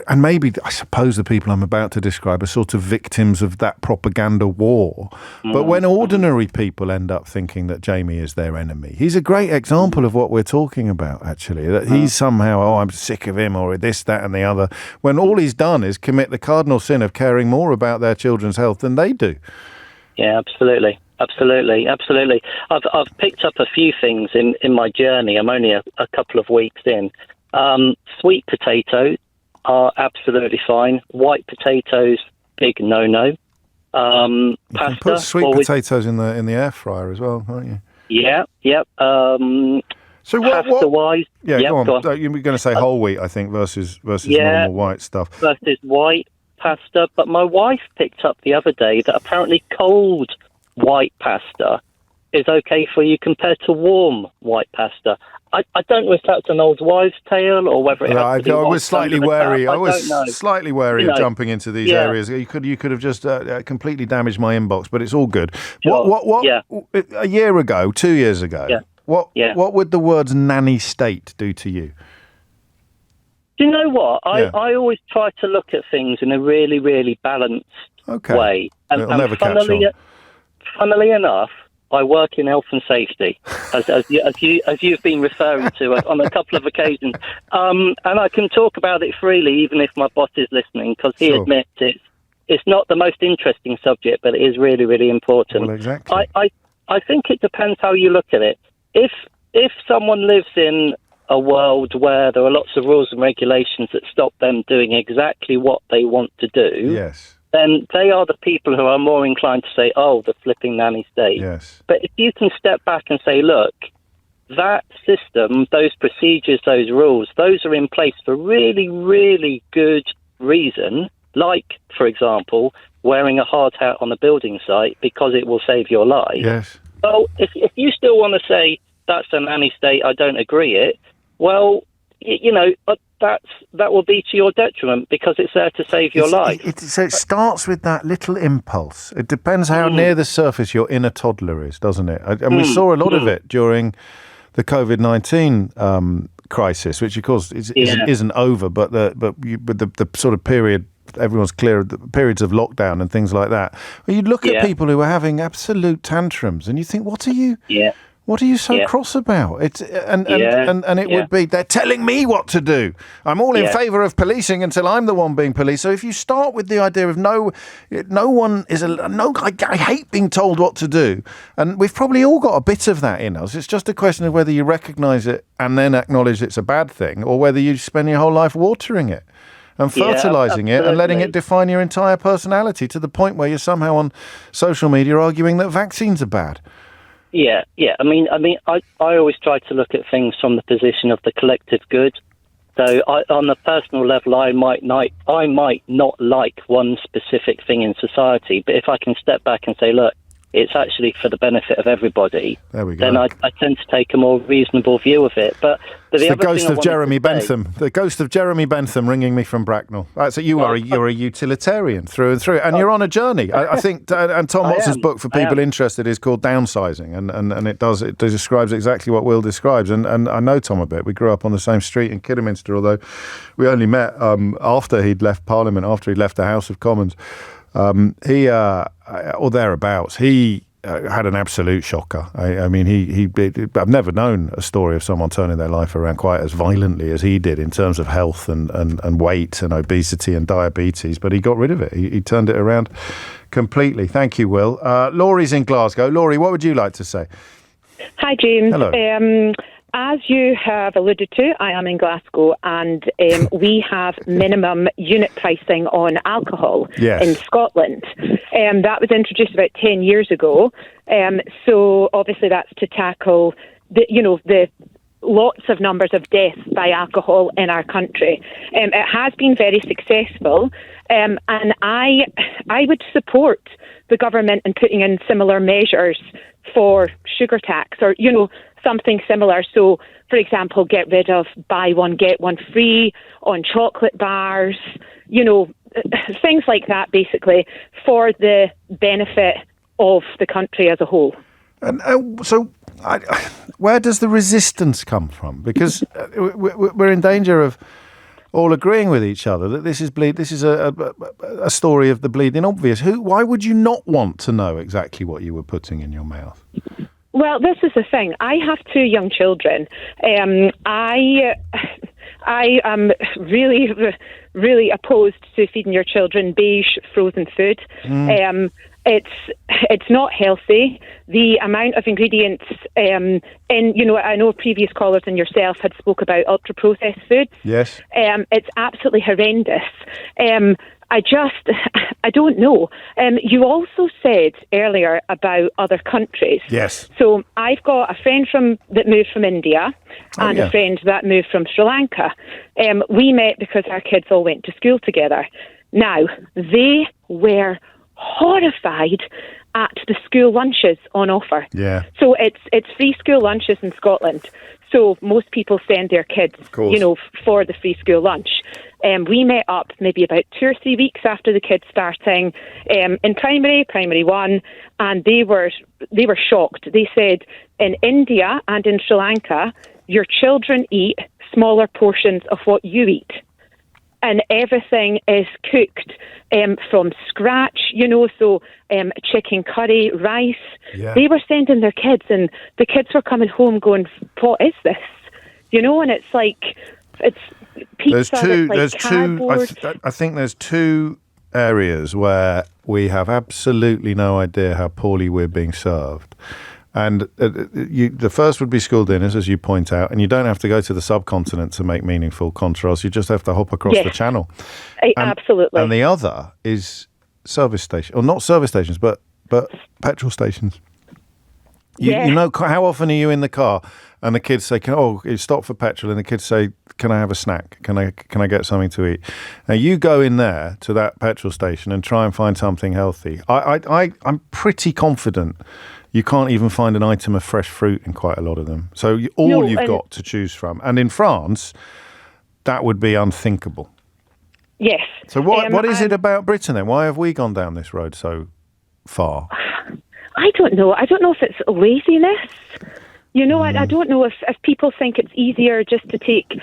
And maybe, I suppose, the people I'm about to describe are sort of victims of that propaganda war. But when ordinary people end up thinking that Jamie is their enemy, he's a great example of what we're talking about, actually, that he's somehow, I'm sick of him, or this, that, and the other, when all he's done is commit the cardinal sin of caring more about their children's health than they do. Yeah, absolutely. I've picked up a few things in my journey. I'm only a couple of weeks in. Sweet potatoes are absolutely fine. White potatoes, big no-no. You can put sweet potatoes in the air fryer as well, can't you? Yeah. So pasta-wise, go on. You were going to say whole wheat, I think, versus normal white stuff. Versus white pasta. But my wife picked up the other day that apparently cold white pasta is okay for you compared to warm white pasta. I don't know if that's an old wives' tale or whether it has to be. I was slightly wary. Slightly wary of jumping into these areas. You could have just completely damaged my inbox, but it's all good. Sure. What? A year ago, 2 years ago. Yeah. What would the words nanny state do to you? Do you know what? I always try to look at things in a really, really balanced way. And never catch on. Funnily enough, I work in health and safety, as you've been referring to on a couple of occasions, and I can talk about it freely, even if my boss is listening, because he admits it's not the most interesting subject, but it is really, really important. Well, exactly. I think it depends how you look at it. If someone lives in a world where there are lots of rules and regulations that stop them doing exactly what they want to do, yes, then they are the people who are more inclined to say, oh, the flipping nanny state. Yes. But if you can step back and say, look, that system, those procedures, those rules, those are in place for really, really good reason, like, for example, wearing a hard hat on a building site because it will save your life. Yes. Well, if you still want to say that's a nanny state, I don't agree it, well, that will be to your detriment because it's there to save your life. So it starts with that little impulse. It depends how near the surface your inner toddler is, doesn't it? And we saw a lot of it during the COVID-19 crisis, which of course isn't over, but the sort of period everyone's clear of the periods of lockdown and things like that. Well, you look at people who are having absolute tantrums, and you think, what are you? Yeah. What are you so cross about? It would be, they're telling me what to do. I'm all in favour of policing until I'm the one being policed. So if you start with the idea of I hate being told what to do, and we've probably all got a bit of that in us. It's just a question of whether you recognise it and then acknowledge it's a bad thing, or whether you spend your whole life watering it and fertilising it and letting it define your entire personality to the point where you're somehow on social media arguing that vaccines are bad. Yeah. I mean, I always try to look at things from the position of the collective good. So, on the personal level, I might not like one specific thing in society, but if I can step back and say, look, it's actually for the benefit of everybody, there we go. Then I tend to take a more reasonable view of it. But the ghost of Jeremy Bentham, the ghost of Jeremy Bentham ringing me from Bracknell. So you're a utilitarian through and through, and you're on a journey. I think, and Tom Watson's book for people interested is called Downsizing, and it describes exactly what Will describes. And I know Tom a bit. We grew up on the same street in Kidderminster, although we only met after he'd left Parliament, after he'd left the House of Commons. Or thereabouts, he had an absolute shocker. I mean, I've never known a story of someone turning their life around quite as violently as he did in terms of health and weight and obesity and diabetes, but he got rid of it. He turned it around completely. Thank you, Will. Laurie's in Glasgow. Laurie, what would you like to say? Hi, James. Hello. As you have alluded to, I am in Glasgow, and we have minimum unit pricing on alcohol in Scotland. That was introduced about 10 years ago. So obviously that's to tackle the lots of numbers of deaths by alcohol in our country. It has been very successful, and I would support the government in putting in similar measures for sugar tax, or something similar. So, for example, get rid of buy one, get one free on chocolate bars, things like that, basically, for the benefit of the country as a whole. And where does the resistance come from? Because we're in danger of all agreeing with each other that this is a story of the bleeding obvious. Why would you not want to know exactly what you were putting in your mouth? Well, this is the thing. I have 2 young children. I am really, really opposed to feeding your children beige frozen food. It's not healthy. The amount of ingredients I know previous callers and yourself had spoke about ultra processed foods. Yes. It's absolutely horrendous. I don't know. You also said earlier about other countries. Yes. So I've got a friend that moved from India and a friend that moved from Sri Lanka. We met because our kids all went to school together. Now, they were horrified at the school lunches on offer. Yeah. So it's free school lunches in Scotland. So most people send their kids, for the free school lunch. We met up maybe about 2 or 3 weeks after the kids starting in primary 1, and they were shocked. They said in India and in Sri Lanka, your children eat smaller portions of what you eat. And everything is cooked from scratch, so chicken curry, rice. Yeah. They were sending their kids, and the kids were coming home going, what is this? And it's like, it's pizza, I think there's 2 areas where we have absolutely no idea how poorly we're being served. And the first would be school dinners, as you point out, and you don't have to go to the subcontinent to make meaningful contrasts. You just have to hop across the channel. Absolutely. And the other is service stations, or not service stations, but petrol stations. You know, how often are you in the car and the kids say, you stop for petrol, and the kids say, can I have a snack? Can I get something to eat? Now, you go in there to that petrol station and try and find something healthy. I'm pretty confident you can't even find an item of fresh fruit in quite a lot of them. So you've got to choose from. And in France, that would be unthinkable. Yes. So what is it about Britain then? Why have we gone down this road so far? I don't know. I don't know if it's laziness. You know, I don't know if people think it's easier just to take,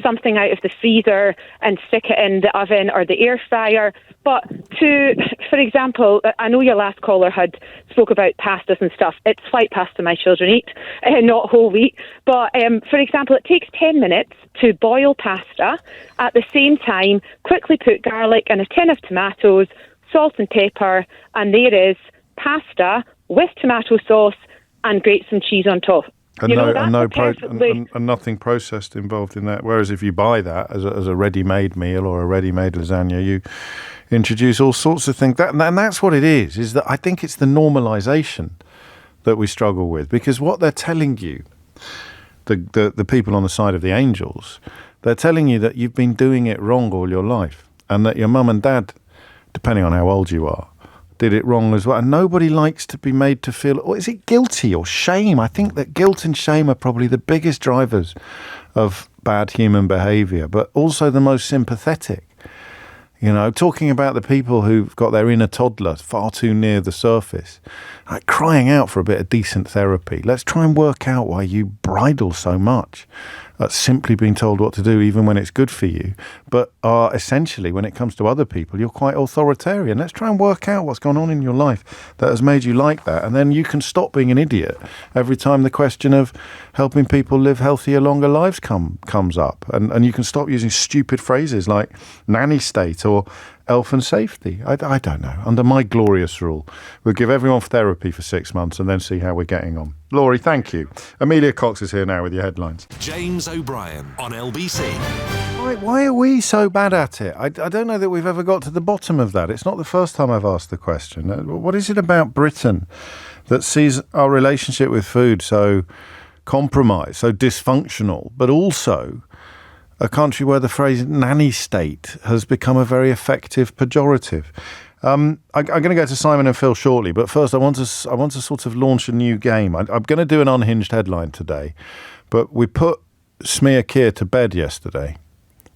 something out of the freezer and stick it in the oven or the air fryer. But for example, I know your last caller had spoke about pastas and stuff. It's white pasta my children eat, not whole wheat. But for example, it takes 10 minutes to boil pasta. At the same time, quickly put garlic and a tin of tomatoes, salt and pepper, and there is pasta with tomato sauce and grate some cheese on top. And nothing processed involved in that. Whereas if you buy that as a ready-made meal or a ready-made lasagna, you introduce all sorts of things. And that's what it is that I think it's the normalisation that we struggle with. Because what they're telling you, the people on the side of the angels, they're telling you that you've been doing it wrong all your life and that your mum and dad, depending on how old you are, did it wrong as well. And nobody likes to be made to feel, or is it guilty or shame? I think that guilt and shame are probably the biggest drivers of bad human behaviour, but also the most sympathetic. Talking about the people who've got their inner toddler far too near the surface, like crying out for a bit of decent therapy. Let's try and work out why you bridle so much at simply being told what to do, even when it's good for you, but are essentially, when it comes to other people, you're quite authoritarian. Let's try and work out what's gone on in your life that has made you like that, and then you can stop being an idiot every time the question of helping people live healthier, longer lives comes up, and you can stop using stupid phrases like nanny state or health and safety. I don't know. Under my glorious rule, we'll give everyone therapy for 6 months and then see how we're getting on. Laurie, thank you. Amelia Cox is here now with your headlines. James O'Brien on LBC. Why are we so bad at it? I don't know that we've ever got to the bottom of that. It's not the first time I've asked the question. What is it about Britain that sees our relationship with food so compromised, so dysfunctional, but also a country where the phrase nanny state has become a very effective pejorative? I'm going to go to Simon and Phil shortly, but first I want to sort of launch a new game. I'm going to do an unhinged headline today, but we put Smear Keir to bed yesterday,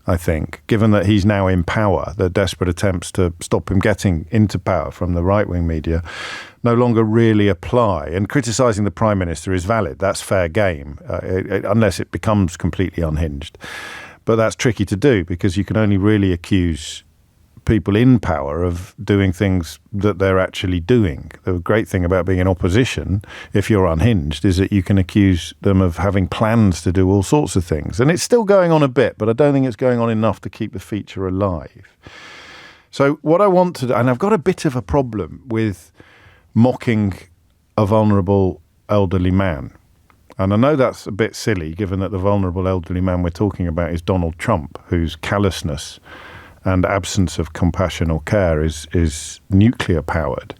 I think, given that he's now in power. The desperate attempts to stop him getting into power from the right-wing media no longer really apply. And criticising the Prime Minister is valid. That's fair game, unless it becomes completely unhinged. But that's tricky to do because you can only really accuse people in power of doing things that they're actually doing. The great thing about being in opposition, if you're unhinged, is that you can accuse them of having plans to do all sorts of things. And it's still going on a bit, but I don't think it's going on enough to keep the feature alive. So what I want to do, and I've got a bit of a problem with mocking a vulnerable elderly man. And I know that's a bit silly, given that the vulnerable elderly man we're talking about is Donald Trump, whose callousness and absence of compassion or care is nuclear powered.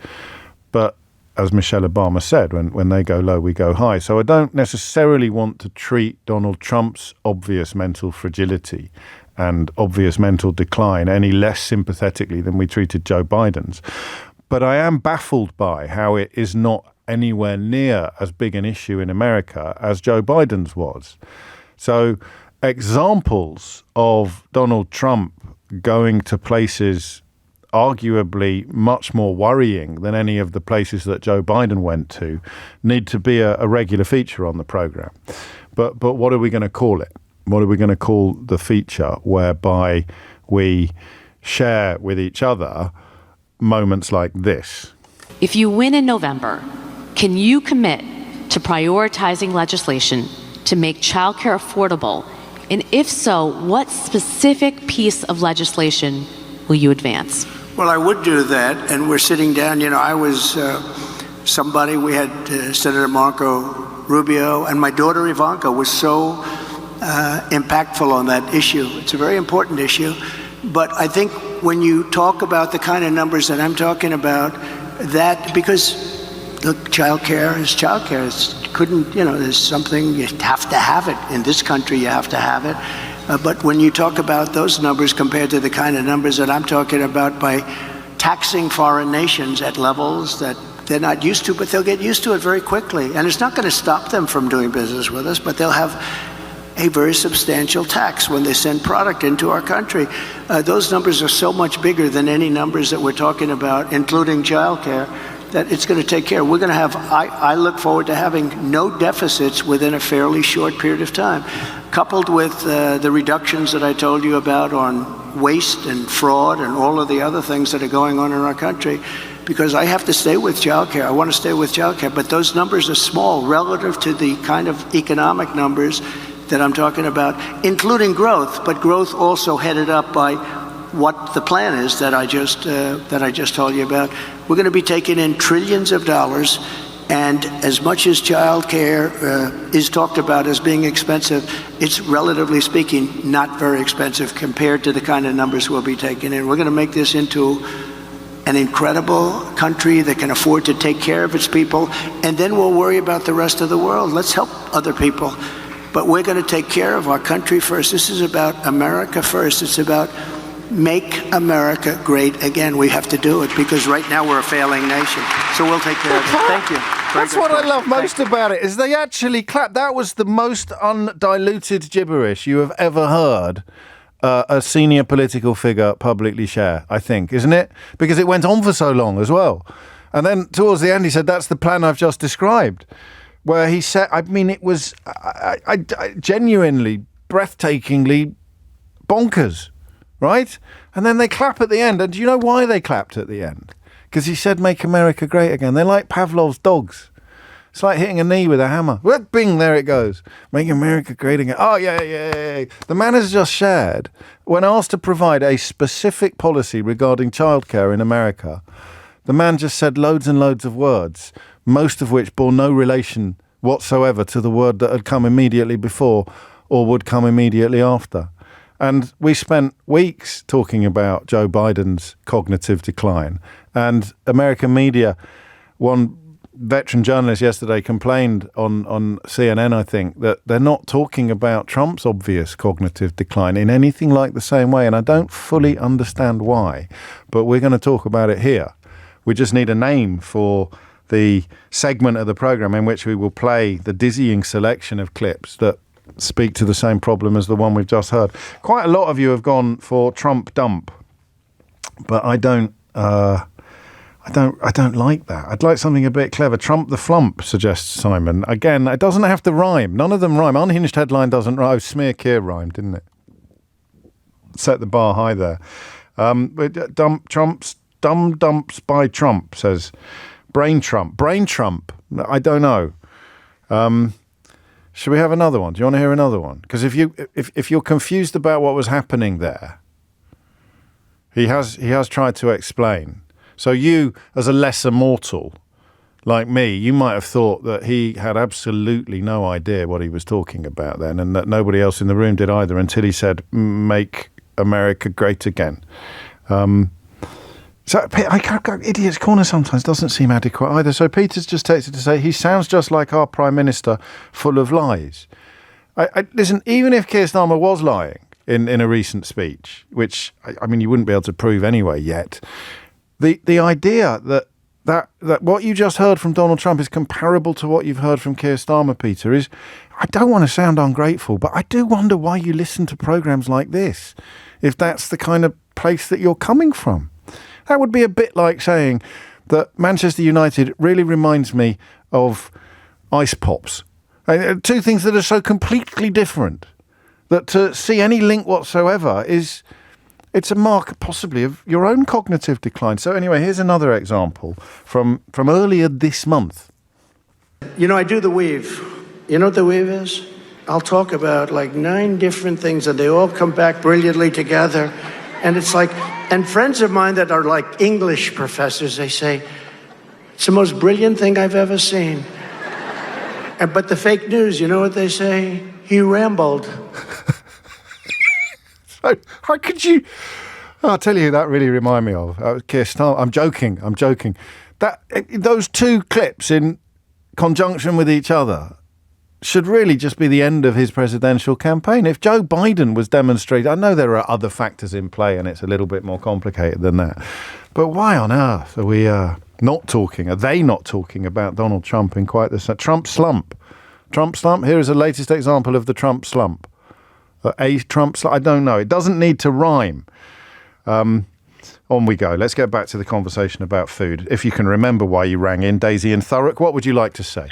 But as Michelle Obama said, when they go low, we go high. So I don't necessarily want to treat Donald Trump's obvious mental fragility and obvious mental decline any less sympathetically than we treated Joe Biden's. But I am baffled by how it is not anywhere near as big an issue in America as Joe Biden's was. So examples of Donald Trump going to places arguably much more worrying than any of the places that Joe Biden went to need to be a regular feature on the programme. But what are we going to call it? What are we going to call the feature whereby we share with each other moments like this? If you win in November, can you commit to prioritizing legislation to make childcare affordable? And if so, what specific piece of legislation will you advance? Well, I would do that, and we're sitting down. I was somebody, we had Senator Marco Rubio, and my daughter Ivanka was so impactful on that issue. It's a very important issue, but I think when you talk about the kind of numbers that I'm talking about, that because look, childcare is childcare. There's something, you have to have it. In this country, you have to have it. But when you talk about those numbers compared to the kind of numbers that I'm talking about by taxing foreign nations at levels that they're not used to, but they'll get used to it very quickly. And it's not going to stop them from doing business with us, but they'll have a very substantial tax when they send product into our country. Those numbers are so much bigger than any numbers that we're talking about, including childcare, that it's going to take care. We're going to have, I look forward to having no deficits within a fairly short period of time, coupled with the reductions that I told you about on waste and fraud and all of the other things that are going on in our country. Because I have to stay with childcare. I want to stay with childcare, but those numbers are small relative to the kind of economic numbers that I'm talking about, including growth, but growth also headed up by what the plan is that I just told you about. We're going to be taking in trillions of dollars, and as much as child care is talked about as being expensive, it's relatively speaking not very expensive compared to the kind of numbers we'll be taking in. We're going to make this into an incredible country that can afford to take care of its people, and then we'll worry about the rest of the world. Let's help other people. But we're going to take care of our country first. This is about America first. It's about make America great again. We have to do it because right now we're a failing nation. So we'll take care of it. Thank you. That's what I love most about it, is they actually clap. That was the most undiluted gibberish you have ever heard a senior political figure publicly share, I think, isn't it? Because it went on for so long as well. And then towards the end, he said, that's the plan I've just described. Where he said, I mean, it was I genuinely, breathtakingly bonkers, right? And then they clap at the end. And do you know why they clapped at the end? Because he said, make America great again. They're like Pavlov's dogs. It's like hitting a knee with a hammer. Well, bing, there it goes. Make America great again. Oh, yeah. The man has just shared, when asked to provide a specific policy regarding childcare in America, the man just said loads and loads of words, most of which bore no relation whatsoever to the word that had come immediately before or would come immediately after. And we spent weeks talking about Joe Biden's cognitive decline. And American media, one veteran journalist yesterday complained on CNN, I think, that they're not talking about Trump's obvious cognitive decline in anything like the same way. And I don't fully understand why, but we're going to talk about it here. We just need a name for the segment of the program in which we will play the dizzying selection of clips that speak to the same problem as the one we've just heard. Quite a lot of you have gone for Trump dump, but I don't like that. I'd like something a bit clever. Trump the flump, suggests Simon. Again, it doesn't have to rhyme. None of them rhyme. Unhinged headline doesn't rhyme. Oh, smear Keir rhymed, didn't it? Set the bar high there. Dumb dumps by Trump, says Brain Trump. I don't know. Should we have another one? Do you want to hear another one? Because if you're confused about what was happening there, he has tried to explain. So you, as a lesser mortal like me, you might have thought that he had absolutely no idea what he was talking about then, and that nobody else in the room did either, until he said, make America great again. So Idiot's Corner sometimes doesn't seem adequate either. So Peter's just texted to say, he sounds just like our Prime Minister, full of lies. Listen, even if Keir Starmer was lying in a recent speech, which, I mean, you wouldn't be able to prove anyway yet, the idea that what you just heard from Donald Trump is comparable to what you've heard from Keir Starmer, Peter, is, I don't want to sound ungrateful, but I do wonder why you listen to programmes like this, if that's the kind of place that you're coming from. That would be a bit like saying that Manchester United really reminds me of ice pops. Two things that are so completely different that to see any link whatsoever it's a mark possibly of your own cognitive decline. So anyway, here's another example from earlier this month. You know, I do the weave. You know what the weave is? I'll talk about like 9 different things and they all come back brilliantly together. And it's like, and friends of mine that are like English professors, they say, it's the most brilliant thing I've ever seen. But the fake news, you know what they say? He rambled. So how could you? I'll tell you who that really reminded me of. Keir Starmer. I'm joking. those two clips in conjunction with each other should really just be the end of his presidential campaign. If Joe Biden was demonstrating, I know there are other factors in play and it's a little bit more complicated than that, but why on earth are we not talking? Are they not talking about Donald Trump in quite the Trump slump? Trump slump? Here is the latest example of the Trump slump. A Trump slump? I don't know. It doesn't need to rhyme. On we go. Let's get back to the conversation about food. If you can remember why you rang in, Daisy in Thurrock, what would you like to say?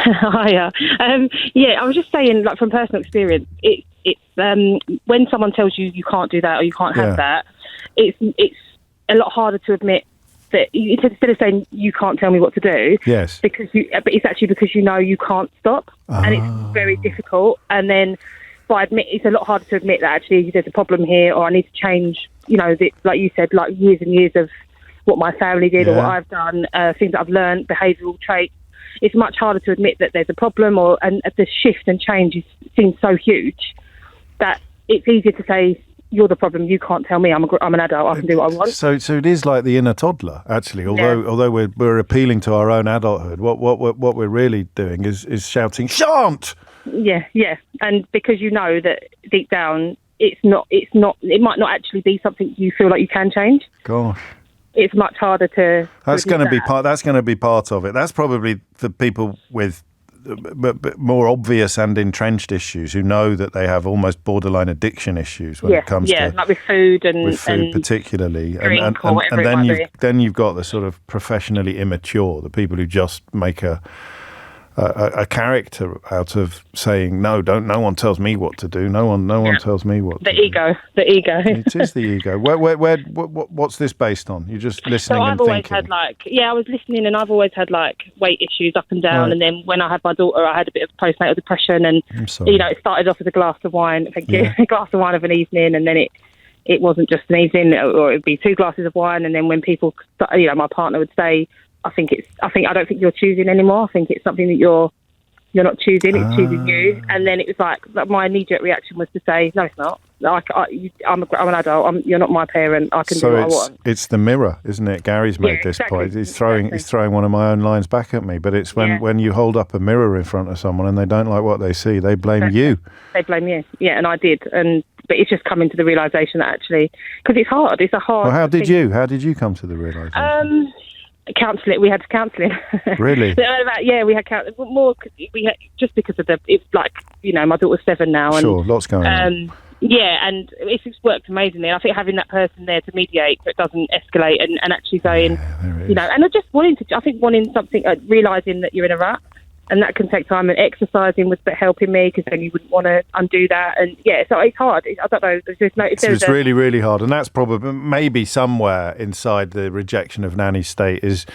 Hiya. I was just saying, like, from personal experience, it's when someone tells you you can't do that or you can't have that, it's a lot harder to admit that instead of saying you can't tell me what to do, yes, but it's actually because you know you can't stop, and it's very difficult. And then it's a lot harder to admit that actually there's a problem here, or I need to change. You know, like you said, like years and years of what my family did or what I've done, things that I've learned, behavioural traits. It's much harder to admit that there's a problem, and the shift and change seems so huge that it's easier to say, you're the problem, you can't tell me, I'm an adult, I can do what I want. So it is like the inner toddler, actually, although we're appealing to our own adulthood. What we're really doing is shouting, shan't! Yeah, and because you know that deep down, it might not actually be something you feel like you can change. Gosh. It's much harder to. That's going to be part of it. That's probably for people with more obvious and entrenched issues who know that they have almost borderline addiction issues when it comes to like with food and particularly, drink or whatever it might be. Then you've got the sort of professionally immature, the people who just make a character out of saying no one tells me what to do, no one tells me what the ego it is the ego. What's this based on? You're just listening and thinking. So I've always had I was listening, and I've always had weight issues up and down, and then when I had my daughter I had a bit of postnatal depression, and I'm sorry. It started off as a glass of wine, a glass of wine of an evening, and then it wasn't just an evening, or it'd be 2 glasses of wine, and then when people my partner would say, I don't think you're choosing anymore. I think it's something that you're not choosing. It's choosing you. And then it was like my immediate reaction was to say, no, it's not. I'm an adult. You're not my parent. I can do what I want. It's the mirror, isn't it? Gary's made this point. He's throwing one of my own lines back at me. But it's when you hold up a mirror in front of someone and they don't like what they see, they blame you. They blame you. Yeah, and I did. But it's just coming to the realisation that actually, because it's hard. It's a hard. Well, how did you come to the realisation? Counselling. We had counselling. Really? We had more. Just because of it's like my daughter's 7 now, and sure, lots going on. Yeah, and it's just worked amazingly. I think having that person there to mediate so it doesn't escalate, and actually saying, and I just wanting something, realising that you're in a rut. And that can take time, and exercising was helping me because then you wouldn't want to undo that. And so it's hard. I don't know. It's really, really hard. And that's probably maybe somewhere inside the rejection of nanny state is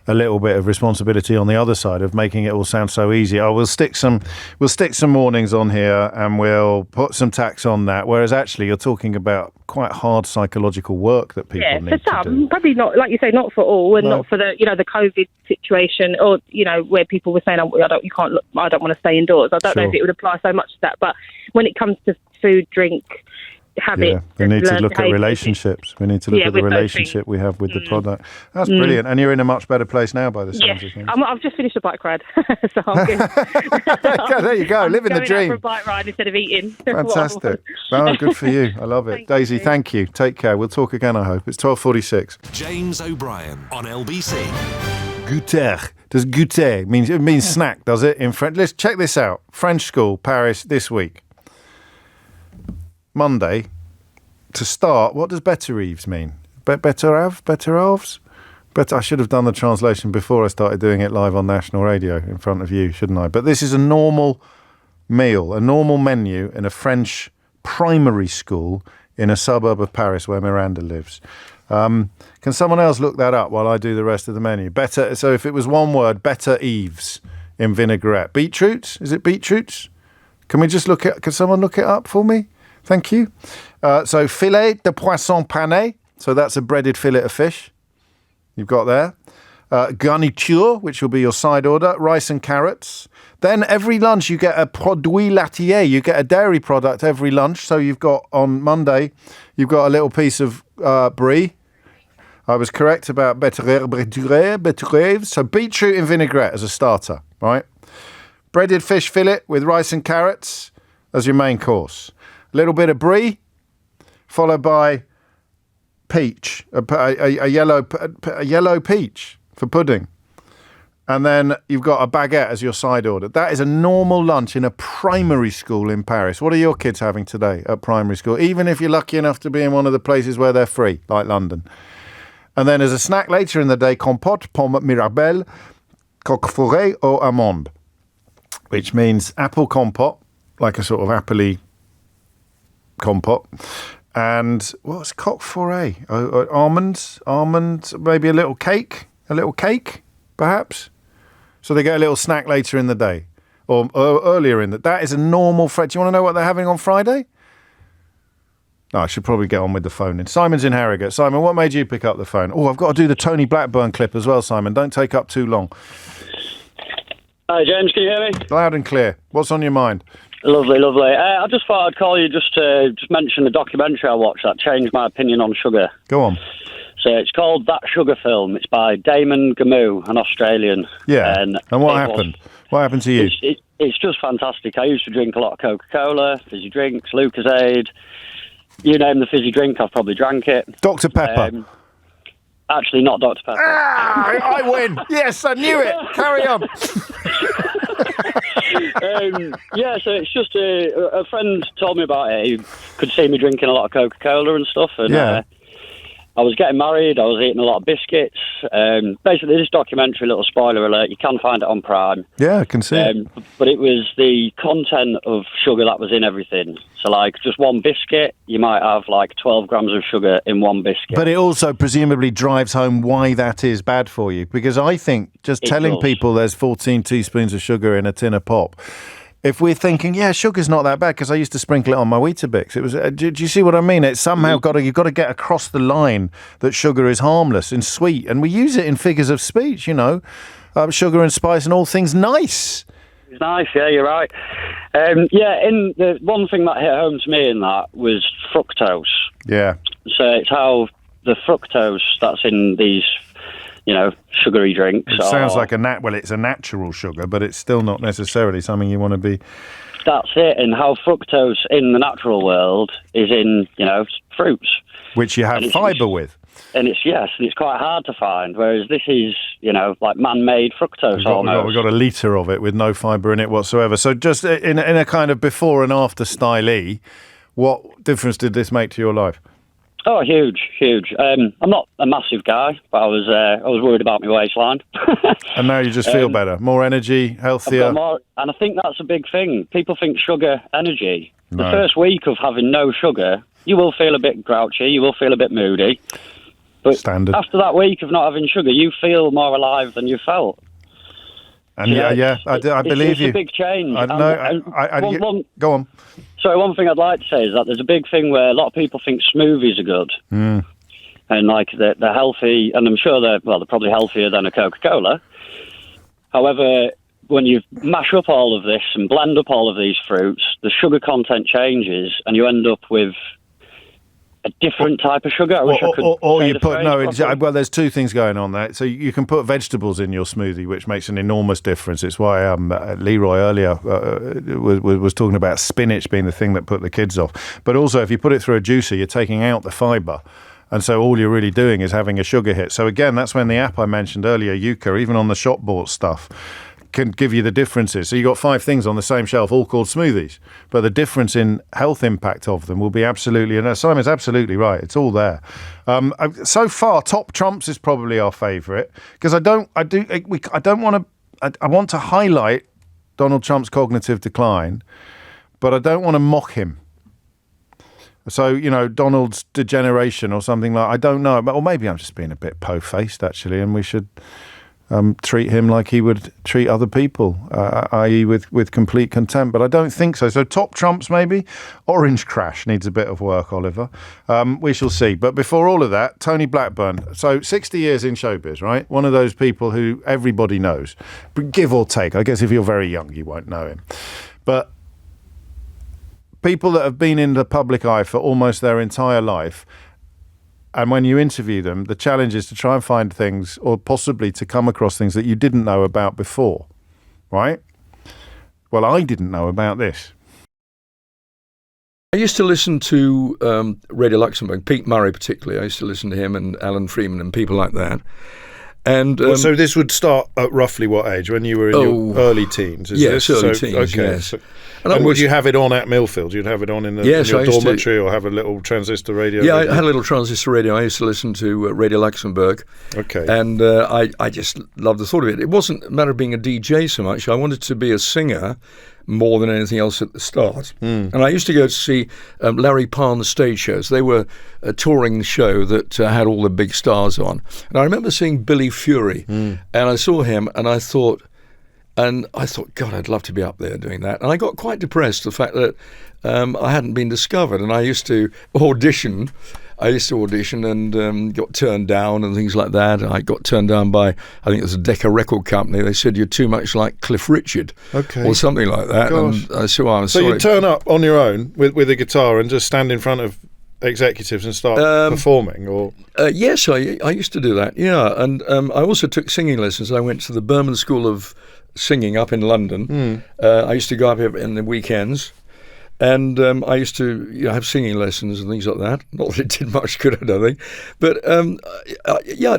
a little bit of responsibility on the other side of making it all sound so easy. We'll stick some warnings on here and we'll put some tax on that. Whereas actually you're talking about quite hard psychological work that people need for some, to do. Probably not, like you say, not for all, and not for the the COVID situation, or where people were saying, I don't want to stay indoors. I don't know if it would apply so much to that, but when it comes to food, drink, habit. We need to look at relationships. We need to look at the relationship we have with the product. That's brilliant. And you're in a much better place now by the sounds of things. I've just finished a bike ride, so I'm good. There you go, living the dream. For a bike ride instead of eating. Fantastic. Good for you. I love it. Daisy, thank you. Take care. We'll talk again, I hope. It's 12:46. James O'Brien on LBC. Goûter. Does goûter means snack, does it, in French? Let's check this out. French school, Paris, this week. Monday, to start, what does betteraves mean? Betteraves? I should have done the translation before I started doing it live on national radio in front of you, shouldn't I? But this is a normal meal, a normal menu in a French primary school in a suburb of Paris where Miranda lives. Can someone else look that up while I do the rest of the menu? So if it was one word, betteraves in vinaigrette. Beetroots? Is it beetroots? Can someone look it up for me? Thank you. So filet de poisson pané. So that's a breaded fillet of fish. You've got there. Garniture, which will be your side order. Rice and carrots. Then every lunch you get a produit laitier. You get a dairy product every lunch. So you've got on Monday, you've got a little piece of brie. I was correct about betteraves. So beetroot in vinaigrette as a starter, right? Breaded fish fillet with rice and carrots as your main course. A little bit of brie, followed by peach, a yellow peach for pudding. And then you've got a baguette as your side order. That is a normal lunch in a primary school in Paris. What are your kids having today at primary school? Even if you're lucky enough to be in one of the places where they're free, like London. And then as a snack later in the day, compote, pomme mirabelle, coquefouret or amande, which means apple compote, like a sort of apple-y compote. And what's coquefouret? Almonds, maybe a little cake, perhaps. So they get a little snack later in the day or earlier in the... That is a normal... Do you want to know what they're having on Friday? No, I should probably get on with the phone. Simon's in Harrogate. Simon, what made you pick up the phone? Oh, I've got to do the Tony Blackburn clip as well, Simon. Don't take up too long. Hi, James. Can you hear me? Loud and clear. What's on your mind? Lovely. I just thought I'd call you just to mention the documentary I watched that changed my opinion on sugar. Go on. So it's called That Sugar Film. It's by Damon Gamoo, an Australian. Yeah. And what happened? What happened to you? It's just fantastic. I used to drink a lot of Coca-Cola, fizzy drinks, Lucozade. You name the fizzy drink, I've probably drank it. Dr. Pepper. Actually, not Dr. Pepper. I win. Yes, I knew it. Carry on. So it's just a friend told me about it. He could see me drinking a lot of Coca-Cola and stuff. And I was getting married. I was eating a lot of biscuits. Basically, this documentary, little spoiler alert, you can find it on Prime. Yeah, I can see it. But it was the content of sugar that was in everything. So, like, just one biscuit, you might have, like, 12 grams of sugar in one biscuit. But it also presumably drives home why that is bad for you. Because I think just telling people there's 14 teaspoons of sugar in a tin of pop... If we're thinking, sugar's not that bad because I used to sprinkle it on my Weetabix. It was. Do you see what I mean? It's somehow you've got to get across the line that sugar is harmless and sweet, and we use it in figures of speech. Sugar and spice and all things nice. It's nice, yeah, you're right. In the one thing that hit home to me in that was fructose. Yeah. So it's how the fructose that's in these, sugary drinks. It sounds like it's a natural sugar, but it's still not necessarily something you want to be. That's it, and how fructose in the natural world is in, fruits. Which you have fibre with. And it's quite hard to find, whereas this is, like man-made fructose almost. We've got a litre of it with no fibre in it whatsoever. So just in a kind of before and after style-y, what difference did this make to your life? Oh, huge. I'm not a massive guy, but I was worried about my waistline. And now you just feel better, more energy, healthier. And I think that's a big thing. People think sugar, energy. No. The first week of having no sugar, you will feel a bit grouchy, you will feel a bit moody. But after that week of not having sugar, you feel more alive than you felt. And I believe you. It's a big change. Go on. Sorry, one thing I'd like to say is that there's a big thing where a lot of people think smoothies are good. Mm. And like they're healthy, and I'm sure they're probably healthier than a Coca-Cola. However, when you mash up all of this and blend up all of these fruits, the sugar content changes and you end up with a different type of sugar. There's two things going on there. So you can put vegetables in your smoothie, which makes an enormous difference. It's why Leroy earlier was talking about spinach being the thing that put the kids off. But also, if you put it through a juicer, you're taking out the fibre. And so all you're really doing is having a sugar hit. So again, that's when the app I mentioned earlier, Yuka, even on the shop bought stuff, can give you the differences. So you got 5 things on the same shelf, all called smoothies, but the difference in health impact of them will be absolutely. And Simon's absolutely right. It's all there. So far, Top Trumps is probably our favourite because I want to highlight Donald Trump's cognitive decline, but I don't want to mock him. So, Donald's degeneration or something like, I don't know, or maybe I'm just being a bit po-faced actually, and we should treat him like he would treat other people, i.e. with complete contempt. But I don't think so. So Top Trumps maybe. Orange Crash needs a bit of work, Oliver. We shall see. But before all of that, Tony Blackburn. So 60 years in showbiz, right? One of those people who everybody knows, give or take. I guess if you're very young, you won't know him. But people that have been in the public eye for almost their entire life And when you interview them, the challenge is to try and find things, or possibly to come across things that you didn't know about before, right? Well, I didn't know about this. I used to listen to Radio Luxembourg, Pete Murray particularly. I used to listen to him and Alan Freeman and people like that. And so this would start at roughly what age? When you were in your early teens? Yes, early teens, okay. yes. And would you have it on at Millfield? You'd have it on in your dormitory, or have a little transistor radio? Yeah, I had a little transistor radio. I used to listen to Radio Luxembourg. Okay. And I just loved the thought of it. It wasn't a matter of being a DJ so much. I wanted to be a singer more than anything else at the start. And I used to go to see Larry Palmer's stage shows. They were a touring show that had all the big stars on. And I remember seeing Billy Fury, and I saw him, and I thought, God, I'd love to be up there doing that. And I got quite depressed, the fact that I hadn't been discovered. And I used to audition and got turned down and things like that. I got turned down by, I think it was a Decca record company. They said, you're too much like Cliff Richard, or something like that. Gosh. And I said, well, I'm sorry. So you turn up on your own with a guitar and just stand in front of executives and start performing, or? Yes, I used to do that, yeah. And I also took singing lessons. I went to the Berman School of Singing up in London. I used to go up here in the weekends. And I used to have singing lessons and things like that. Not that it did much good, I don't think. But,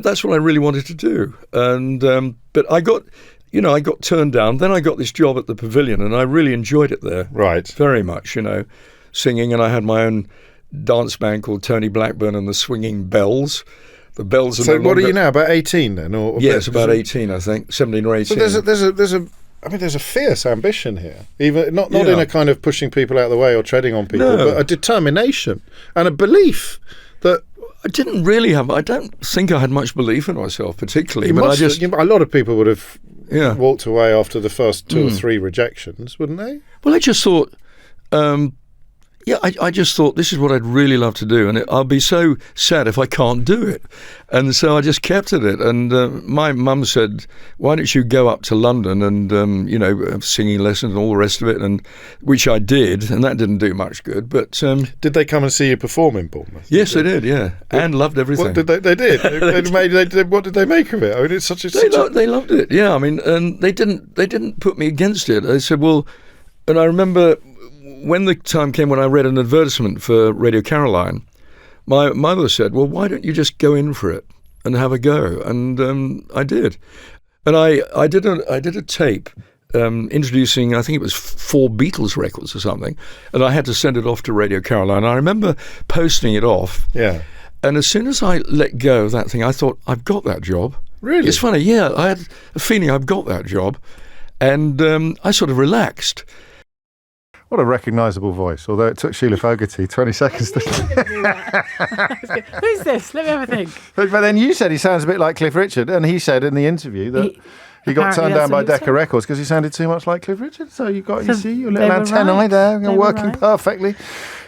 that's what I really wanted to do. And but I got turned down. Then I got this job at the Pavilion, and I really enjoyed it there. Right. Very much, singing. And I had my own dance band called Tony Blackburn and the Swinging Bells. The Bells are so what are you now, about 18 then? Yes, about 18, I think, 17 or 18. So there's a fierce ambition here, even not in a kind of pushing people out of the way or treading on people, but a determination and a belief that I didn't really have. I don't think I had much belief in myself particularly. A lot of people would have walked away after the first 2 or 3 rejections, wouldn't they? Well, I just thought. I just thought this is what I'd really love to do, and I'll be so sad if I can't do it. And so I just kept at it. And my mum said, why don't you go up to London and, have singing lessons and all the rest of it, and which I did, and that didn't do much good. But did they come and see you perform in Bournemouth? Yes, they did, yeah, and loved everything. What did they did? What did they make of it? I mean, it's such a... They loved it, yeah. I mean, and they didn't put me against it. They said, well, and I remember... when the time came when I read an advertisement for Radio Caroline, my mother said, well, why don't you just go in for it and have a go? And I did. And I did a tape introducing, I think it was 4 Beatles records or something, and I had to send it off to Radio Caroline. I remember posting it off. Yeah. And as soon as I let go of that thing, I thought, I've got that job. Really? It's funny, yeah. I had a feeling I've got that job. And I sort of relaxed. What a recognisable voice, although it took Sheila Fogarty 20 seconds to... Who's this? Let me have a think. But then you said he sounds a bit like Cliff Richard, and he said in the interview that he got turned down by Decca Records because he sounded too much like Cliff Richard. So you see your little antennae there, working perfectly.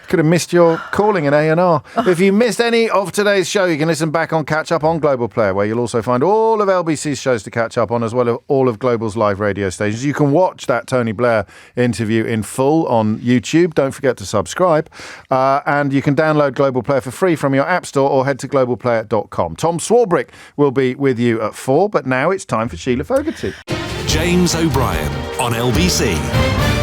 Could have missed your calling in A&R. If you missed any of today's show, you can listen back on Catch Up on Global Player, where you'll also find all of LBC's shows to catch up on, as well as all of Global's live radio stations. You can watch that Tony Blair interview in full on YouTube. Don't forget to subscribe. And you can download Global Player for free from your app store or head to globalplayer.com. Tom Swarbrick will be with you at 4, but now it's time for Sheila Fogarty. James O'Brien on LBC.